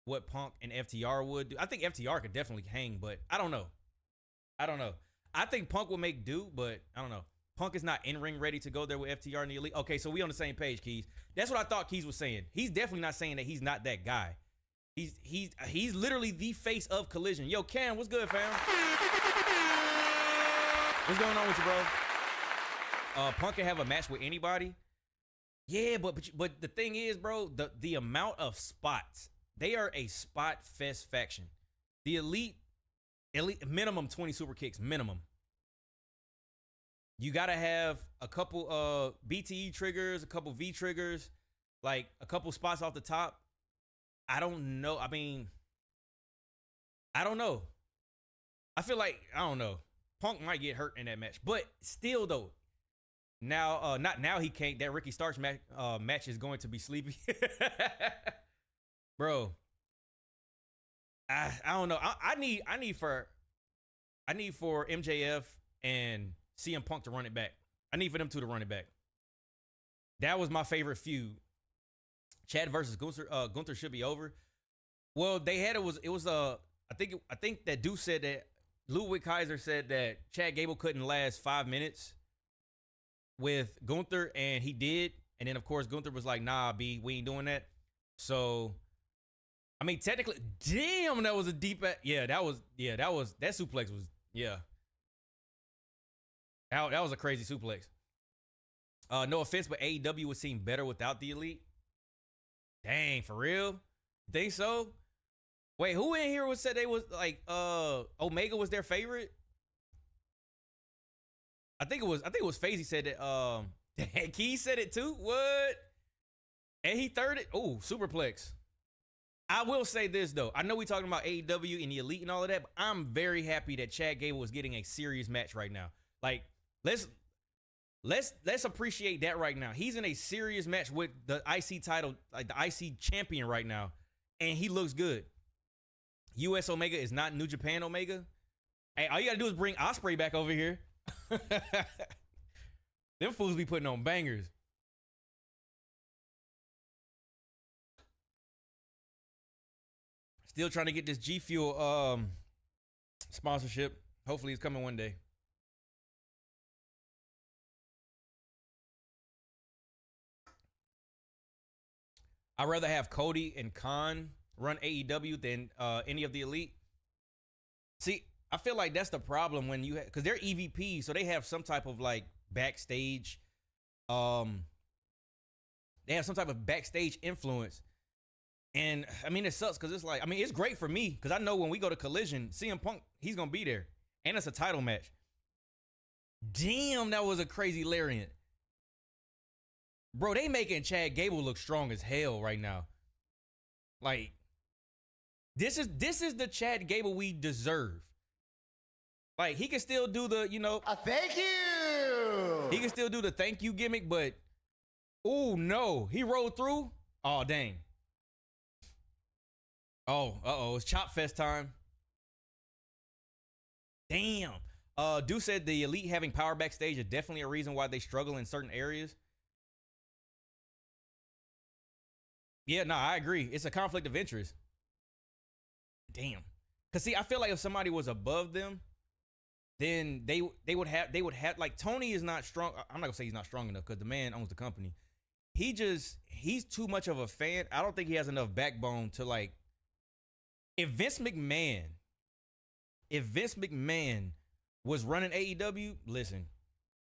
what Punk and FTR would do. I think FTR could definitely hang, but I don't know. I think Punk will make do, but I don't know. Punk is not in-ring ready to go there with FTR and the Elite. Okay, so we on the same page, Keys. That's what I thought Keys was saying. He's definitely not saying that he's not that guy. He's literally the face of Collision. Yo, Cam, what's good, fam? What's going on with you, bro? Punk can have a match with anybody. Yeah, but the thing is, bro, the amount of spots, they are a spot fest faction. The Elite minimum 20 super kicks, minimum. You got to have a couple BTE triggers, a couple V triggers, like a couple spots off the top. I don't know. I mean, I don't know. I feel like, I don't know. Punk might get hurt in that match. But still, though, now, not now he can't. That Ricky Starks match is going to be sleepy. Bro, I don't know. I need for MJF and CM Punk to run it back. I need for them two to run it back. That was my favorite feud. Chad versus Gunther. Gunther should be over. Well, they had I think that dude said that Ludwig Kaiser said that Chad Gable couldn't last 5 minutes with Gunther, and he did. And then of course Gunther was like, "Nah, B, we ain't doing that." So, I mean, technically, damn, that was a deep. That suplex was, yeah. That was a crazy suplex. No offense, but AEW would seem better without the Elite. Dang, for real? Think so? Wait, who in here said they was like Omega was their favorite? I think it was FaZe said that Key said it too. What? And he thirded. Oh, superplex. I will say this though. I know we talking about AEW and the Elite and all of that, but I'm very happy that Chad Gable is getting a serious match right now. Like, let's appreciate that right now. He's in a serious match with the IC title, like the IC champion right now, and he looks good. US Omega is not New Japan Omega. Hey, all you gotta do is bring Ospreay back over here. Them fools be putting on bangers. Still trying to get this G Fuel sponsorship. Hopefully it's coming one day. I'd rather have Cody and Khan run AEW than any of the Elite. See, I feel like that's the problem when you because they're EVP, so they have some type of like backstage, they have some type of backstage influence. And I mean, it sucks because it's like, I mean, it's great for me because I know when we go to Collision, CM Punk, he's gonna be there, and it's a title match. Damn, that was a crazy lariat. Bro, they making Chad Gable look strong as hell right now. Like, this is the Chad Gable we deserve. Like, he can still do the, you know, Thank you. he can still do the thank you gimmick, but oh no, he rolled through. Oh dang. Oh, it's Chop Fest time. Damn. Dude said the Elite having power backstage is definitely a reason why they struggle in certain areas. Yeah, no, I agree. It's a conflict of interest. Damn. Cause see, I feel like if somebody was above them, then they would have like Tony is not strong. I'm not gonna say he's not strong enough because the man owns the company. He's too much of a fan. I don't think he has enough backbone to like. If Vince McMahon was running AEW, listen,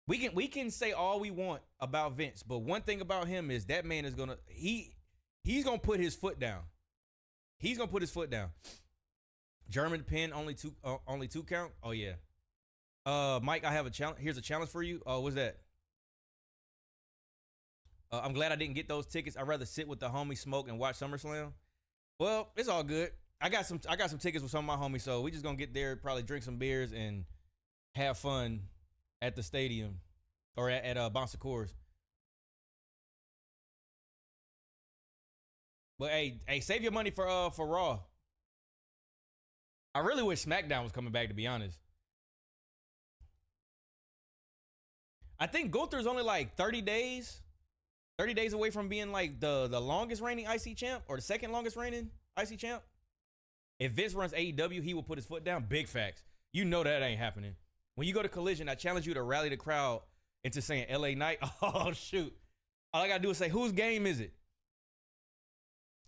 we can say all we want about Vince, but one thing about him is that man is gonna he's gonna put his foot down. He's gonna put his foot down. German pin only two count. Oh yeah. Mike, I have a challenge. Here's a challenge for you. Oh, what's that? I'm glad I didn't get those tickets. I'd rather sit with the homie, smoke, and watch SummerSlam. Well, it's all good. I got some tickets with some of my homies, so we just gonna get there, probably drink some beers and have fun at the stadium or at Bon Secours. But hey, save your money for Raw. I really wish SmackDown was coming back, to be honest. I think Gunther's only like 30 days. 30 days away from being like the longest reigning IC champ or the second longest reigning IC champ. If Vince runs AEW, he will put his foot down. Big facts. You know that ain't happening. When you go to Collision, I challenge you to rally the crowd into saying LA Knight. Oh, shoot. All I got to do is say, whose game is it?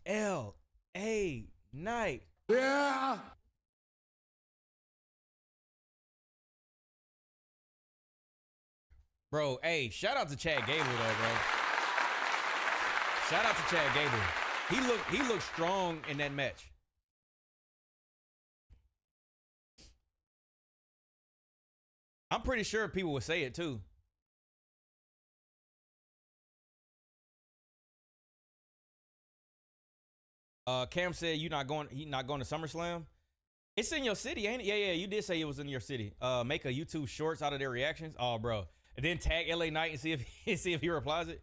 LA Knight. Yeah. Bro, hey, shout out to Chad Gable, though, bro. Shout out to Chad Gable. He looked strong in that match. I'm pretty sure people would say it too. Cam said he's not going to SummerSlam. It's in your city, ain't it? Yeah, you did say it was in your city. Make a YouTube shorts out of their reactions. Oh, bro. And then tag LA Knight and see if he replies it.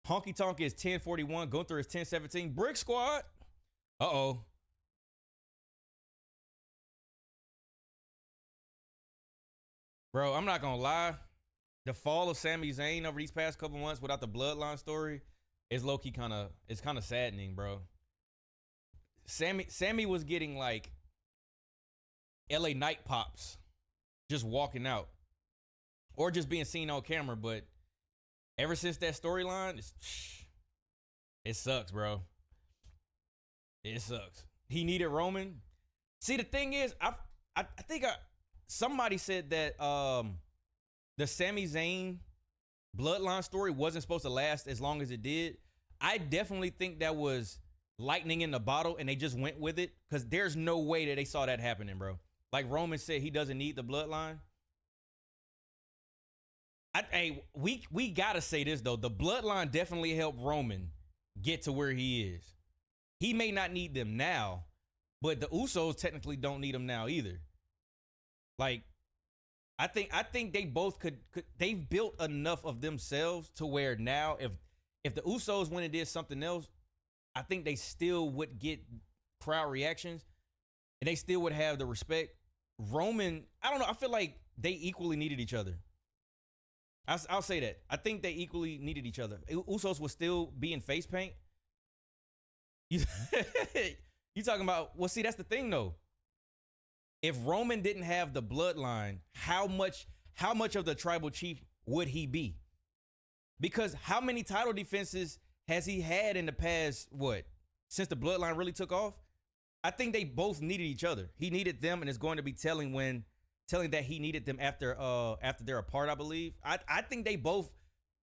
Honky Tonk is 1041. Gunther is 1017. Brick Squad. Uh-oh. Bro, I'm not gonna lie. The fall of Sami Zayn over these past couple months without the bloodline story is low-key kind of saddening, bro. Sammy was getting like LA Knight pops just walking out or just being seen on camera, but ever since that storyline, it sucks, bro. It sucks. He needed Roman. See, the thing is, I think somebody said that the Sami Zayn bloodline story wasn't supposed to last as long as it did. I definitely think that was lightning in the bottle, and they just went with it because there's no way that they saw that happening, bro. Like Roman said, he doesn't need the bloodline. Hey, we gotta say this though. The bloodline definitely helped Roman get to where he is. He may not need them now, but the Usos technically don't need them now either. Like, I think they both could they've built enough of themselves to where now if the Usos went and did something else, I think they still would get crowd reactions and they still would have the respect. Roman, I don't know. I feel like they equally needed each other. I'll say that. I think they equally needed each other. Usos will still be in face paint. You talking about, well, see, that's the thing though. If Roman didn't have the bloodline, how much of the tribal chief would he be? Because how many title defenses has he had in the past, since the bloodline really took off? I think they both needed each other. He needed them, and it's going to be telling that he needed them after they're apart, I believe. I think they both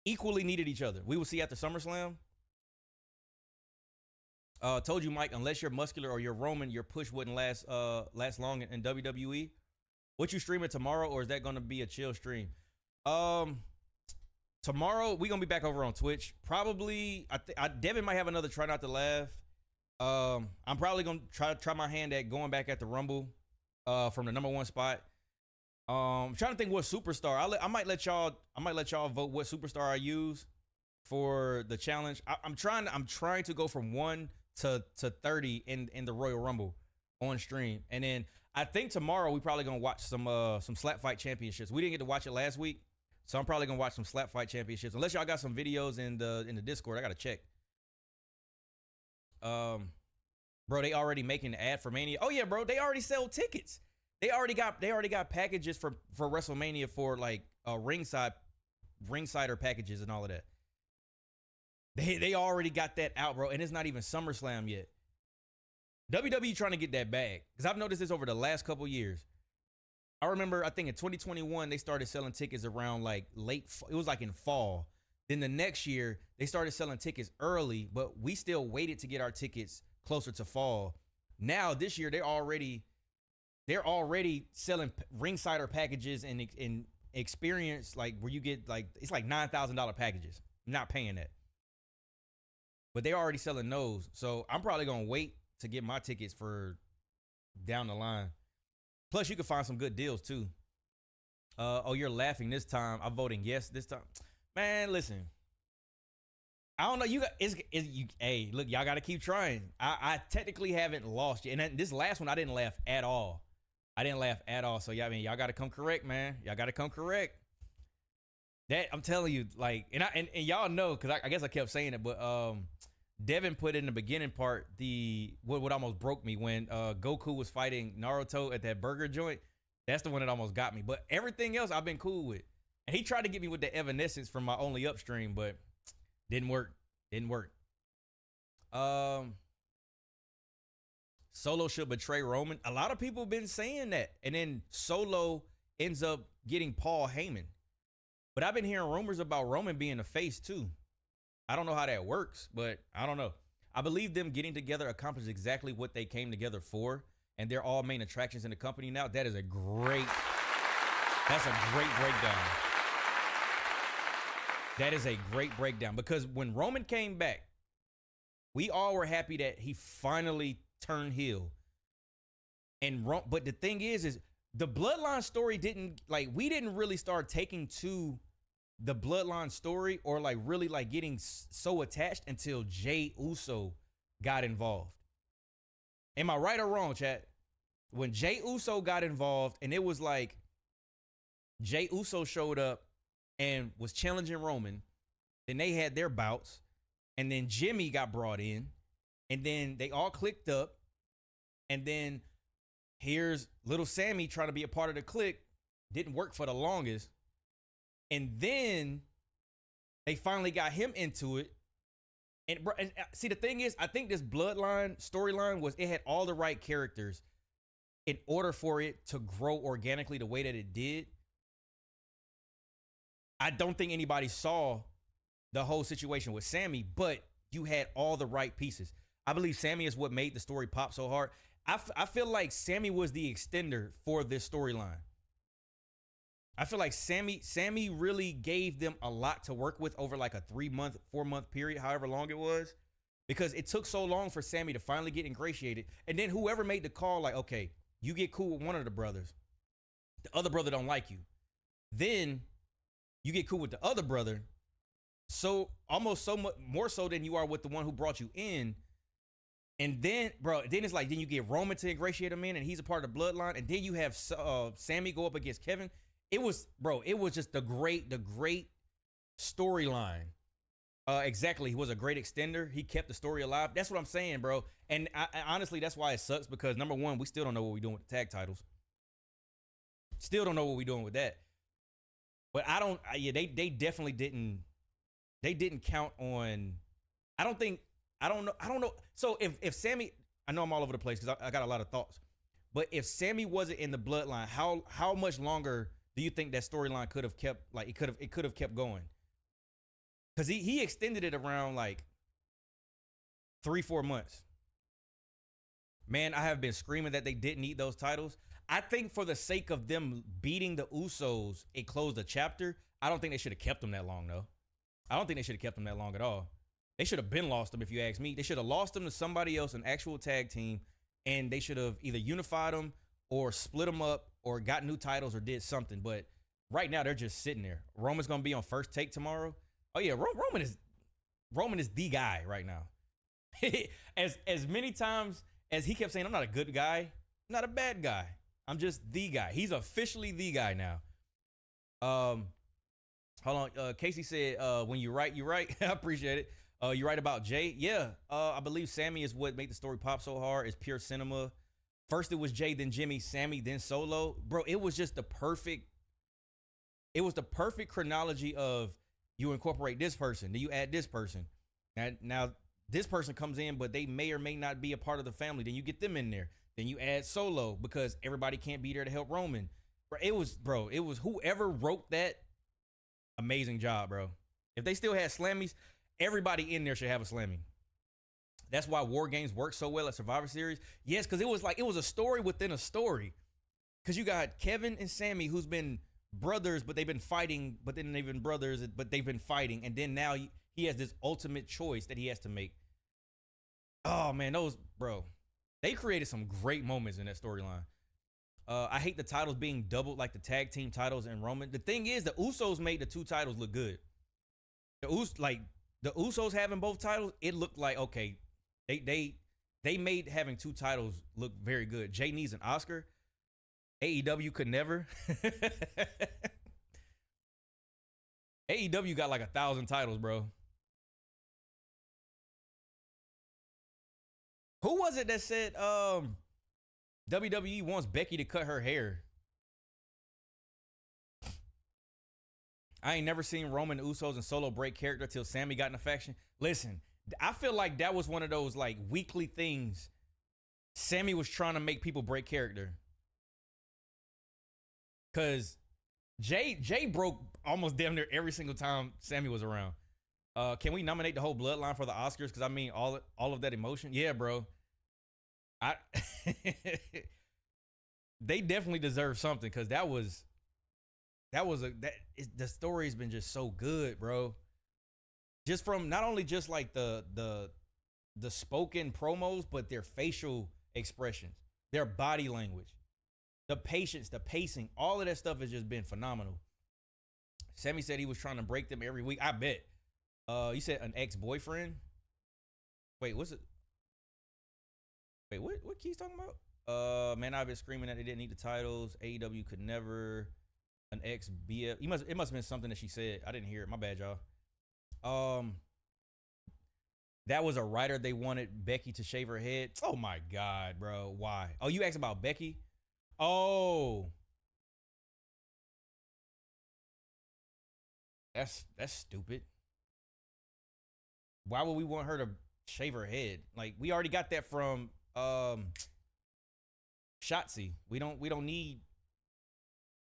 equally needed each other. We will see after SummerSlam. Told you, Mike, unless you're muscular or you're Roman, your push wouldn't last long in WWE. What you streaming tomorrow, or is that going to be a chill stream? Tomorrow we gonna be back over on Twitch. Probably, Devin might have another try not to laugh. I'm probably gonna try my hand at going back at the Rumble, from the #1 spot. I'm trying to think what superstar. I might let y'all vote what superstar I use for the challenge. I'm trying to go from 1 to 30 in the Royal Rumble on stream, and then I think tomorrow we probably gonna watch some slap fight championships. We didn't get to watch it last week, so I'm probably gonna watch some slap fight championships. Unless y'all got some videos in the Discord, I gotta check. Bro, they already making the ad for Mania. Oh yeah, bro, they already sell tickets. They already got packages for WrestleMania for like ringsider packages and all of that. They already got that out, bro, and it's not even SummerSlam yet. WWE trying to get that bag, because I've noticed this over the last couple years. I remember, I think in 2021 they started selling tickets around like it was like in fall. Then the next year they started selling tickets early, but we still waited to get our tickets closer to fall. Now this year they're already selling ringsider packages and experience, like where you get like, it's like $9,000 packages. I'm not paying that. But they're already selling those. So I'm probably going to wait to get my tickets for down the line. Plus, you can find some good deals, too. Oh, you're laughing this time. I'm voting yes this time. Man, listen. I don't know. Hey, look, y'all got to keep trying. I technically haven't lost yet. And this last one, I didn't laugh at all. So, yeah, I mean, y'all got to come correct, man. Y'all got to come correct. That, I'm telling you, like, and y'all know, because I guess I kept saying it, but Devin put in the beginning part what almost broke me when Goku was fighting Naruto at that burger joint. That's the one that almost got me. But everything else I've been cool with. And he tried to get me with the Evanescence from my only upstream, but didn't work. Solo should betray Roman. A lot of people have been saying that. And then Solo ends up getting Paul Heyman. But I've been hearing rumors about Roman being a face too. I don't know how that works, but I don't know. I believe them getting together accomplished exactly what they came together for, and they're all main attractions in the company now. That's a great breakdown. That is a great breakdown, because when Roman came back, we all were happy that he finally turned heel. But the thing is the Bloodline story we didn't really start taking to the Bloodline story or like really like getting so attached until Jey Uso got involved. Am I right or wrong, chat? When Jey Uso got involved, and it was like Jey Uso showed up and was challenging Roman, then they had their bouts, and then Jimmy got brought in, and then they all clicked up, and then here's little Sammy trying to be a part of the clique. Didn't work for the longest. And then they finally got him into it. See, the thing is, I think this bloodline storyline it had all the right characters in order for it to grow organically the way that it did. I don't think anybody saw the whole situation with Sammy, but you had all the right pieces. I believe Sammy is what made the story pop so hard. I feel like Sammy was the extender for this storyline. I feel like Sammy really gave them a lot to work with over like a 3-month, 4-month period, however long it was, because it took so long for Sammy to finally get ingratiated. And then whoever made the call, like, okay, you get cool with one of the brothers, the other brother don't like you. Then you get cool with the other brother, so almost so much more so than you are with the one who brought you in. And then, bro, then it's like, then you get Roman to ingratiate him in, and he's a part of the bloodline. And then you have Sammy go up against Kevin. It was just the great storyline. Exactly. He was a great extender. He kept the story alive. That's what I'm saying, bro. And I honestly, that's why it sucks, because number one, we still don't know what we're doing with the tag titles. Still don't know what we're doing with that. But they definitely didn't. They didn't count on. I don't know. So if Sammy, I know I'm all over the place because I got a lot of thoughts. But if Sammy wasn't in the bloodline, how much longer do you think that storyline could have kept, like, it could have kept going? Because he extended it around like 3-4 months. Man, I have been screaming that they didn't need those titles. I think for the sake of them beating the Usos, it closed a chapter. I don't think they should have kept them that long, though. I don't think they should have kept them that long at all. They should have been lost them, if you ask me. They should have lost them to somebody else, an actual tag team, and they should have either unified them or split them up or got new titles or did something. But right now, they're just sitting there. Roman's going to be on First Take tomorrow. Oh, yeah, Roman is the guy right now. as many times as he kept saying, I'm not a good guy, I'm not a bad guy, I'm just the guy. He's officially the guy now. Hold on. Casey said, when you right, you right. I appreciate it. You're right about Jay. Yeah. I believe Sammy is what made the story pop so hard. It's pure cinema. First it was Jay, then Jimmy, Sammy, then Solo. Bro, it was just the perfect chronology of, you incorporate this person, then you add this person. Now this person comes in, but they may or may not be a part of the family. Then you get them in there. Then you add Solo because everybody can't be there to help Roman. It was whoever wrote that, amazing job, bro. If they still had Slammies, everybody in there should have a Slammy. That's why War Games work so well at Survivor Series. Yes, because it was a story within a story. Because you got Kevin and Sammy, who's been brothers, but they've been fighting, but then they've been brothers, but they've been fighting. And then now he has this ultimate choice that he has to make. Oh, man, they created some great moments in that storyline. I hate the titles being doubled like the tag team titles and Roman. The thing is, the Usos made the two titles look good. The Usos having both titles, it looked like, okay, they made having two titles look very good. Jay needs an Oscar. AEW could never. AEW got like 1,000 titles, bro. Who was it that said WWE wants Becky to cut her hair? I ain't never seen Roman, Usos, and Solo break character till Sammy got in a faction. Listen, I feel like that was one of those like weekly things. Sammy was trying to make people break character. Cause Jay broke almost damn near every single time Sammy was around. Can we nominate the whole bloodline for the Oscars? Because I mean, all of that emotion. Yeah, bro. They definitely deserve something, because the story's been just so good, bro. Just from not only just like the spoken promos, but their facial expressions, their body language, the patience, the pacing, all of that stuff has just been phenomenal. Sammy said he was trying to break them every week. I bet. You said an ex-boyfriend? Wait, what's it? Wait, what Key's talking about? Man, I've been screaming that they didn't need the titles. AEW could never. An ex-BF. It must have been something that she said. I didn't hear it. My bad, y'all. That was a writer. They wanted Becky to shave her head. Oh my God, bro. Why? Oh, you asked about Becky? Oh. That's stupid. Why would we want her to shave her head? Like, we already got that from Shotzi. We don't need.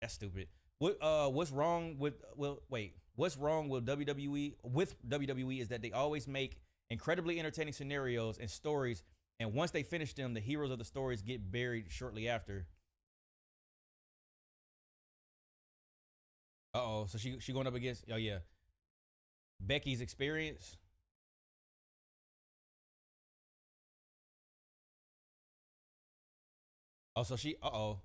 That's stupid. What's wrong with what's wrong with WWE is that they always make incredibly entertaining scenarios and stories, and once they finish them, the heroes of the stories get buried shortly after. Uh-oh, so she going up against, oh yeah, Becky's experience. Oh, so she, uh-oh.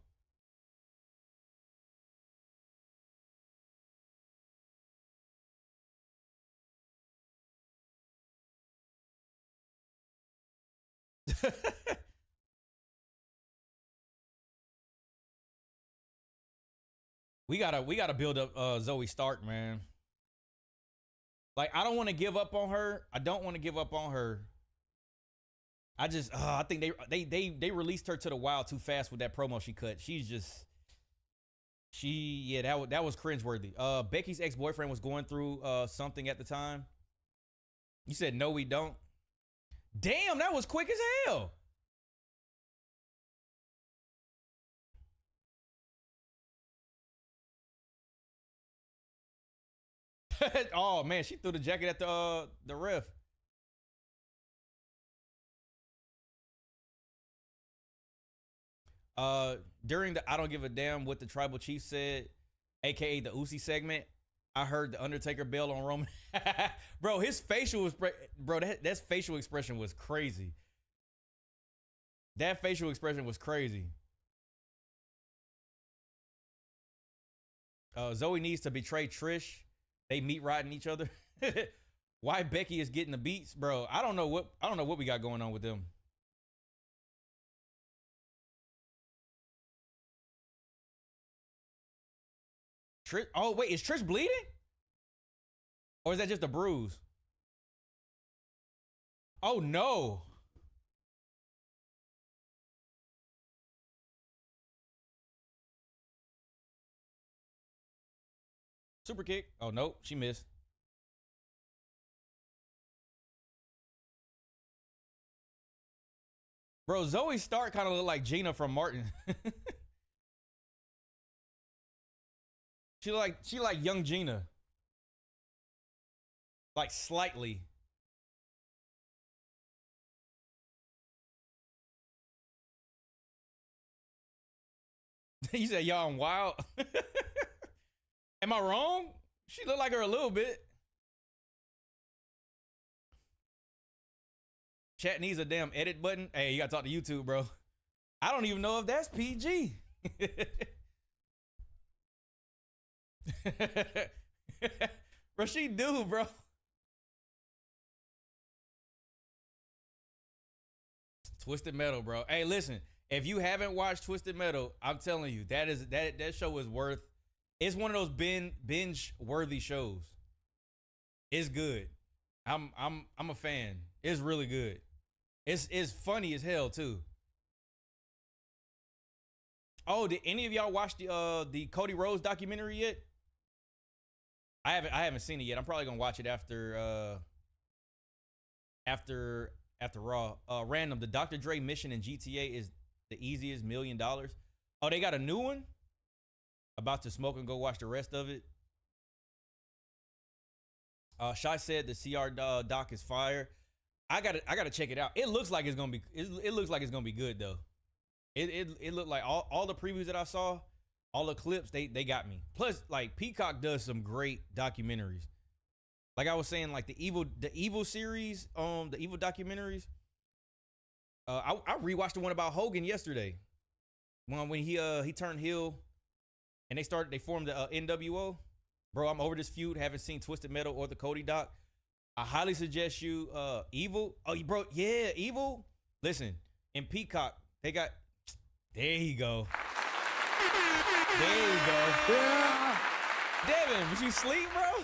we gotta build up Zoe Stark, man. Like, I don't want to give up on her. I don't want to give up on her. I just, I think they released her to the wild too fast with that promo she cut. She's just, that was cringeworthy. Becky's ex-boyfriend was going through something at the time. You said no, we don't. Damn, that was quick as hell. Oh man, she threw the jacket at the ref. During the I don't give a damn what the tribal chief said, aka the Uzi segment, I heard the Undertaker bail on Roman. Bro, his facial was that facial expression was crazy. That facial expression was crazy. Zoe needs to betray Trish. They meet riding each other. Why Becky is getting the beats, bro? I don't know what we got going on with them. Trish, oh wait, is Trish bleeding? Or is that just a bruise? Oh no. Super kick. Oh nope, she missed. Bro, Zoe Stark kind of look like Gina from Martin. she like young Gina. Like slightly. You said y'all I'm wild. Am I wrong? She look like her a little bit. Chat needs a damn edit button. Hey, you gotta talk to YouTube, bro. I don't even know if that's PG. Bro, she do, bro. Twisted Metal, bro. Hey, listen. If you haven't watched Twisted Metal, I'm telling you, that show is worth. It's one of those binge worthy shows. It's good. I'm a fan. It's really good. It's funny as hell too. Oh, did any of y'all watch the Cody Rhodes documentary yet? I haven't seen it yet. I'm probably gonna watch it after Raw. Random. The Dr. Dre mission in GTA is the easiest $1 million. Oh, they got a new one. About to smoke and go watch the rest of it. Shy said the CR doc is fire. I gotta check it out. It looks like it's gonna be. It looks like it's gonna be good though. It looked like all the previews that I saw, all the clips they got me. Plus, like Peacock does some great documentaries. Like I was saying, like the evil series, the evil documentaries. I rewatched the one about Hogan yesterday. When he turned heel, and they formed the NWO. Bro, I'm over this feud. Haven't seen Twisted Metal or the Cody doc. I highly suggest you Evil. Oh, bro, yeah, Evil. Listen, in Peacock, they got. There you go. There you go. Yeah. Devin, was you sleep, bro?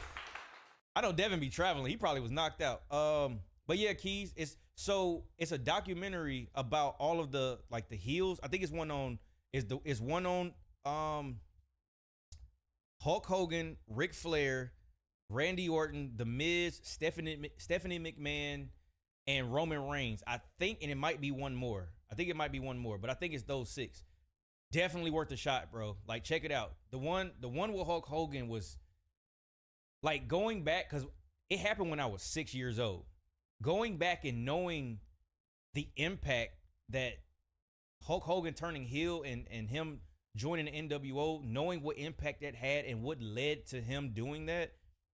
I know Devin be traveling. He probably was knocked out. But yeah, Keys. It's a documentary about all of the like the heels. I think it's one on Hulk Hogan, Ric Flair, Randy Orton, The Miz, Stephanie McMahon, and Roman Reigns. I think, and it might be one more. But I think it's those 6. Definitely worth a shot, bro. Like, check it out. The one with Hulk Hogan was like going back, because it happened when I was 6 years old. Going back and knowing the impact that Hulk Hogan turning heel and him joining the NWO, knowing what impact that had and what led to him doing that,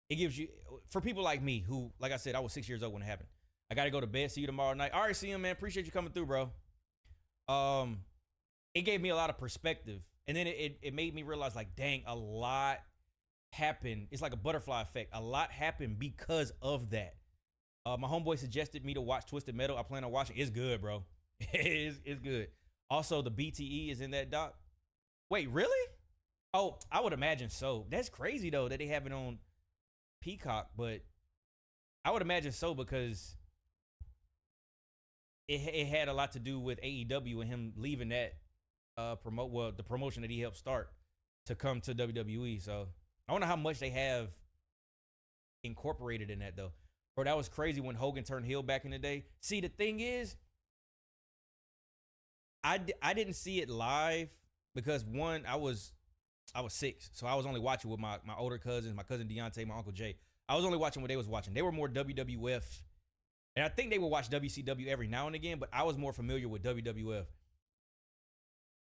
it gives you, for people like me who, like I said, I was 6 years old when it happened. I got to go to bed. See you tomorrow night. All right, see you, man. Appreciate you coming through, bro. It gave me a lot of perspective. And then it made me realize, like, dang, a lot happened. It's like a butterfly effect. A lot happened because of that. My homeboy suggested me to watch Twisted Metal. I plan on watching. It's good, bro. It's good. Also, the BTE is in that doc. Wait, really? Oh, I would imagine so. That's crazy, though, that they have it on Peacock. But I would imagine so because it had a lot to do with AEW and him leaving that the promotion that he helped start to come to WWE. So I wonder how much they have incorporated in that, though. Bro, that was crazy when Hogan turned heel back in the day. See, the thing is, I didn't see it live because, one, I was 6, so I was only watching with my older cousins, my cousin Deontay, my Uncle Jay. I was only watching what they was watching. They were more WWF, and I think they would watch WCW every now and again, but I was more familiar with WWF.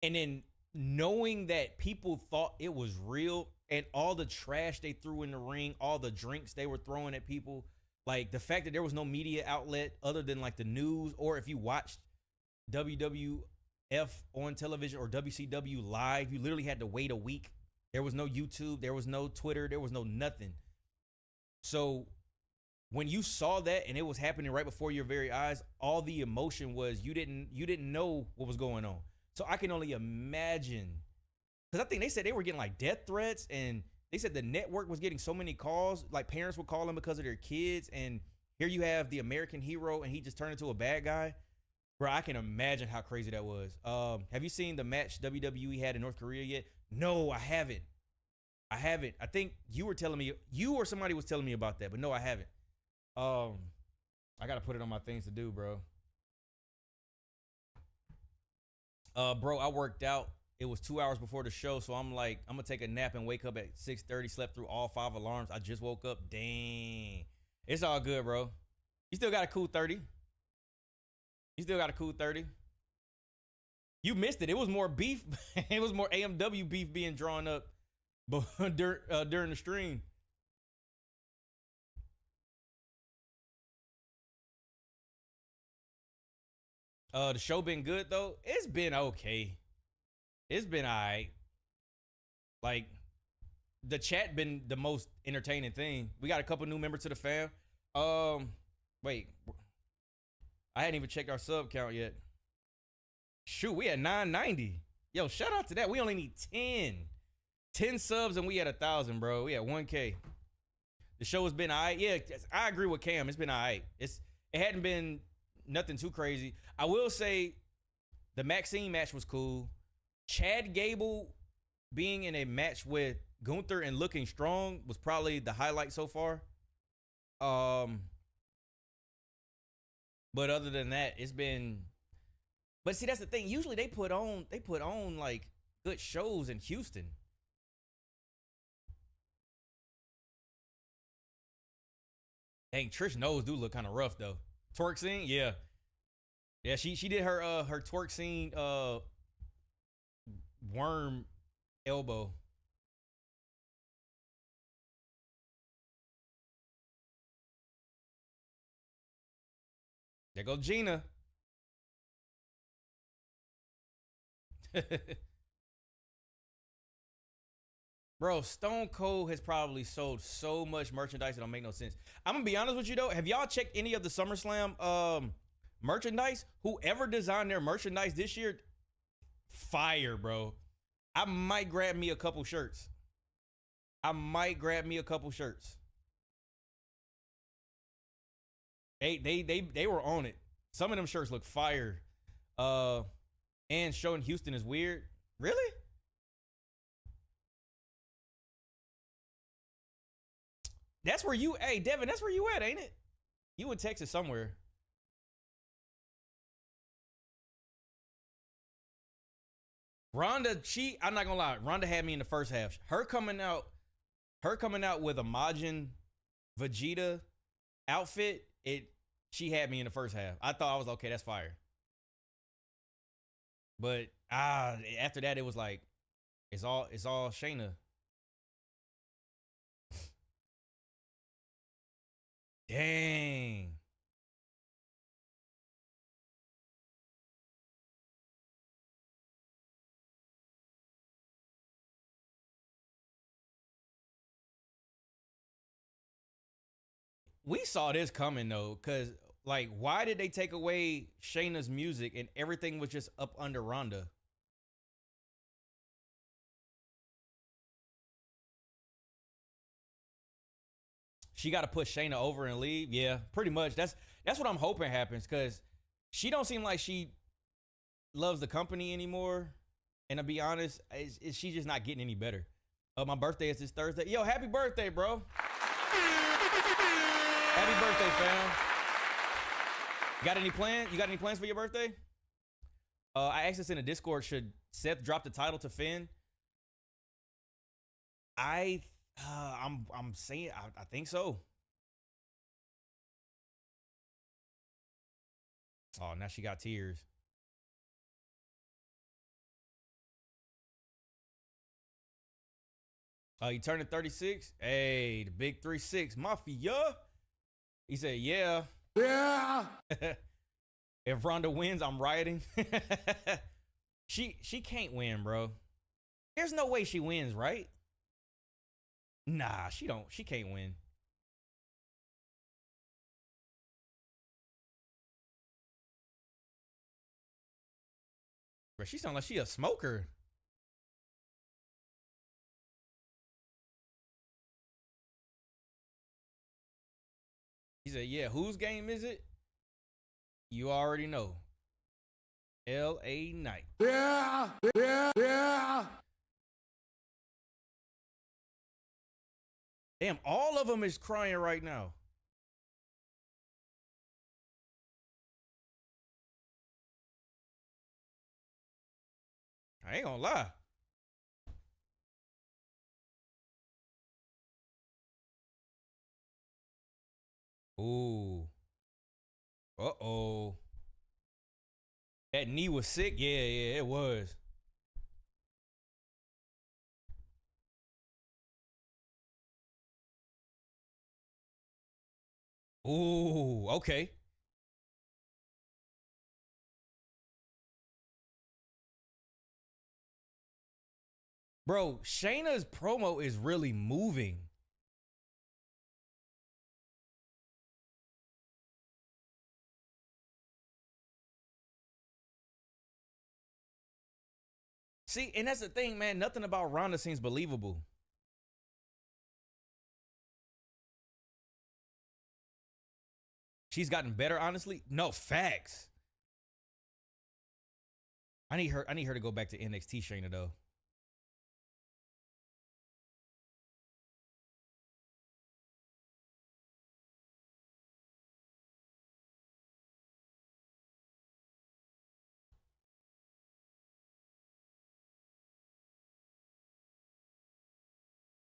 And then knowing that people thought it was real and all the trash they threw in the ring, all the drinks they were throwing at people, like the fact that there was no media outlet other than like the news, or if you watched WWF on television or WCW live, you literally had to wait a week. There was no YouTube, there was no Twitter, there was no nothing. So when you saw that and it was happening right before your very eyes, all the emotion was you didn't know what was going on. So I can only imagine, because I think they said they were getting like death threats, and they said the network was getting so many calls, like parents would call them because of their kids. And here you have the American hero and he just turned into a bad guy. Bro, I can imagine how crazy that was. Have you seen the match WWE had in North Korea yet? No, I haven't. I think you were telling me, you or somebody was telling me about that, but no, I haven't. I got to put it on my things to do, bro. Bro, I worked out. It was 2 hours before the show, so I'm like, I'm gonna take a nap and wake up at 6:30. Slept through all 5 alarms. I just woke up. Dang, it's all good, bro. You still got a cool 30. You missed it. It was more beef. It was more AMW beef being drawn up during the stream. The show been good though. It's been okay. It's been alright. Like, the chat been the most entertaining thing. We got a couple new members to the fam. Wait, I hadn't even checked our sub count yet. Shoot, we at 990. Yo, shout out to that. We only need 10 subs and we at 1,000, bro. We at 1K. The show has been alright. Yeah, I agree with Cam. It's been alright. It hadn't been nothing too crazy. I will say the Maxine match was cool. Chad Gable being in a match with Gunther and looking strong was probably the highlight so far. But other than that, it's been. But see, that's the thing. Usually they put on like good shows in Houston. Dang, Trish nose do look kind of rough though. Twerk scene, yeah. She did her twerk scene worm elbow. There goes Gina. Bro, Stone Cold has probably sold so much merchandise it don't make no sense. I'm gonna be honest with you though. Have y'all checked any of the SummerSlam merchandise? Whoever designed their merchandise this year, fire, bro. I might grab me a couple shirts. They were on it. Some of them shirts look fire. And showing Houston is weird. Really? That's where you, hey, Devin, that's where you at, ain't it? You in Texas somewhere. Ronda, I'm not gonna lie, Ronda had me in the first half. Her coming out with a Majin Vegeta outfit, she had me in the first half. I thought I was okay, that's fire. But after that, it was like, it's all Shayna. Dang. We saw this coming though, because like, why did they take away Shayna's music and everything was just up under Ronda? She got to push Shayna over and leave. Yeah, pretty much. That's what I'm hoping happens, because she don't seem like she loves the company anymore. And to be honest, she's just not getting any better. My birthday is this Thursday. Yo, happy birthday, bro. Happy birthday, fam. Got any plans? You got any plans for your birthday? I asked this in the Discord. Should Seth drop the title to Finn? I'm saying I think so. Oh, now she got tears. You turning 36? Hey, the big 3-6 Mafia. He said, yeah. Yeah. If Ronda wins, I'm rioting. She can't win, bro. There's no way she wins, right? Nah, she can't win. Bro, she sounds like she a smoker. He said, yeah, whose game is it? You already know. LA Knight. Yeah. Yeah. Yeah. Damn, all of them is crying right now. I ain't gonna lie. Ooh. Uh-oh. That knee was sick. Yeah, it was. Ooh, okay. Bro, Shayna's promo is really moving. See, and that's the thing, man. Nothing about Ronda seems believable. She's gotten better, honestly. No, facts. I need her to go back to NXT Shayna though.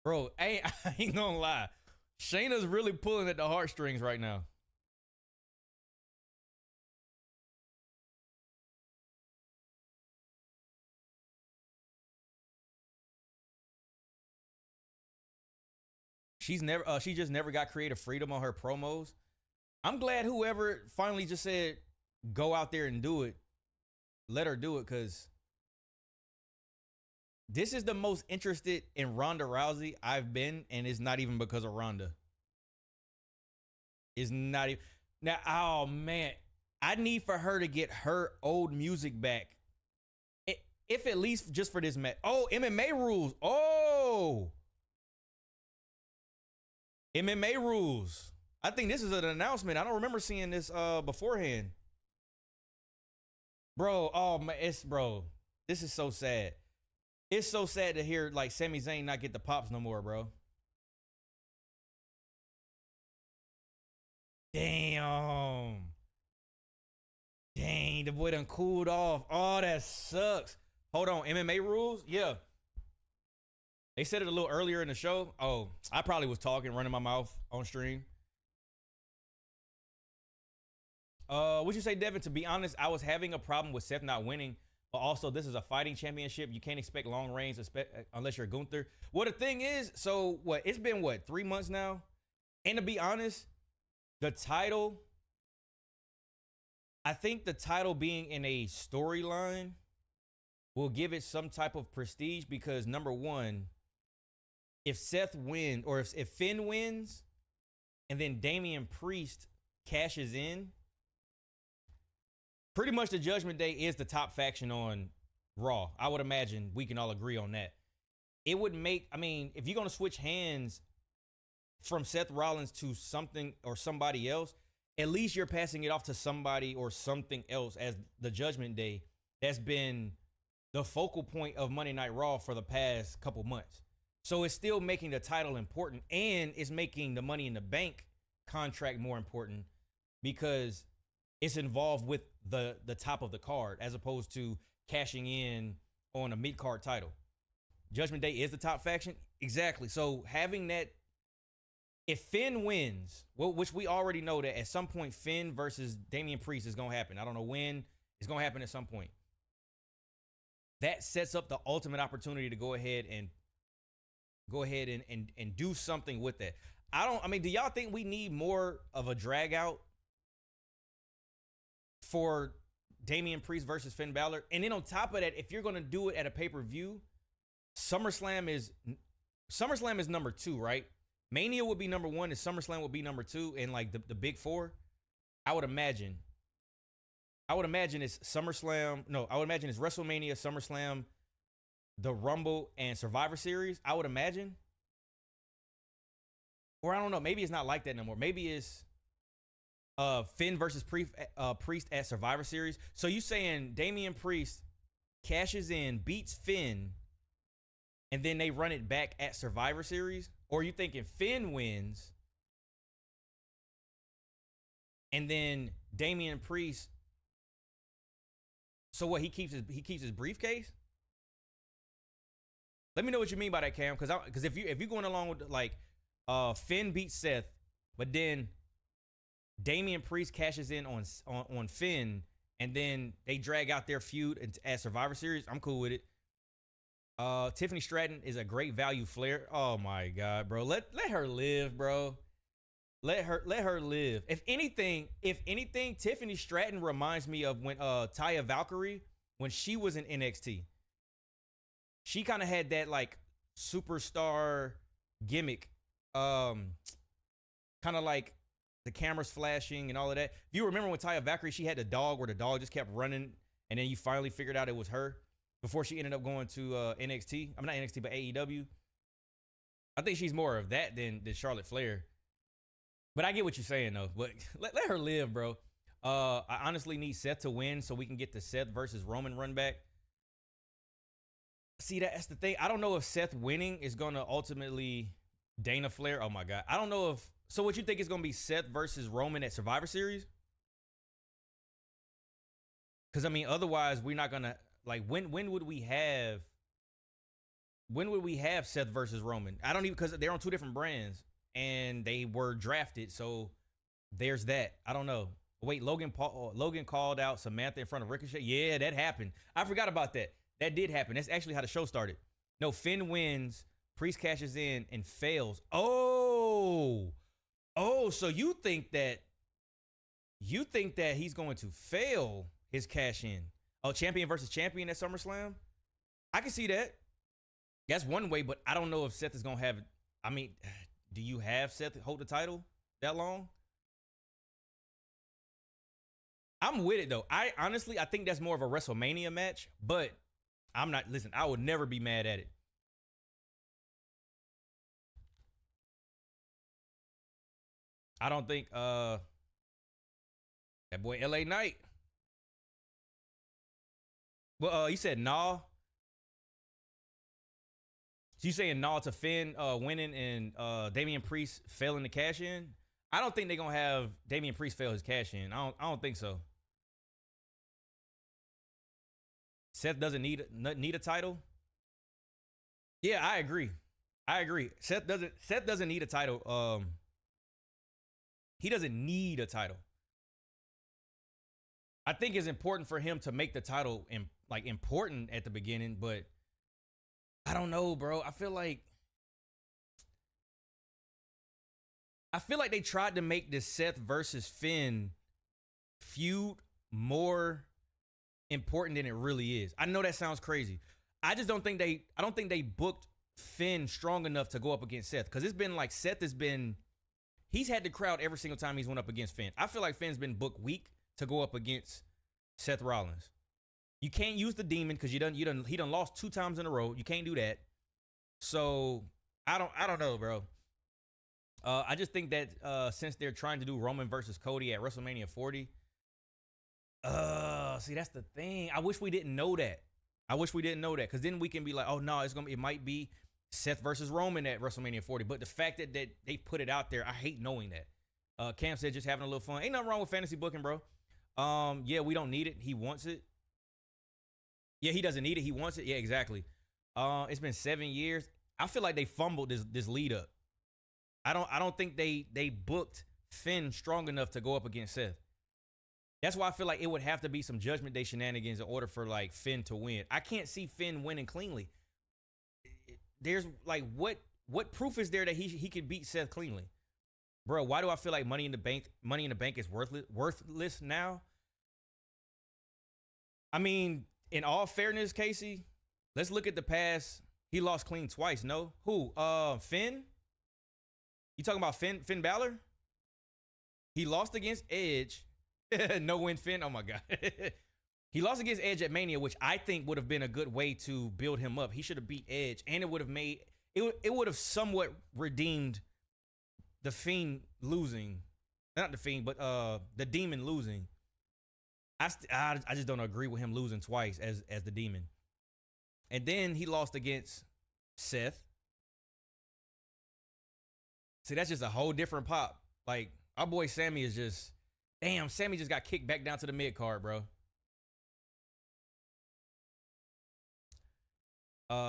Bro, I ain't gonna lie. Shayna's really pulling at the heartstrings right now. She just never got creative freedom on her promos. I'm glad whoever finally just said, go out there and do it. Let her do it, because this is the most interested in Ronda Rousey I've been, and it's not even because of Ronda. It's not even. Now, oh man, I need for her to get her old music back. If at least just for this match. Oh, MMA rules. Oh. MMA rules. I think this is an announcement. I don't remember seeing this beforehand. Bro, oh man, bro. This is so sad. It's so sad to hear like Sami Zayn not get the pops no more, bro. Damn. Dang, the boy done cooled off. Oh, that sucks. Hold on, MMA rules? Yeah. They said it a little earlier in the show. Oh, I probably was talking, running my mouth on stream. What'd you say, Devin? To be honest, I was having a problem with Seth not winning, but also this is a fighting championship. You can't expect long reigns unless you're Gunther. Well, the thing is, so what? It's been what, 3 months now? And to be honest, the title, I think the title being in a storyline will give it some type of prestige because number one, if Seth wins, or if Finn wins, and then Damian Priest cashes in, pretty much the Judgment Day is the top faction on Raw. I would imagine we can all agree on that. It would make, I mean, if you're going to switch hands from Seth Rollins to something or somebody else, at least you're passing it off to somebody or something else as the Judgment Day that's been the focal point of Monday Night Raw for the past couple months. So it's still making the title important, and it's making the Money in the Bank contract more important because it's involved with the top of the card as opposed to cashing in on a mid-card title. Judgment Day is the top faction? Exactly. So having that, if Finn wins, well, which we already know that at some point Finn versus Damian Priest is going to happen. I don't know when. It's going to happen at some point. That sets up the ultimate opportunity to go ahead and do something with that. I mean, do y'all think we need more of a drag out for Damian Priest versus Finn Balor? And then on top of that, if you're going to do it at a pay-per-view, SummerSlam is number 2, right? Mania would be number 1 and SummerSlam would be number 2 in like the big 4. I would imagine it's SummerSlam. No, I would imagine it's WrestleMania, SummerSlam, the Rumble, and Survivor Series. I would imagine. Or I don't know. Maybe it's not like that no more. Maybe it's Finn versus Priest at Survivor Series. So you saying Damian Priest cashes in, beats Finn, and then they run it back at Survivor Series? Or are you thinking Finn wins, and then Damian Priest? So what? He keeps his briefcase. Let me know what you mean by that, Cam. Because if you're going along with like Finn beats Seth, but then Damian Priest cashes in on Finn, and then they drag out their feud at Survivor Series, I'm cool with it. Tiffany Stratton is a great value Flair. Oh my God, bro. Let her live, bro. Let her live. If anything, Tiffany Stratton reminds me of when Taya Valkyrie, when she was in NXT. She kind of had that like superstar gimmick. Kind of like the cameras flashing and all of that. If you remember when Taya Valkyrie, she had the dog where the dog just kept running, and then you finally figured out it was her before she ended up going to NXT. I'm not NXT, but AEW. I think she's more of that than Charlotte Flair. But I get what you're saying, though. But let her live, bro. I honestly need Seth to win so we can get the Seth versus Roman run back. See, that's the thing. I don't know if Seth winning is going to ultimately Dana Flair. Oh, my God. I don't know if... So what you think is going to be Seth versus Roman at Survivor Series? Because, I mean, otherwise, we're not going to... Like, when would we have... When would we have Seth versus Roman? I don't even... Because they're on 2 different brands. And they were drafted. So there's that. I don't know. Wait, Logan called out Samantha in front of Ricochet. Yeah, that happened. I forgot about that. That did happen. That's actually how the show started. No, Finn wins. Priest cashes in and fails. Oh, so you think that he's going to fail his cash in? Oh, champion versus champion at SummerSlam? I can see that. That's one way, but I don't know if Seth is going to have... I mean, do you have Seth hold the title that long? I'm with it, though. I think that's more of a WrestleMania match, but I'm not... Listen, I would never be mad at it. I don't think that boy LA Knight. Well, you said nah. So you saying nah to Finn winning and Damian Priest failing to cash in? I don't think they're gonna have Damian Priest fail his cash in. I don't think so. Seth doesn't need a title. Yeah, I agree. I agree. Seth doesn't need a title. He doesn't need a title. I think it's important for him to make the title important at the beginning, but I don't know, bro. I feel like they tried to make this Seth versus Finn feud more important than it really is. I know that sounds crazy. I don't think they booked Finn strong enough to go up against Seth, because it's been like he's had the crowd every single time he's went up against Finn. I feel like Finn's been booked weak to go up against Seth Rollins. You can't use the demon because he done lost 2 times in a row. You can't do that. So I don't know, bro. I just think that since they're trying to do Roman versus Cody at WrestleMania 40, see, that's the thing. I wish we didn't know that. Because then we can be like, oh no, it might be Seth versus Roman at WrestleMania 40. But the fact that they put it out there, I hate knowing that. Cam said just having a little fun. Ain't nothing wrong with fantasy booking, bro. Yeah, we don't need it. He wants it. Yeah, he doesn't need it. He wants it. Yeah, exactly. It's been 7 years. I feel like they fumbled this lead up. I don't think they booked Finn strong enough to go up against Seth. That's why I feel like it would have to be some Judgment Day shenanigans in order for like Finn to win. I can't see Finn winning cleanly. There's like what proof is there that he could beat Seth cleanly? Bro, why do I feel like Money in the Bank is worthless now? I mean, in all fairness, Casey, let's look at the past. He lost clean twice, no? Who? Finn? You talking about Finn Balor? He lost against Edge. No win Finn. Oh my God. He lost against Edge at Mania, which I think would have been a good way to build him up. He should have beat Edge, and it would have somewhat redeemed the Fiend losing. Not the Fiend, but the Demon losing. I just don't agree with him losing twice as the Demon. And then he lost against Seth. See, that's just a whole different pop. Like, our boy Sammy is just, damn, Sammy just got kicked back down to the mid card, bro.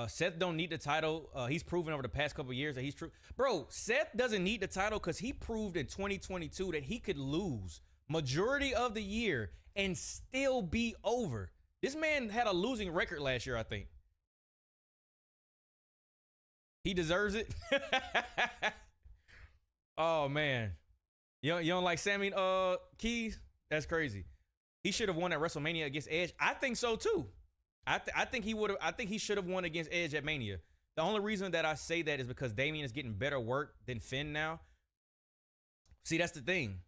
Seth don't need the title. He's proven over the past couple of years that he's true. Bro, Seth doesn't need the title because he proved in 2022 that he could lose majority of the year and still be over. This man had a losing record last year, I think. He deserves it. Oh, man. You don't like Sammy Keys? That's crazy. He should have won at WrestleMania against Edge. I think so, too. I think he would have. I think he should have won against Edge at Mania. The only reason that I say that is because Damian is getting better work than Finn now. See, that's the thing.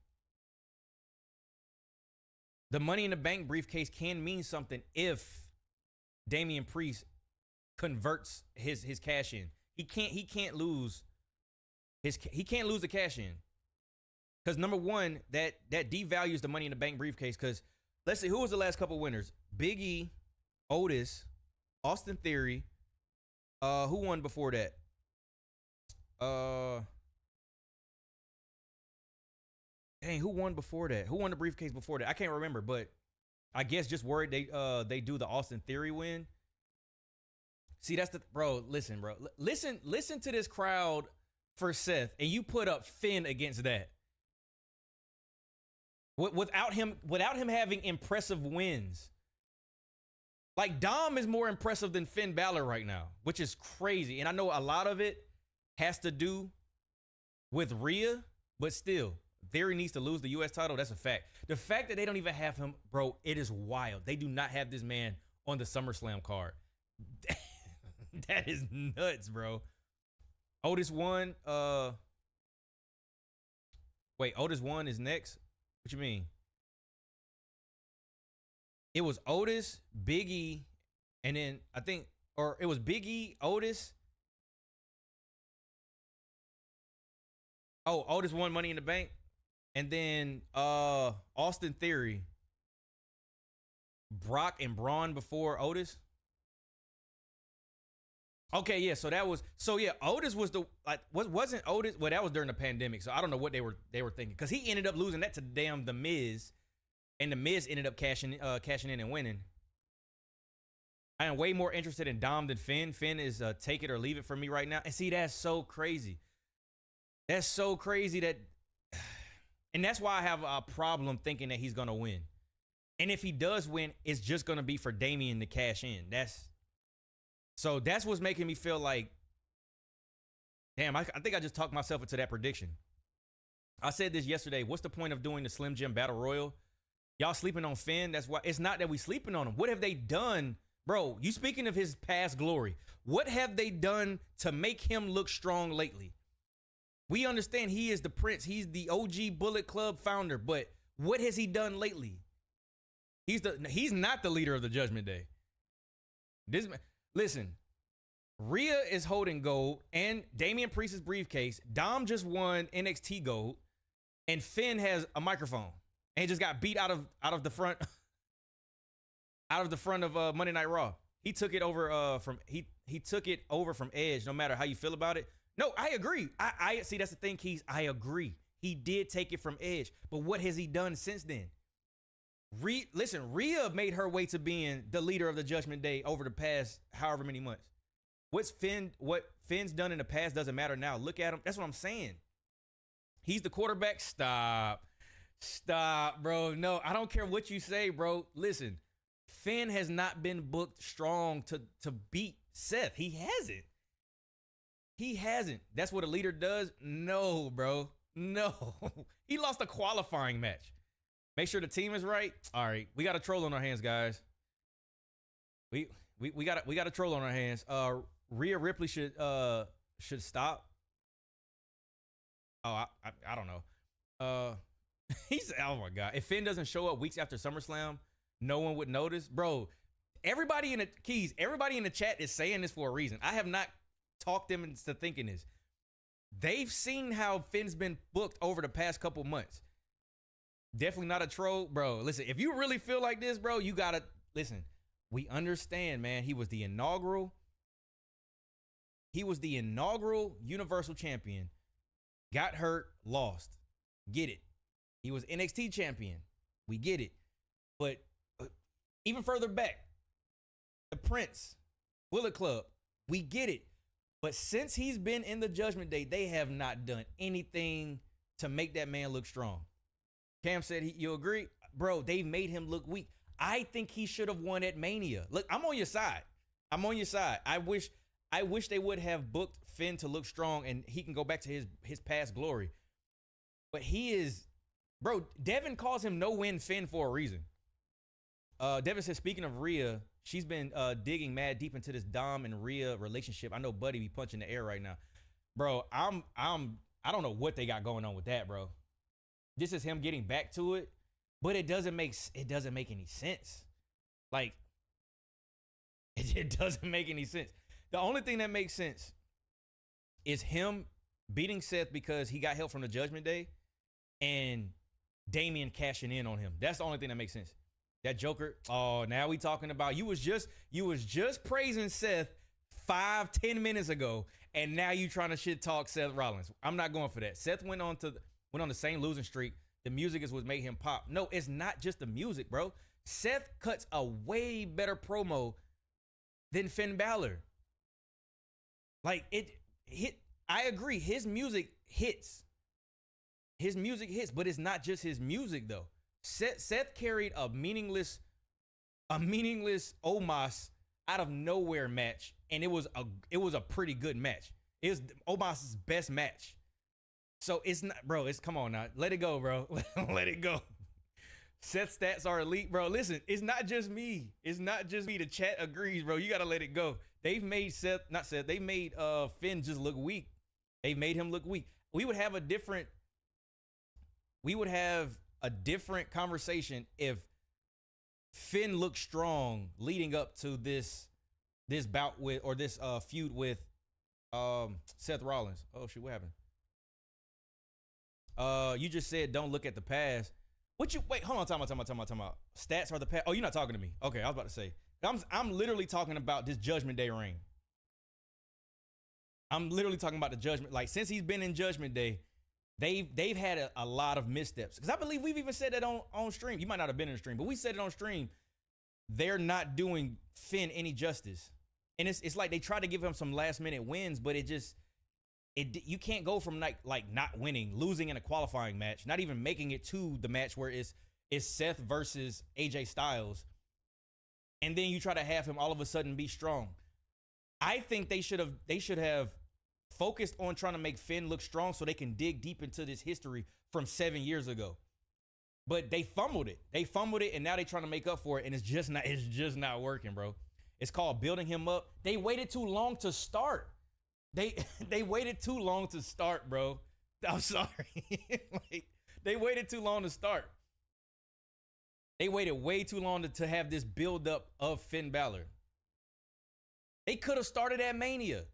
The Money in the Bank briefcase can mean something if Damian Priest converts his cash in. He can't lose the cash in. Because number one, that devalues the Money in the Bank briefcase. Because let's see, who was the last couple winners? Big E, Otis, Austin Theory. Who won before that? Dang, who won before that? Who won the briefcase before that? I can't remember, but I guess just worried they do the Austin Theory win. See, that's the bro. Listen, bro. Listen to this crowd for Seth, and you put up Finn against that. Without him having impressive wins. Like, Dom is more impressive than Finn Balor right now, which is crazy. And I know a lot of it has to do with Rhea, but still, Theory needs to lose the U.S. title. That's a fact. The fact that they don't even have him, bro, it is wild. They do not have this man on the SummerSlam card. That is nuts, bro. Otis won. Wait, Otis won is next? What you mean? It was Otis, Big E, and then I think, or it was Big E, Otis. Oh, Otis won Money in the Bank. And then Austin Theory, Brock and Braun before Otis. Okay, yeah. Otis was the wasn't Otis. Well, that was during the pandemic, so I don't know what they were thinking because he ended up losing that to damn the Miz, and the Miz ended up cashing in and winning. I am way more interested in Dom than Finn. Finn is take it or leave it for me right now. And see, that's so crazy. That's so crazy and that's why I have a problem thinking that he's gonna win. And if he does win, it's just gonna be for Damian to cash in. That's what's making me feel like, damn, I think I just talked myself into that prediction. I said this yesterday. What's the point of doing the Slim Jim Battle Royal? Y'all sleeping on Finn? That's why. It's not that we sleeping on him. What have they done? Bro, you speaking of his past glory. What have they done to make him look strong lately? We understand he is the prince. He's the OG Bullet Club founder. But what has he done lately? He's not the leader of the Judgment Day. Listen, Rhea is holding gold and Damian Priest's briefcase. Dom just won NXT gold, and Finn has a microphone and just got beat out of the front of Monday Night Raw. He took it over he took it over from Edge. No matter how you feel about it. No, I agree. I see. That's the thing, Keys. I agree. He did take it from Edge, but what has he done since then? Listen, Rhea made her way to being the leader of the Judgment Day over the past however many months. What Finn's done in the past doesn't matter now. Look at him. That's what I'm saying. He's the quarterback. Stop, bro. No, I don't care what you say, bro. Listen, Finn has not been booked strong to beat Seth. He hasn't. That's what a leader does. No, bro. No. He lost a qualifying match. Make sure the team is right. All right, we got a troll on our hands, guys. We got a troll on our hands. Rhea Ripley should stop. Oh, I don't know. He's oh my god. If Finn doesn't show up weeks after SummerSlam, no one would notice, bro. Everybody in the chat is saying this for a reason. I have not talked them into thinking this. They've seen how Finn's been booked over the past couple months. Definitely not a troll, bro. Listen, if you really feel like this, bro, you gotta listen. We understand, man. He was the inaugural Universal Champion. Got hurt, lost. Get it. He was NXT champion. We get it. But even further back, the Prince, Bullet Club, we get it. But since he's been in the Judgment Day, they have not done anything to make that man look strong. Cam said, you agree? Bro, they made him look weak. I think he should have won at Mania. Look, I'm on your side. I wish they would have booked Finn to look strong and he can go back to his past glory. But he is, bro, Devin calls him no-win Finn for a reason. Devin says, speaking of Rhea, she's been digging mad deep into this Dom and Rhea relationship. I know Buddy be punching the air right now. Bro, I don't know what they got going on with that, bro. This is him getting back to it, but it doesn't make any sense. Like, it doesn't make any sense. The only thing that makes sense is him beating Seth because he got help from the Judgment Day and Damian cashing in on him. That's the only thing that makes sense. That Joker, oh, now we talking about, you was just praising Seth 5-10 minutes ago, and now you trying to shit talk Seth Rollins. I'm not going for that. Seth went on the same losing streak. The music is what made him pop. No, it's not just the music, bro. Seth cuts a way better promo than Finn Balor. Like, I agree. His music hits. But it's not just his music, though. Seth carried a meaningless Omos out of nowhere match, and it was a pretty good match. It was Omos's best match. So it's not, bro, come on now. Let it go, bro. Let it go. Seth's stats are elite, bro. Listen, it's not just me. The chat agrees, bro. You got to let it go. They've made they made Finn just look weak. They made him look weak. We would have a different conversation if Finn looked strong leading up to this bout with, or this feud with Seth Rollins. Oh shit, what happened? You just said don't look at the past. Wait, hold on, time out. Stats are the past. Oh, you're not talking to me. Okay, I was about to say. I'm literally talking about this Judgment Day reign. I'm literally talking about the Judgment. Like, since he's been in Judgment Day, they've had a lot of missteps. Because I believe we've even said that on stream. You might not have been in the stream, but we said it on stream. They're not doing Finn any justice. And it's like they try to give him some last minute wins, but you can't go from like not winning, losing in a qualifying match, not even making it to the match where it's Seth versus AJ Styles, and then you try to have him all of a sudden be strong. I think they should have focused on trying to make Finn look strong so they can dig deep into this history from 7 years ago. But they fumbled it. And now they're trying to make up for it, and it's just not working, bro. It's called building him up. They waited too long to start. They waited too long to start, bro. I'm sorry. Like, they waited too long to start. They waited way too long to have this build up of Finn Balor. They could have started at Mania.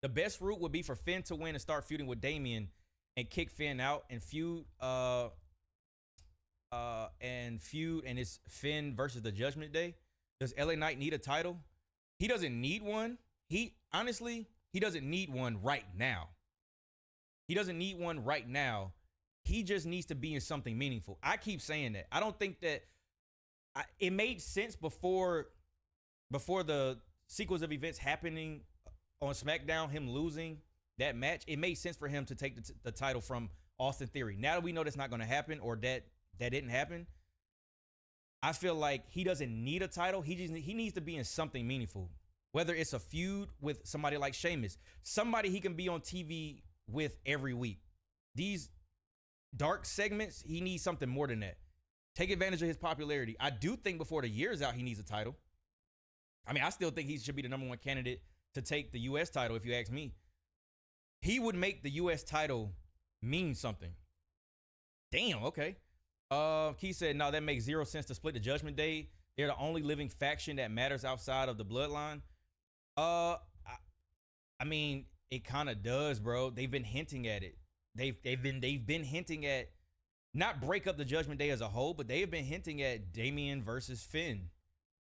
The best route would be for Finn to win and start feuding with Damian and kick Finn out and feud and it's Finn versus the Judgment Day. Does LA Knight need a title? He doesn't need one. He doesn't need one right now. He doesn't need one right now. He just needs to be in something meaningful. I keep saying that. I don't think that it made sense before the sequence of events happening on SmackDown, him losing that match. It made sense for him to take the title from Austin Theory. Now that we know that's not going to happen, or that didn't happen, I feel like he doesn't need a title. He needs to be in something meaningful. Whether it's a feud with somebody like Sheamus, somebody he can be on TV with every week. These dark segments, he needs something more than that. Take advantage of his popularity. I do think before the year's out, he needs a title. I mean, I still think he should be the number 1 candidate to take the U.S. title, if you ask me. He would make the U.S. title mean something. Damn, okay. Keith said, no, that makes 0 sense to split the Judgment Day. They're the only living faction that matters outside of the bloodline. I mean, it kind of does, bro. They've been hinting at it. They've been hinting at not break up the Judgment Day as a whole, but they've been hinting at Damian versus Finn.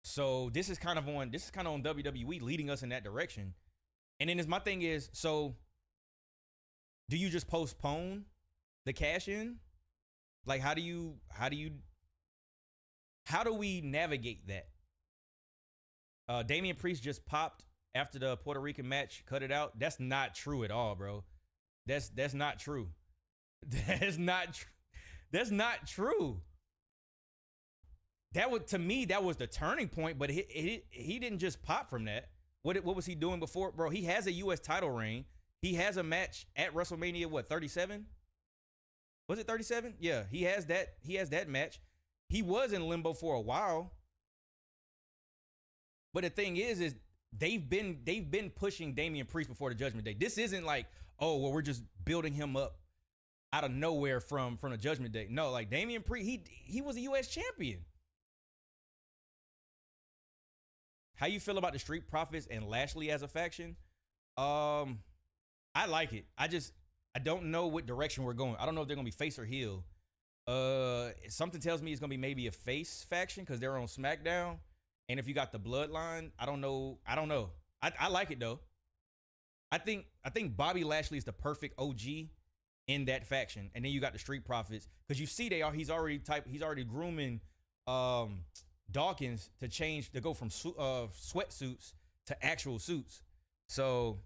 So this is kind of on WWE leading us in that direction. And then my thing is, so do you just postpone the cash in? Like, how do we navigate that? Damian Priest just popped after the Puerto Rican match, cut it out. That's not true at all, bro. That's not true. That's not true. That was, to me, that was the turning point, but he didn't just pop from that. What was he doing before? Bro, he has a U.S. title reign. He has a match at WrestleMania, 37? Was it 37? Yeah, he has that match. He was in limbo for a while. But the thing is they've been pushing Damian Priest before the Judgment Day. This isn't like, oh, well, we're just building him up out of nowhere from the Judgment Day. No, like Damian Priest, he was a U.S. champion. How you feel about the Street Profits and Lashley as a faction? I like it. I don't know what direction we're going. I don't know if they're gonna be face or heel. Something tells me it's gonna be maybe a face faction because they're on SmackDown. And if you got the Bloodline, I don't know. I like it though. I think Bobby Lashley is the perfect OG in that faction. And then you got the Street Profits because you see he's already grooming Dawkins to go from sweatsuits to actual suits. So,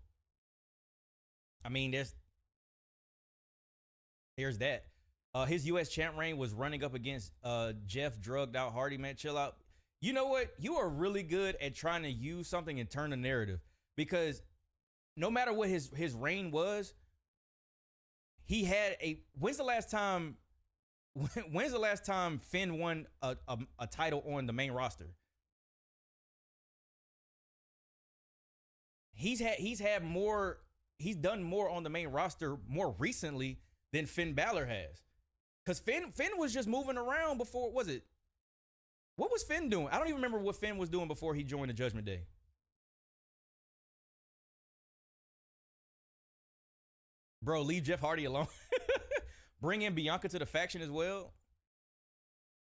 I mean, there's that. His U.S. champ reign was running up against Jeff drugged out Hardy. Man, chill out. You know what? You are really good at trying to use something and turn the narrative, because no matter what his reign was, he had when's the last time Finn won a title on the main roster? He's done more on the main roster more recently than Finn Balor has. Because Finn was just moving around before. What was Finn doing? I don't even remember what Finn was doing before he joined the Judgment Day. Bro, leave Jeff Hardy alone. Bring in Bianca to the faction as well.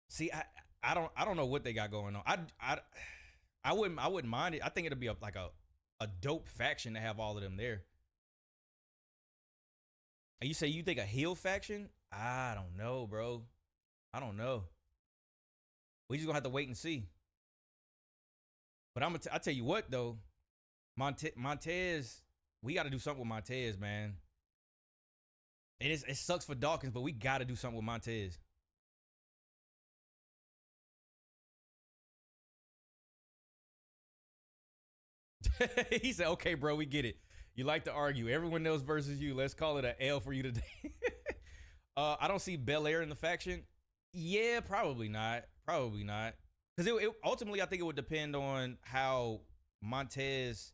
See, I don't know what they got going on. I wouldn't mind it. I think it'll be a dope faction to have all of them there. And you say you think a heel faction? I don't know, bro. I don't know. We just gonna have to wait and see. But I tell you what though, Montez, we got to do something with Montez, man. It sucks for Dawkins, but we got to do something with Montez. He said, "Okay, bro, we get it. You like to argue. Everyone else versus you. Let's call it an L for you today." I don't see Belair in the faction. Yeah, probably not. Probably not. Because it ultimately, I think it would depend on how Montez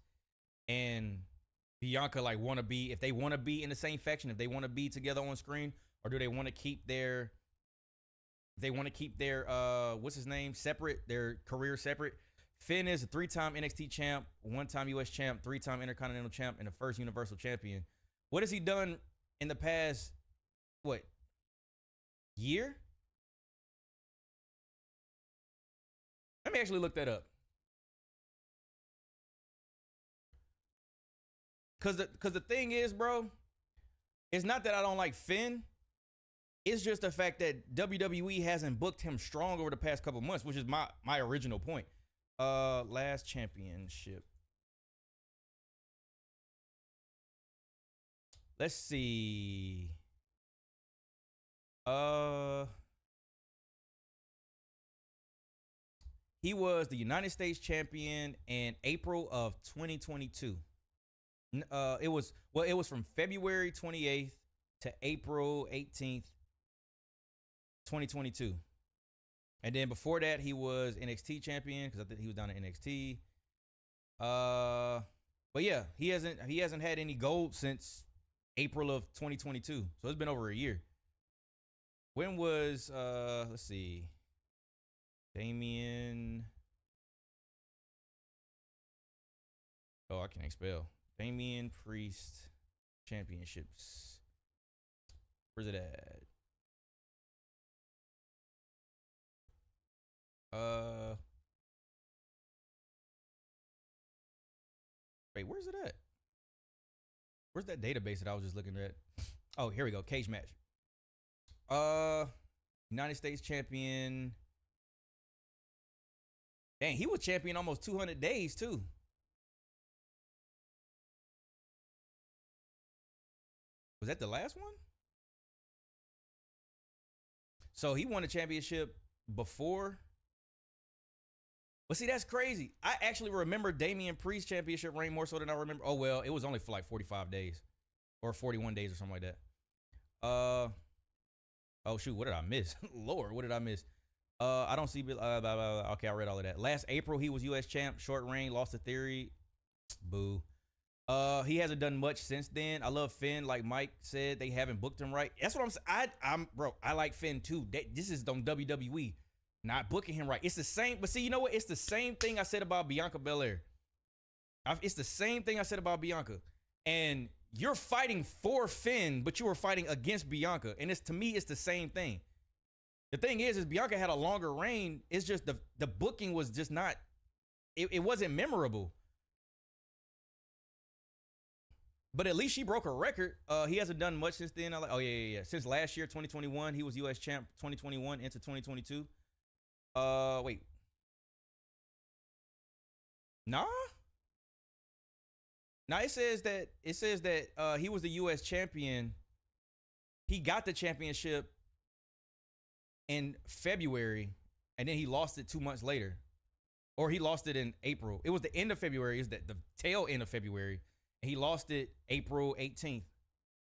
and Bianca like want to be. If they want to be in the same faction, if they want to be together on screen, or do they want to keep their? They want to keep their what's his name separate, their career separate. Finn is a 3-time NXT champ, 1-time US champ, 3-time Intercontinental champ, and the first Universal champion. What has he done in the past, what, year? Let me actually look that up. Cause the thing is, bro, it's not that I don't like Finn. It's just the fact that WWE hasn't booked him strong over the past couple months, which is my original point. Last championship. Let's see. He was the United States champion in April of 2022. It was from February 28th to April 18th, 2022. And then before that, he was NXT champion because I think he was down at NXT. But yeah, he hasn't had any gold since April of 2022. So it's been over a year. When was let's see, Damian? Oh, I can't spell. Damian Priest championships. Where's it at? Wait, where's it at? Where's that database that I was just looking at? Oh, here we go. Cage match. United States champion. Dang, he was champion almost 200 days too. Was that the last one? So he won the championship before. But see, that's crazy. I actually remember Damian Priest championship reign more so than I remember. Oh, well, it was only for like 45 days or 41 days or something like that. Oh, shoot, what did I miss? Lord, what did I miss? I don't see. Okay, I read all of that. Last April, he was U.S. champ, short reign, lost to Theory. Boo. He hasn't done much since then. I love Finn. Like Mike said, they haven't booked him right. That's what I'm saying. Bro, I like Finn too. This is on WWE. Not booking him right. It's the same, but see, you know what? It's the same thing I said about Bianca Belair. It's the same thing I said about Bianca. And you're fighting for Finn, but you were fighting against Bianca. And to me, it's the same thing. The thing is Bianca had a longer reign. It's just the booking was just not, it wasn't memorable. But at least she broke her record. He hasn't done much since then. Oh, yeah. Since last year, 2021, he was U.S. champ 2021 into 2022. Wait. Nah. It says that he was the US champion. He got the championship in February and then he lost it 2 months later. Or he lost it in April. It was the end of February, is that the tail end of February. And he lost it April 18th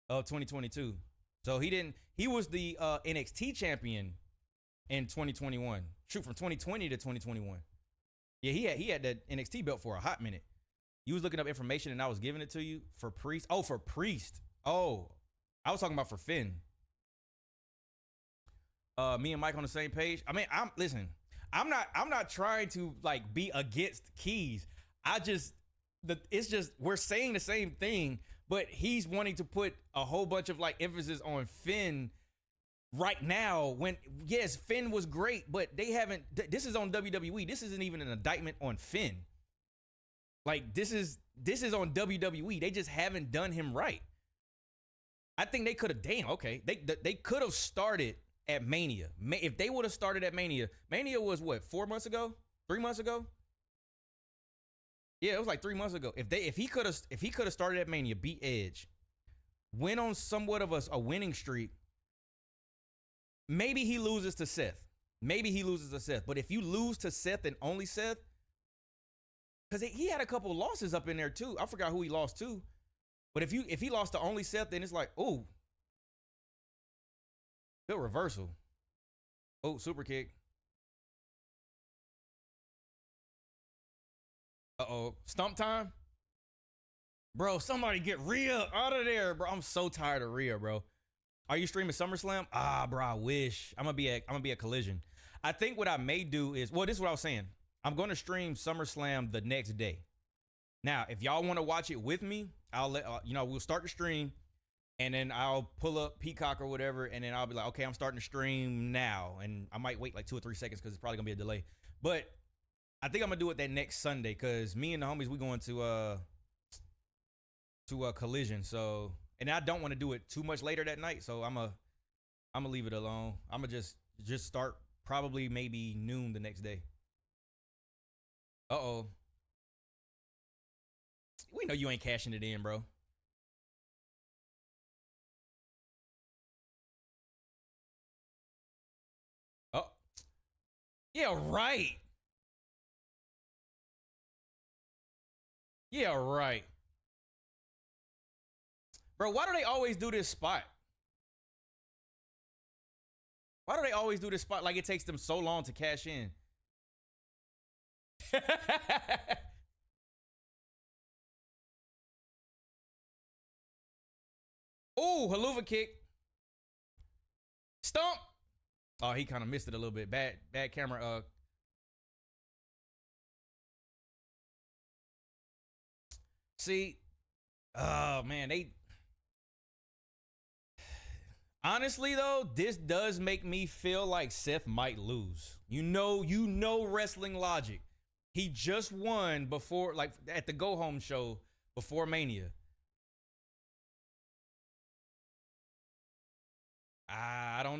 of 2022. So he was the NXT champion in 2021. Shoot, from 2020 to 2021. Yeah, he had that NXT belt for a hot minute. You was looking up information and I was giving it to you for Priest. Oh, for Priest. Oh, I was talking about for Finn. Me and Mike on the same page. I mean, I'm not trying to like be against Keys. It's just we're saying the same thing, but he's wanting to put a whole bunch of like emphasis on Finn right now when, yes, Finn was great, but they haven't, this is on WWE. This isn't even an indictment on Finn. Like this is on WWE. They just haven't done him right. I think they could have. Damn. Okay. They could have started at Mania. If they would have started at Mania, Mania was what, 4 months ago, 3 months ago. Yeah, it was like 3 months ago. If he could have started at Mania, beat Edge, went on somewhat of a winning streak. Maybe he loses to Seth. But if you lose to Seth and only Seth, because he had a couple losses up in there too. I forgot who he lost to. But if he lost to only Seth, then it's like, oh, good reversal. Oh, super kick. Uh-oh. Stump time? Bro, somebody get Rhea out of there, bro. I'm so tired of Rhea, bro. Are you streaming SummerSlam? Ah, bro, I wish. I'm gonna be at Collision. I think what I may do is, well, this is what I was saying. I'm gonna stream SummerSlam the next day. Now, if y'all want to watch it with me, I'll let we'll start the stream, and then I'll pull up Peacock or whatever, and then I'll be like, okay, I'm starting to stream now, and I might wait like 2 or 3 seconds because it's probably gonna be a delay. But I think I'm gonna do it that next Sunday because me and the homies we going to Collision. So, and I don't want to do it too much later that night, so I'm gonna leave it alone. I'm gonna just start probably maybe noon the next day. Uh-oh. We know you ain't cashing it in, bro. Oh. Yeah, right. Yeah, right. Bro, why do they always do this spot? Why do they always do this spot like it takes them so long to cash in? Oh, haluva kick. Stomp. Oh, he kind of missed it a little bit. Bad camera. See, oh man, honestly though, this does make me feel like Seth might lose. You know wrestling logic. He just won before, like at the Go Home show before Mania. I don't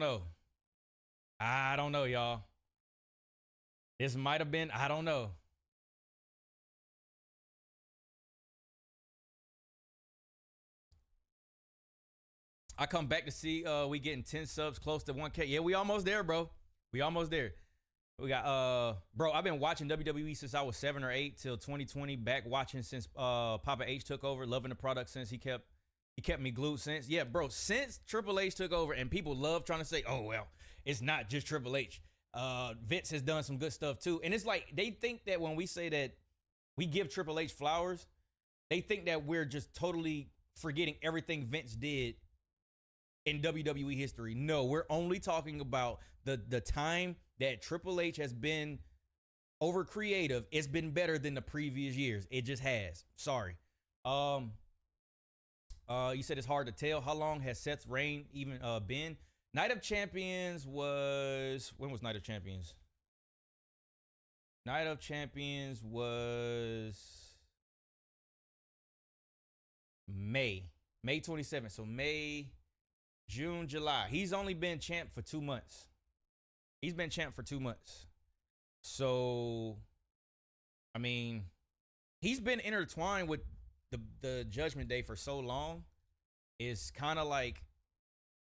know, y'all. This might have been, I don't know. I come back to see we getting 10 subs close to 1K. Yeah, we almost there, bro. We almost there. We got bro, I've been watching WWE since I was 7 or 8 till 2020. Back watching since Papa H took over, loving the product since he kept me glued since. Yeah, bro, since Triple H took over, and people love trying to say, oh well, it's not just Triple H. Vince has done some good stuff too. And it's like they think that when we say that we give Triple H flowers, they think that we're just totally forgetting everything Vince did in WWE history. No, we're only talking about the time that Triple H has been over creative. It's been better than the previous years. It just has. Sorry. You said it's hard to tell. How long has Seth's reign even been? Night of Champions was, when was Night of Champions? Night of Champions was May 27th. So May, June, July. He's only been champ for 2 months. He's been champ for 2 months. So, I mean, he's been intertwined with the Judgment Day for so long. It's kind of like,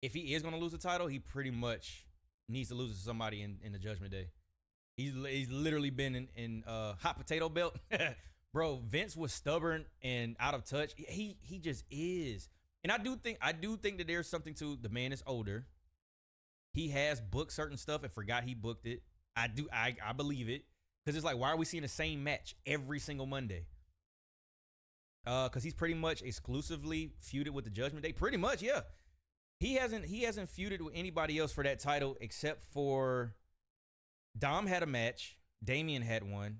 if he is going to lose the title, he pretty much needs to lose to somebody in the Judgment Day. He's literally been in hot potato belt. Bro, Vince was stubborn and out of touch. He just is. And I do think that there's something to the man is older. He has booked certain stuff and forgot he booked it. I believe it. Because it's like, why are we seeing the same match every single Monday? Because he's pretty much exclusively feuded with the Judgment Day. Pretty much, yeah. He hasn't feuded with anybody else for that title except for Dom had a match. Damian had one.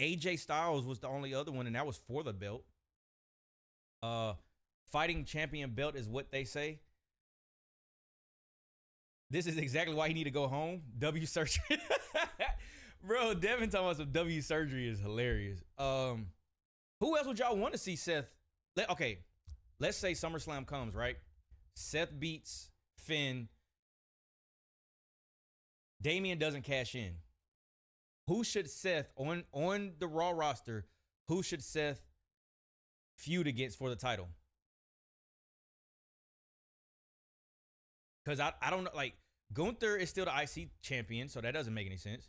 AJ Styles was the only other one, and that was for the belt. Fighting champion belt is what they say. This is exactly why he need to go home. W surgery. Bro, Devin talking about some W surgery is hilarious. Who else would y'all want to see Seth? Okay, let's say SummerSlam comes, right? Seth beats Finn. Damian doesn't cash in. Who should Seth on the Raw roster? Who should Seth feud against for the title? Because I don't know. Like, Gunther is still the IC champion, so that doesn't make any sense.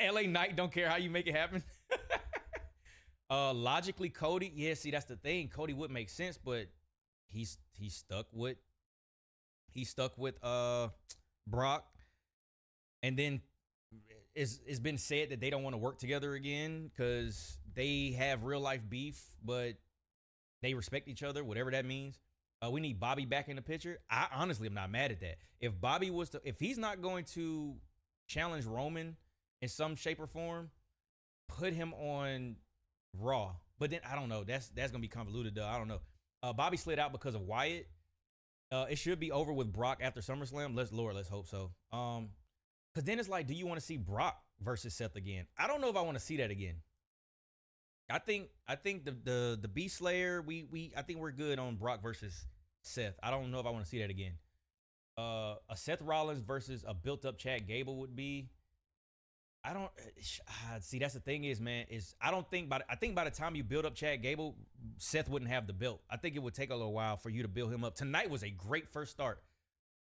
LA Knight don't care how you make it happen. Logically, Cody. Yeah, see, that's the thing. Cody would make sense, but he's stuck with Brock. And then it's been said that they don't want to work together again because they have real life beef, but they respect each other, whatever that means. We need Bobby back in the picture. I honestly am not mad at that. If Bobby was to, if he's not going to challenge Roman in some shape or form, put him on Raw. But then I don't know. That's gonna be convoluted though. I don't know. Bobby slid out because of Wyatt. It should be over with Brock after SummerSlam. Let's hope so. Because then it's like, do you want to see Brock versus Seth again? I don't know if I want to see that again. I think the Beast Slayer, I think we're good on Brock versus Seth. I don't know if I want to see that again. A Seth Rollins versus a built up Chad Gable would be. I don't see. That's the thing is, man, I think by the time you build up Chad Gable, Seth wouldn't have the belt. I think it would take a little while for you to build him up. Tonight was a great first start,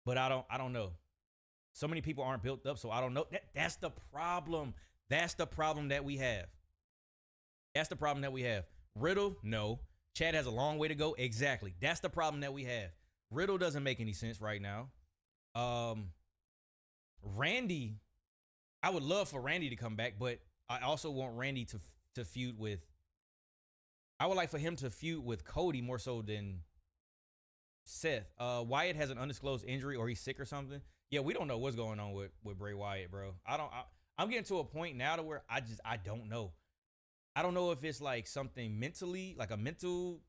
but I don't know. So many people aren't built up, so I don't know. That's the problem. That's the problem that we have. That's the problem that we have. Riddle, no. Chad has a long way to go. Exactly. That's the problem that we have. Riddle doesn't make any sense right now. Randy, I would love for Randy to come back, but I also want Randy to feud with. I would like for him to feud with Cody more so than Seth. Wyatt has an undisclosed injury or he's sick or something. Yeah, we don't know what's going on with Bray Wyatt, bro. I'm getting to a point now to where I don't know. I don't know if it's like something mentally, like a mental,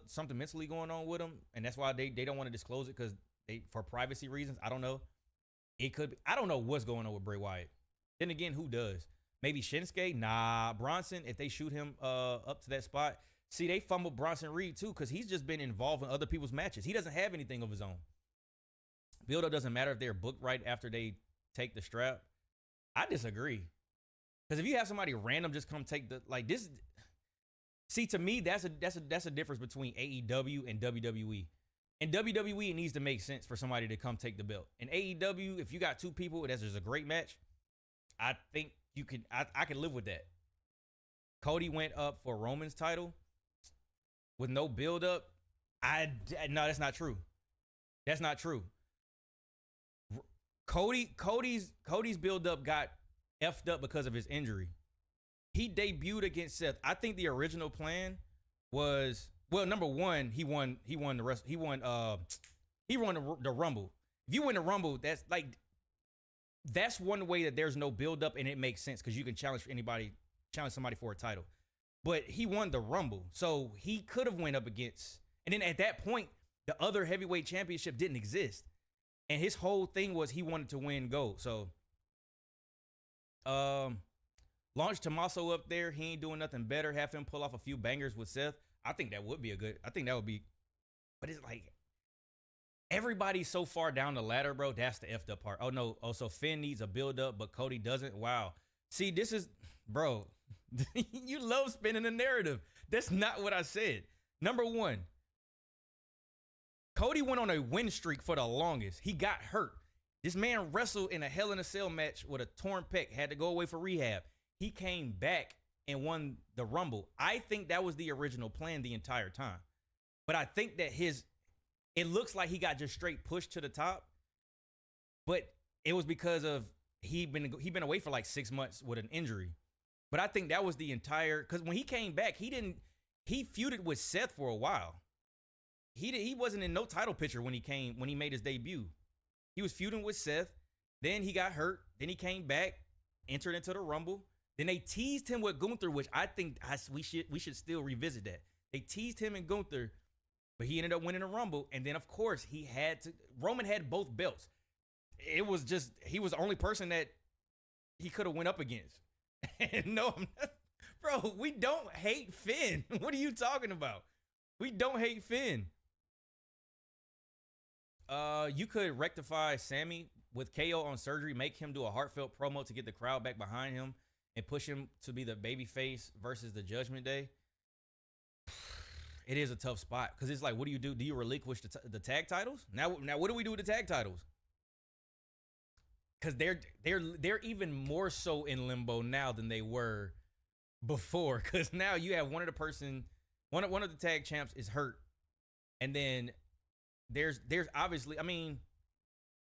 something mentally going on with him, and that's why they don't want to disclose it because for privacy reasons. I don't know. It could be. I don't know what's going on with Bray Wyatt. Then again, who does? Maybe Shinsuke? Nah, Bronson. If they shoot him up to that spot, see, they fumbled Bronson Reed too because he's just been involved in other people's matches. He doesn't have anything of his own. Build-up doesn't matter if they're booked right after they take the strap. I disagree. Because if you have somebody random just come take the like this, see, to me that's a difference between AEW and WWE. In WWE, it needs to make sense for somebody to come take the belt. In AEW, if you got two people that's just a great match, I think you could. I could live with that. Cody went up for Roman's title with no build-up. No, that's not true. That's not true. Cody's build-up got effed up because of his injury. He debuted against Seth. I think the original plan was, well, number one, he won the Rumble. If you win the Rumble, that's one way that there's no build-up and it makes sense because you can challenge somebody for a title. But he won the Rumble, so he could have went up against, and then at that point, the other heavyweight championship didn't exist. And his whole thing was he wanted to win gold. So, launch Tommaso up there. He ain't doing nothing better. Have him pull off a few bangers with Seth. I think that would be but it's like everybody's so far down the ladder, bro. That's the effed up part. Oh no. Also, Finn needs a build up, but Cody doesn't. Wow. See, this is, bro, you love spinning the narrative. That's not what I said. Number one, Cody went on a win streak for the longest. He got hurt. This man wrestled in a Hell in a Cell match with a torn pec, had to go away for rehab. He came back and won the Rumble. I think that was the original plan the entire time. But I think that it looks like he got just straight pushed to the top. But it was because of he been away for like 6 months with an injury. But I think that was the entire, because when he came back, he feuded with Seth for a while. He wasn't in no title picture when he made his debut. He was feuding with Seth. Then he got hurt. Then he came back, entered into the Rumble. Then they teased him with Gunther, which I think we should still revisit that. They teased him and Gunther, but he ended up winning the Rumble. And then of course Roman had both belts. It was just, he was the only person that he could have went up against. And no, I'm not, bro, we don't hate Finn. What are you talking about? We don't hate Finn. You could rectify Sammy with KO on surgery, make him do a heartfelt promo to get the crowd back behind him, and push him to be the babyface versus the Judgment Day. It is a tough spot because it's like, what do you do? Do you relinquish the tag titles? Now, what do we do with the tag titles? Because they're even more so in limbo now than they were before. Because now you have one of the tag champs is hurt, and then there's obviously, I mean,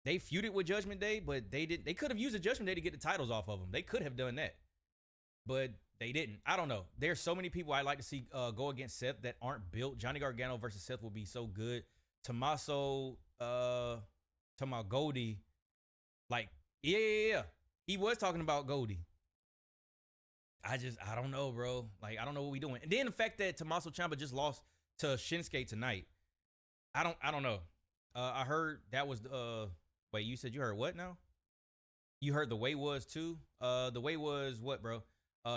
they feuded with Judgment Day, but they could have used the Judgment Day to get the titles off of them. They could have done that, but they didn't. I don't know. There's so many people I'd like to see go against Seth that aren't built. Johnny Gargano versus Seth will be so good. Tommaso Goldie, like, yeah. He was talking about Goldie. I don't know, bro. Like, I don't know what we doing. And then the fact that Tommaso Ciampa just lost to Shinsuke tonight. I don't know. I heard that was wait, you said you heard what now? You heard the way was too? The way was what, bro?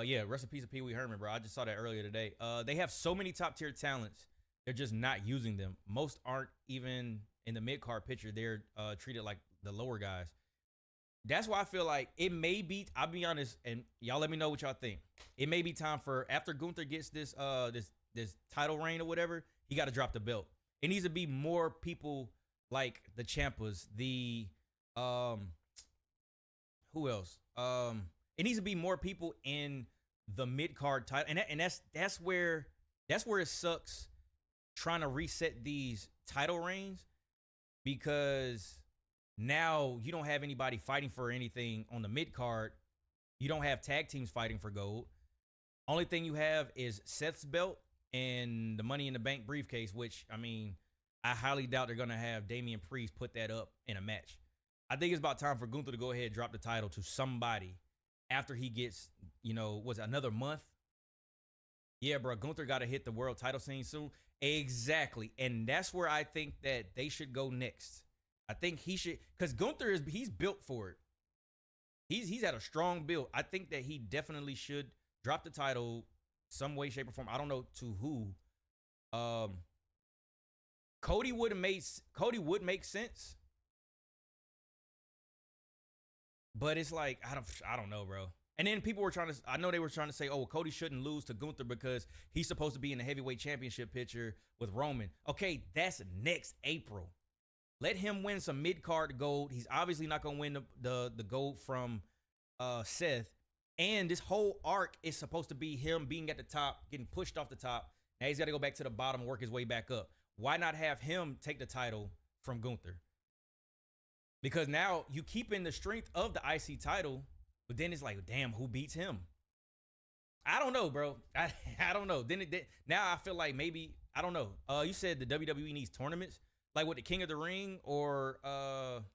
Yeah, rest in peace of Pee Wee Herman, bro. I just saw that earlier today. They have so many top tier talents. They're just not using them. Most aren't even in the mid card picture. They're treated like the lower guys. That's why I feel like it may be, I'll be honest, and y'all let me know what y'all think. It may be time for, after Gunther gets this title reign or whatever, he got to drop the belt. It needs to be more people like the Ciampas, the who else? It needs to be more people in the mid card title, and that's where it sucks trying to reset these title reigns, because now you don't have anybody fighting for anything on the mid card. You don't have tag teams fighting for gold. Only thing you have is Seth's belt and the Money in the Bank briefcase, which, I mean, I highly doubt they're going to have Damian Priest put that up in a match. I think it's about time for Gunther to go ahead and drop the title to somebody after he gets, was it another month? Yeah, bro, Gunther got to hit the world title scene soon. Exactly. And that's where I think that they should go next. I think he should, because Gunther he's built for it. He's had a strong build. I think that he definitely should drop the title some way, shape, or form. I don't know to who. Cody would make sense. But it's like, I don't know, bro. And then people were I know they were trying to say, oh, Cody shouldn't lose to Gunther because he's supposed to be in the heavyweight championship picture with Roman. Okay, that's next April. Let him win some mid-card gold. He's obviously not going to win the gold from Seth. And this whole arc is supposed to be him being at the top, getting pushed off the top. Now he's got to go back to the bottom and work his way back up. Why not have him take the title from Gunther? Because now you keep in the strength of the IC title, but then it's like, damn, who beats him? I don't know, bro. I don't know. Now I feel like maybe, I don't know. You said the WWE needs tournaments, like with the King of the Ring, or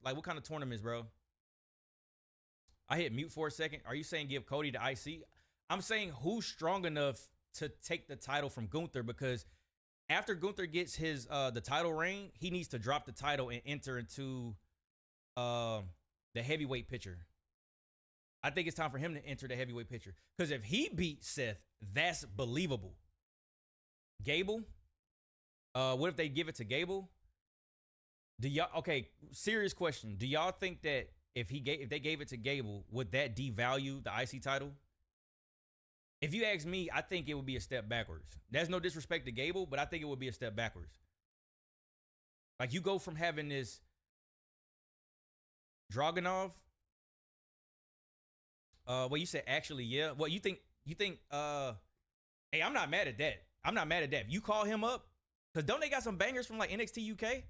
like what kind of tournaments, bro? I hit mute for a second. Are you saying give Cody the IC? I'm saying who's strong enough to take the title from Gunther, because after Gunther gets his the title reign, he needs to drop the title and enter into the heavyweight picture. I think it's time for him to enter the heavyweight picture, because if he beats Seth, that's believable. Gable, what if they give it to Gable? Okay, serious question. Do y'all think that if they gave it to Gable, would that devalue the IC title? If you ask me, I think it would be a step backwards. There's no disrespect to Gable, but I think it would be a step backwards. Like, you go from having this Dragunov. Well, you said actually, yeah. Well, you think, hey, I'm not mad at that. I'm not mad at that. If you call him up, because don't they got some bangers from like NXT UK?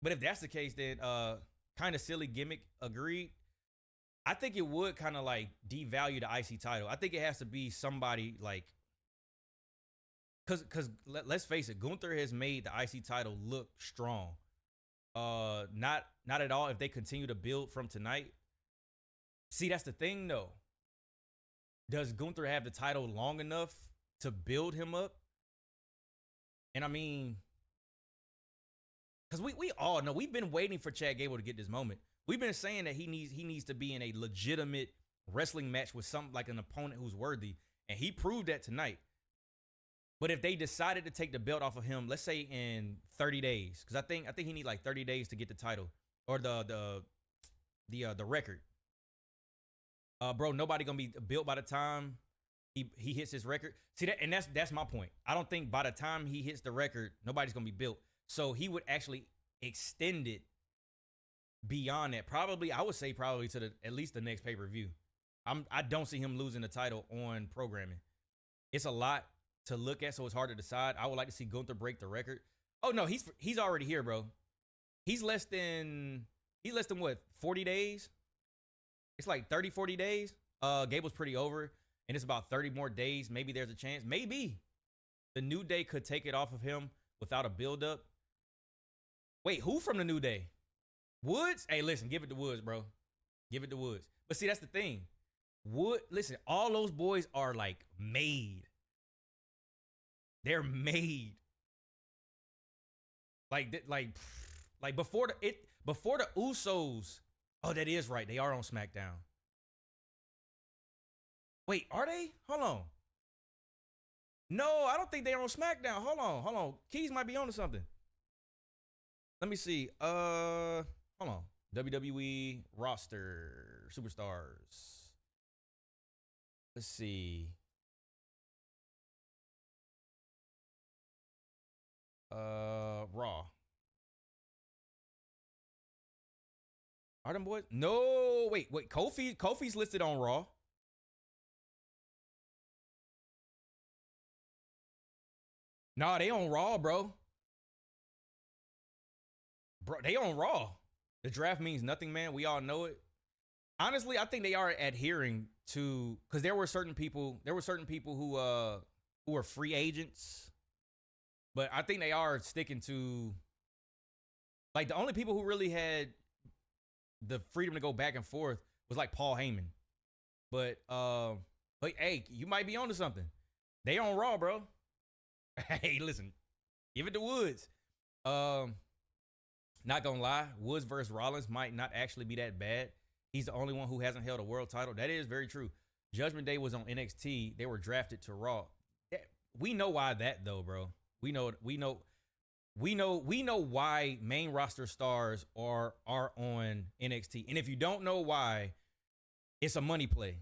But if that's the case, then kind of silly gimmick, agreed. I think it would kind of like devalue the IC title. I think it has to be somebody like, because let's face it, Gunther has made the IC title look strong. Not at all if they continue to build from tonight. See, that's the thing though. Does Gunther have the title long enough to build him up? And I mean, because we all know, we've been waiting for Chad Gable to get this moment. We've been saying that he needs to be in a legitimate wrestling match with some, like an opponent who's worthy, and he proved that tonight. But if they decided to take the belt off of him, let's say in 30 days, because I think he need like 30 days to get the title or the record. Bro, nobody gonna be built by the time he hits his record. See that, and that's my point. I don't think by the time he hits the record, nobody's gonna be built. So he would actually extend it beyond that. Probably, I would say probably to at least the next pay-per-view. I don't see him losing the title on programming. It's a lot to look at, so it's hard to decide. I would like to see Gunther break the record. Oh no, he's already here, bro. He's less than what, 40 days? It's like 30, 40 days. Gable's pretty over, and it's about 30 more days. Maybe there's a chance. Maybe the New Day could take it off of him without a build-up. Wait, who from the New Day? Woods? Hey, listen, give it to Woods, bro. Give it to Woods. But see, that's the thing. Listen, all those boys are like made. They're made. Like before the Usos. Oh, that is right. They are on SmackDown. Wait, are they? Hold on. No, I don't think they're on SmackDown. Hold on. Keys might be on to something. Let me see. Hold on. WWE roster superstars. Let's see. Raw. Are them boys? No, wait. Kofi's listed on Raw. Nah, they on Raw, bro. Bro, they on Raw. The draft means nothing, man. We all know it. Honestly, I think they are adhering to, because there were certain people who are free agents. But I think they are sticking to, like, the only people who really had the freedom to go back and forth was like Paul Heyman. But hey, you might be onto something. They on Raw, bro. Hey, listen, give it to Woods. Not gonna lie, Woods versus Rollins might not actually be that bad. He's the only one who hasn't held a world title. That is very true. Judgment Day was on NXT. They were drafted to Raw. We know why that though, bro. We know why main roster stars are on NXT. And if you don't know why, it's a money play.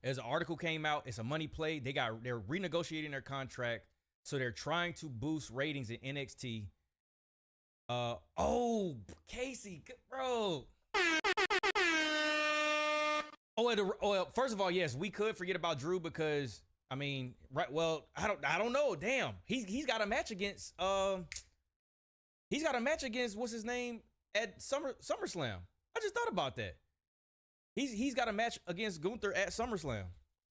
As an article came out, it's a money play. They're renegotiating their contract, so they're trying to boost ratings in NXT. Casey, bro. First of all, yes, we could forget about Drew because I mean, right? Well, I don't know. Damn, he's got a match against what's his name at SummerSlam. I just thought about that. He's got a match against Gunther at SummerSlam.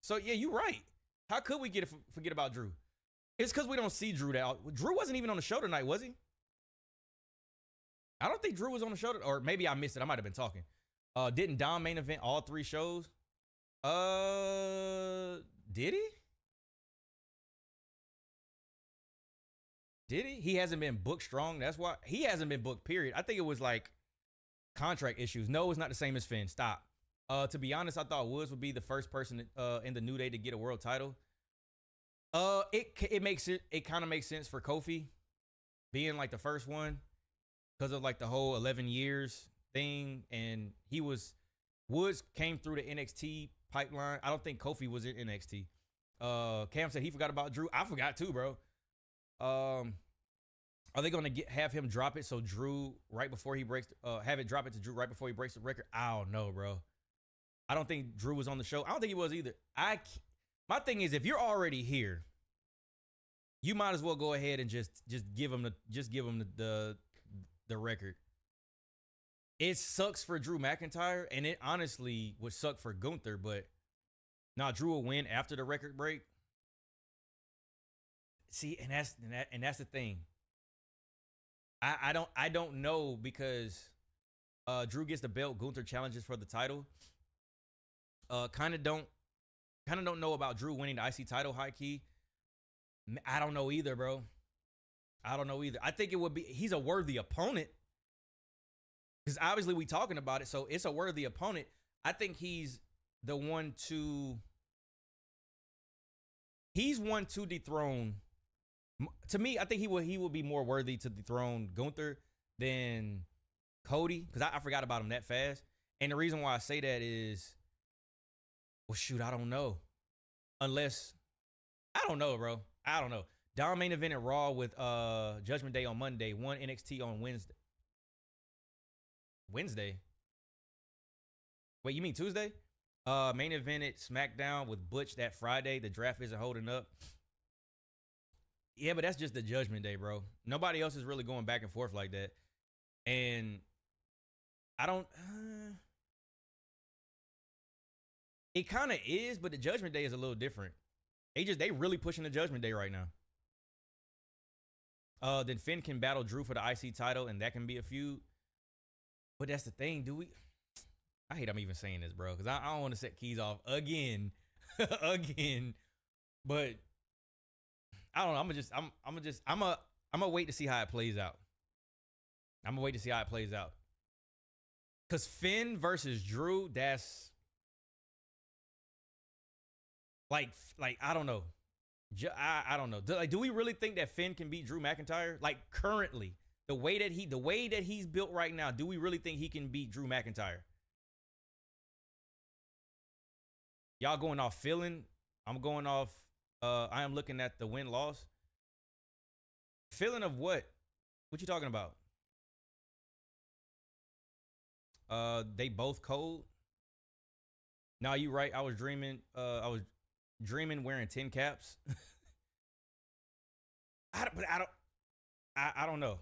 So yeah, you're right. How could we forget about Drew? It's because we don't see Drew Drew wasn't even on the show tonight, was he? I don't think Drew was on the show, or maybe I missed it. I might have been talking. Didn't Dom main event all 3 shows? Did he? Did he? He hasn't been booked strong. That's why he hasn't been booked, period. I think it was like contract issues. No, it's not the same as Finn. Stop. To be honest, I thought Woods would be the first person in the New Day to get a world title. It kind of makes sense for Kofi being like the first one because of like the whole 11 years thing, and Woods came through the NXT pipeline. I don't think Kofi was in NXT. Cam said he forgot about Drew. I forgot too, bro. Are they gonna have him drop it so Drew right before he breaks? Have it drop it to Drew right before he breaks the record? I don't know, bro. I don't think Drew was on the show. I don't think he was either. My thing is, if you're already here, you might as well go ahead and just give him the record. It sucks for Drew McIntyre, and it honestly would suck for Gunther, but Drew will win after the record break. See, and that's the thing. I don't know because Drew gets the belt, Gunther challenges for the title. Kind of don't know about Drew winning the IC title, high key. I don't know either, bro. I don't know either. I think it would be, he's a worthy opponent. Because obviously we talking about it, so it's a worthy opponent. I think he's the one to he's one to dethrone. To me, I think he will be more worthy to dethrone Gunther than Cody, because I forgot about him that fast. And the reason why I say that is, well, shoot, I don't know. Unless, I don't know, bro. I don't know. Dom main event at Raw with Judgment Day on Monday, one NXT on Wednesday. Wednesday? Wait, you mean Tuesday? Main event at SmackDown with Butch that Friday. The draft isn't holding up. Yeah, but that's just the Judgment Day, bro. Nobody else is really going back and forth like that. And I don't... it kind of is, but the Judgment Day is a little different. They really pushing the Judgment Day right now. Then Finn can battle Drew for the IC title, and that can be a feud. But that's the thing, do we? I hate I'm even saying this, bro, because I don't want to set Keys off again, again. But I don't know. I'm gonna wait to see how it plays out. I'm gonna wait to see how it plays out. Cause Finn versus Drew, that's like I don't know. I don't know. Do we really think that Finn can beat Drew McIntyre? Like currently, the way that he's built right now, do we really think he can beat Drew McIntyre? Y'all going off feeling? I'm going off. I am looking at the win-loss. Feeling of what? What you talking about? They both cold. Nah, you right. I was dreaming wearing 10 caps. I don't know.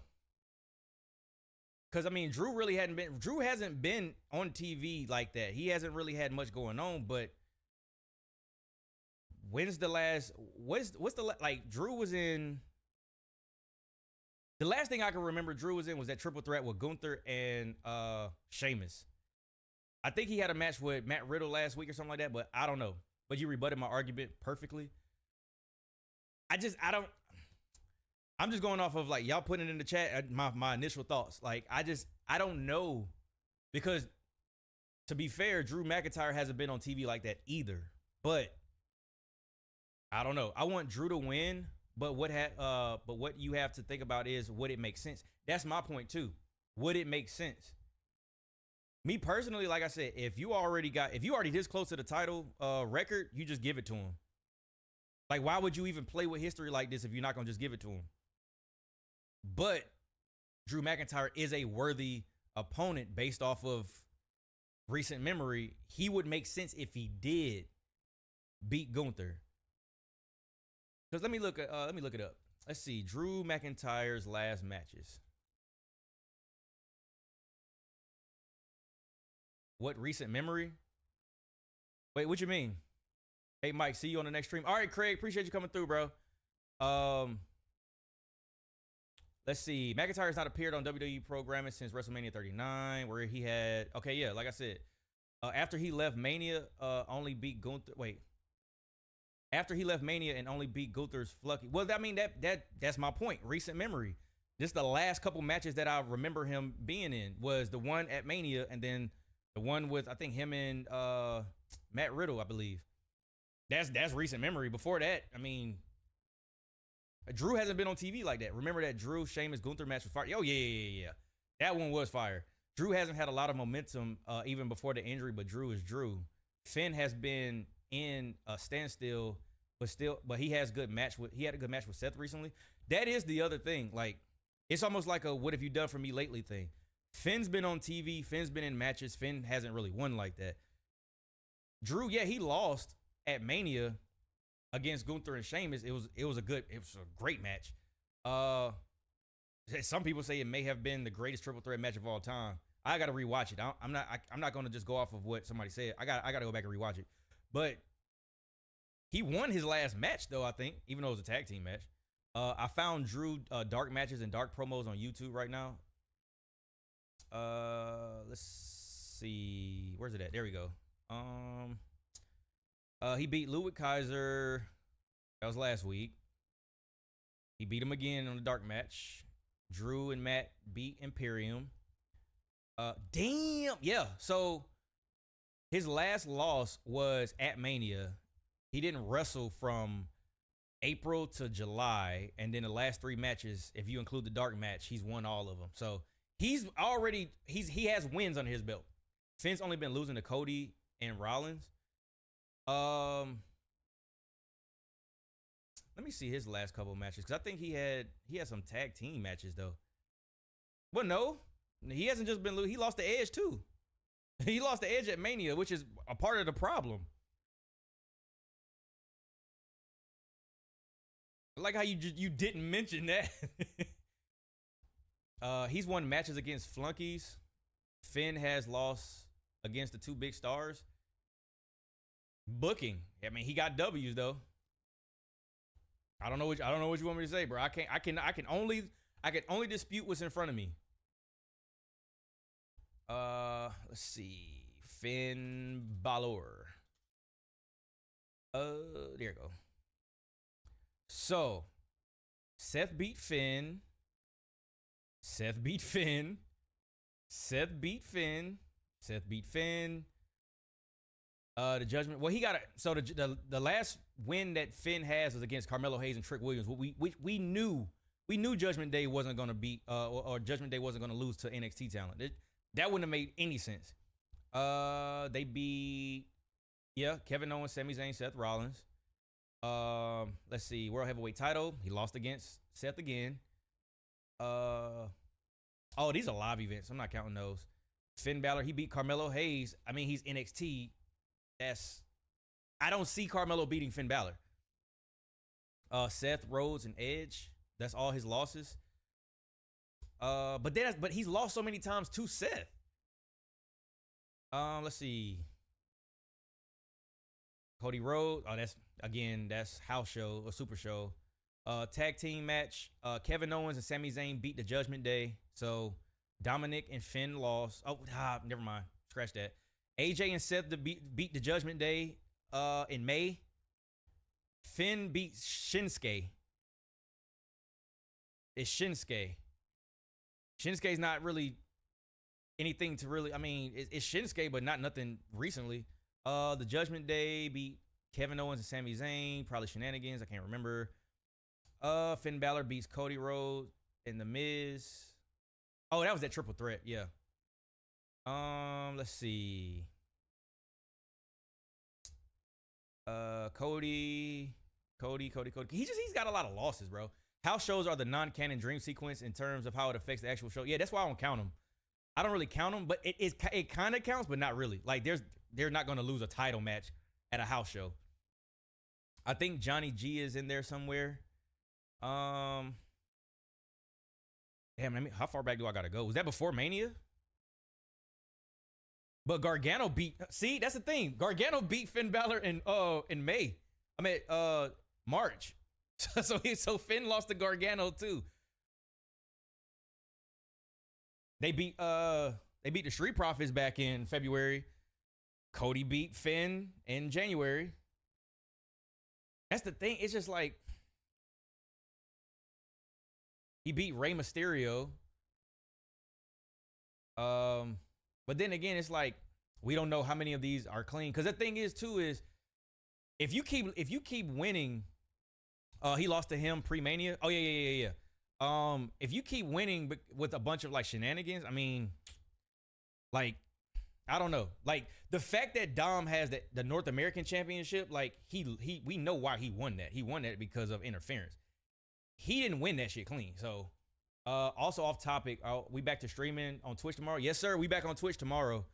Cause I mean, Drew hasn't been on TV like that. He hasn't really had much going on, but what's the like Drew was in, the last thing I can remember Drew was in was that triple threat with Gunther and Sheamus. I think he had a match with Matt Riddle last week or something like that, but I don't know. But you rebutted my argument perfectly. I'm just going off of like y'all putting it in the chat, my initial thoughts. Like I don't know, because to be fair, Drew McIntyre hasn't been on TV like that either. But I don't know. I want Drew to win, but what you have to think about is, would it make sense? That's my point too. Would it make sense? Me personally, like I said, if you already this close to the title record, you just give it to him. Like, why would you even play with history like this if you're not gonna just give it to him? But Drew McIntyre is a worthy opponent based off of recent memory. He would make sense if he did beat Gunther. Because let me look it up. Let's see. Drew McIntyre's last matches. What recent memory? Wait, what you mean? Hey, Mike, see you on the next stream. All right, Craig, appreciate you coming through, bro. Let's see. McIntyre's not appeared on WWE programming since WrestleMania 39, where he had, okay, yeah, like I said, after he left Mania, only beat Gunther. Wait. After he left Mania and only beat Gunther's Flucky. Well, I mean, that's my point. Recent memory. Just the last couple matches that I remember him being in was the one at Mania, and then the one with, I think, him and Matt Riddle, I believe. That's recent memory. Before that, I mean, Drew hasn't been on TV like that. Remember that Drew Sheamus Gunther match was fire? Oh yeah. That one was fire. Drew hasn't had a lot of momentum even before the injury, but Drew is Drew. Finn has been in a standstill, but he had a good match with Seth recently. That is the other thing. Like, it's almost like a "what have you done for me lately" thing. Finn's been on TV. Finn's been in matches. Finn hasn't really won like that. Drew, yeah, he lost at Mania against Gunther and Sheamus. It was a great match. Some people say it may have been the greatest triple threat match of all time. I got to rewatch it. I'm not going to just go off of what somebody said. I got to go back and rewatch it. But he won his last match though, I think, even though it was a tag team match. I found Drew dark matches and dark promos on YouTube right now. Let's see. Where's it at? There we go. He beat Ludwig Kaiser. That was last week. He beat him again on the dark match. Drew and Matt beat Imperium. Damn. Yeah. So his last loss was at Mania. He didn't wrestle from April to July, and then the last 3 matches, if you include the dark match, he's won all of them. So he has wins under his belt. Finn's only been losing to Cody and Rollins. Let me see his last couple of matches, because I think he had some tag team matches though. Well, no, he hasn't just been losing. He lost the Edge too. He lost the Edge at Mania, which is a part of the problem. I like how you didn't mention that. He's won matches against flunkies. Finn has lost against the 2 big stars. Booking. I mean, he got W's though. I don't know what you want me to say, bro. I can only dispute what's in front of me. Let's see. Finn Balor. There you go. So, Seth beat Finn. Seth beat Finn. Seth beat Finn. Seth beat Finn. The Judgment. Well, he got it. So the last win that Finn has is against Carmelo Hayes and Trick Williams. We knew Judgment Day wasn't gonna beat or Judgment Day wasn't gonna lose to NXT talent. That wouldn't have made any sense. They beat Kevin Owens, Sami Zayn, Seth Rollins. Let's see, World Heavyweight title. He lost against Seth again. Oh, these are live events. I'm not counting those. Finn Balor, he beat Carmelo Hayes. I mean, he's NXT. I don't see Carmelo beating Finn Balor. Seth, Rhodes, and Edge. That's all his losses. But he's lost so many times to Seth. Let's see. Cody Rhodes. Oh, that's house show or super show. Tag team match. Kevin Owens and Sami Zayn beat the Judgment Day. So Dominic and Finn lost. Oh, never mind. Scratch that. AJ and Seth beat the Judgment Day in May. Finn beat Shinsuke. It's Shinsuke. Shinsuke's not really anything to really. I mean, it's Shinsuke, but not nothing recently. The Judgment Day beat Kevin Owens and Sami Zayn. Probably shenanigans. I can't remember. Finn Balor beats Cody Rhodes and The Miz. Oh, that was that triple threat. Yeah. Let's see. Cody. He's got a lot of losses, bro. House shows are the non-canon dream sequence in terms of how it affects the actual show. Yeah, that's why I don't count them. I don't really count them, but it kind of counts, but not really. Like they're not going to lose a title match at a house show. I think Johnny G is in there somewhere. Damn, how far back do I gotta go? Was that before Mania? But Gargano beat. See, that's the thing. Gargano beat Finn Balor in May. I mean, March. So Finn lost to Gargano too. They beat the Street Profits back in February. Cody beat Finn in January. That's the thing. It's just like he beat Rey Mysterio. But then again, it's like we don't know how many of these are clean. Because the thing is too is if you keep winning, he lost to him pre-Mania. Oh yeah. If you keep winning with a bunch of like shenanigans, I mean, like I don't know. Like the fact that Dom has the North American Championship, like we know why he won that. He won that because of interference. He didn't win that shit clean. So also off topic, we back to streaming on Twitch tomorrow? Yes, sir. We back on Twitch tomorrow.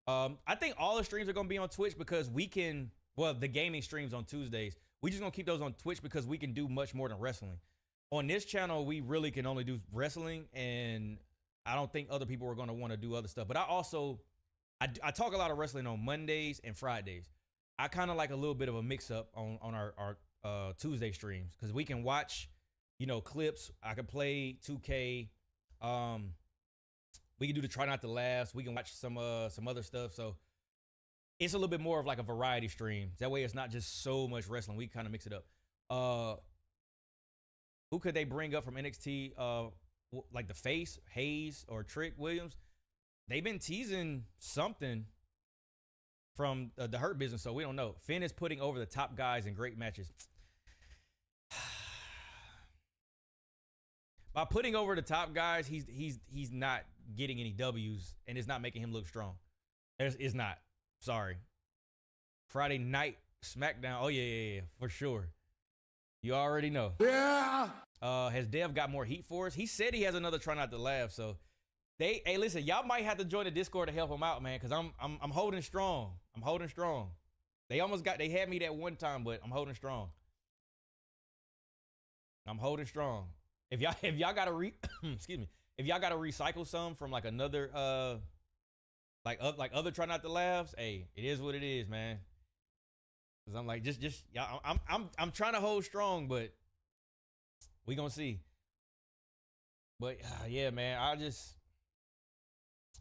I think all the streams are gonna be on Twitch because the gaming streams on Tuesdays. We just gonna keep those on Twitch because we can do much more than wrestling. On this channel, we really can only do wrestling, and I don't think other people are gonna want to do other stuff. But I talk a lot of wrestling on Mondays and Fridays. I kind of like a little bit of a mix up on our Tuesday streams because we can watch, clips. I can play 2K. We can do the try not to laugh. We can watch some other stuff. So it's a little bit more of like a variety stream. That way it's not just so much wrestling. We kind of mix it up. Who could they bring up from NXT? Like the face, Hayes or Trick Williams? They've been teasing something from the Hurt Business, so we don't know. Finn is putting over the top guys in great matches. by putting over the top guys, he's not getting any W's, and it's not making him look strong. It's not. Sorry. Friday night SmackDown. Oh yeah, for sure. You already know. Yeah. Has Dev got more heat for us? He said he has another try not to laugh. So hey, listen, y'all might have to join the Discord to help him out, man, because I'm holding strong. I'm holding strong. They had me that one time, but I'm holding strong. I'm holding strong. If y'all gotta excuse me, if y'all gotta recycle some from like another like other try not to laughs, hey, it is what it is, man. Cause I'm like just y'all, I'm trying to hold strong, but we gonna see. But yeah, man,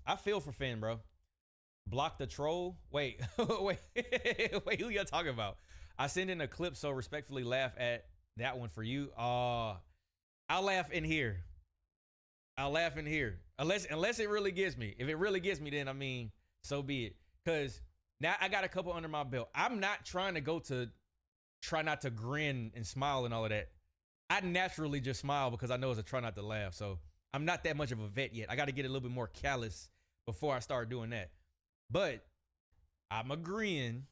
I feel for Finn, bro. Block the troll. Wait, wait, who y'all talking about? I sent in a clip, so respectfully laugh at that one for you. I'll laugh in here. I'll laugh in here. Unless it really gets me. If it really gets me, then I mean, so be it. Cause now I got a couple under my belt. I'm not trying to try not to grin and smile and all of that. I naturally just smile because I know it's a try not to laugh. So I'm not that much of a vet yet. I got to get a little bit more callous before I start doing that. But I'm agreeing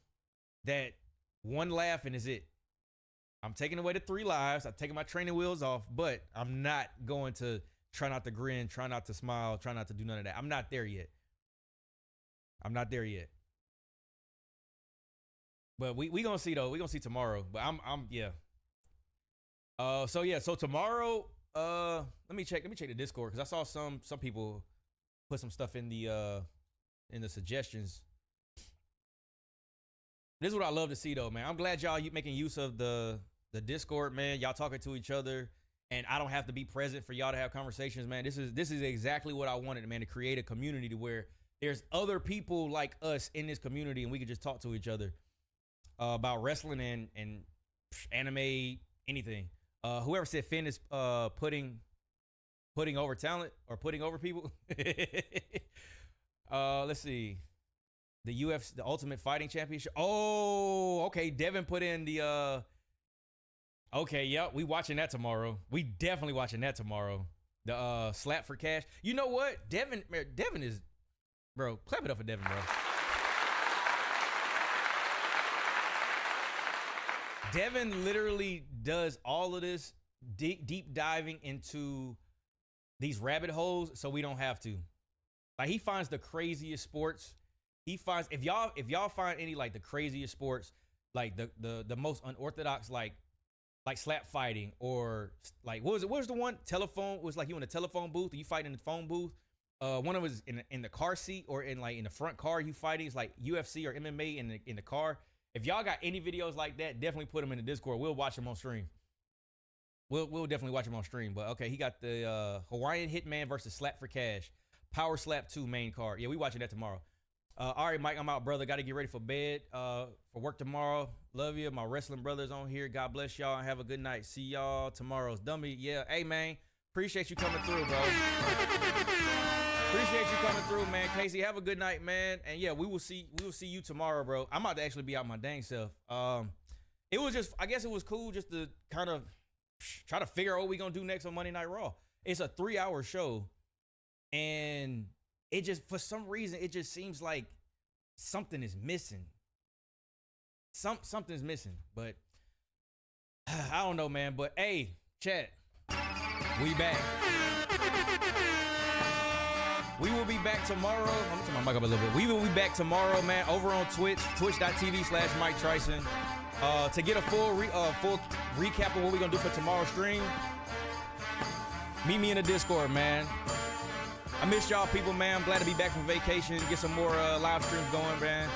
that one laugh and is it. I'm taking away the 3 lives. I'm taking my training wheels off, but I'm not going to try not to grin, try not to smile, try not to do none of that. I'm not there yet. I'm not there yet. But we gonna see though. We gonna see tomorrow. But yeah. So tomorrow, let me check the Discord because I saw some people put some stuff in the suggestions. This is what I love to see though, man. I'm glad y'all making use of the Discord, man. Y'all talking to each other, and I don't have to be present for y'all to have conversations, man. This is exactly what I wanted, man, to create a community to where there's other people like us in this community, and we can just talk to each other about wrestling and anime, anything. Whoever said Finn is putting over talent or putting over people. Let's see. The UFC, the Ultimate Fighting Championship. Oh, okay. Devin put in the okay, yep, we watching that tomorrow. We definitely watching that tomorrow. The slap for cash. You know what? Devin is, bro, clap it up for Devin, bro. Devin literally does all of this deep diving into these rabbit holes so we don't have to. Like, he finds the craziest sports. He finds, if y'all find any like the craziest sports, like the most unorthodox, like slap fighting, or like what was the one telephone, was like you in a telephone booth, or you fight in the phone booth. One of them was in the car seat, or in the front car you fighting. It's like UFC or MMA in the car. If y'all got any videos like that, definitely put them in the Discord. We'll watch them on stream. We'll definitely watch them on stream. But okay, he got the Hawaiian Hitman versus Slap for Cash, Power Slap 2 main card. Yeah, we watching that tomorrow. All right, Mike, I'm out, brother. Got to get ready for bed, for work tomorrow. Love you. My wrestling brothers on here. God bless y'all. Have a good night. See y'all tomorrow's dummy. Yeah, hey, man. Appreciate you coming through, bro. Appreciate you coming through, man. Casey, have a good night, man. And yeah, we will see you tomorrow, bro. I'm about to actually be out my dang self. It was just, I guess it was cool just to kind of try to figure out what we gonna do next on Monday Night Raw. It's a 3-hour show, and it just, for some reason, it just seems like something is missing. Something's missing, but I don't know, man. But hey, chat, we back. We will be back tomorrow. Let me turn my mic up a little bit. We will be back tomorrow, man, over on Twitch, twitch.tv/Mike Tyson. To get a full recap of what we're gonna do for tomorrow's stream, meet me in the Discord, man. I missed y'all people, man. I'm glad to be back from vacation, get some more live streams going, man.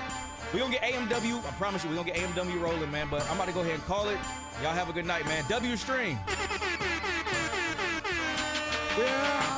We're gonna get AMW, I promise you, we're gonna get AMW rolling, man. But I'm about to go ahead and call it. Y'all have a good night, man. W stream. Yeah.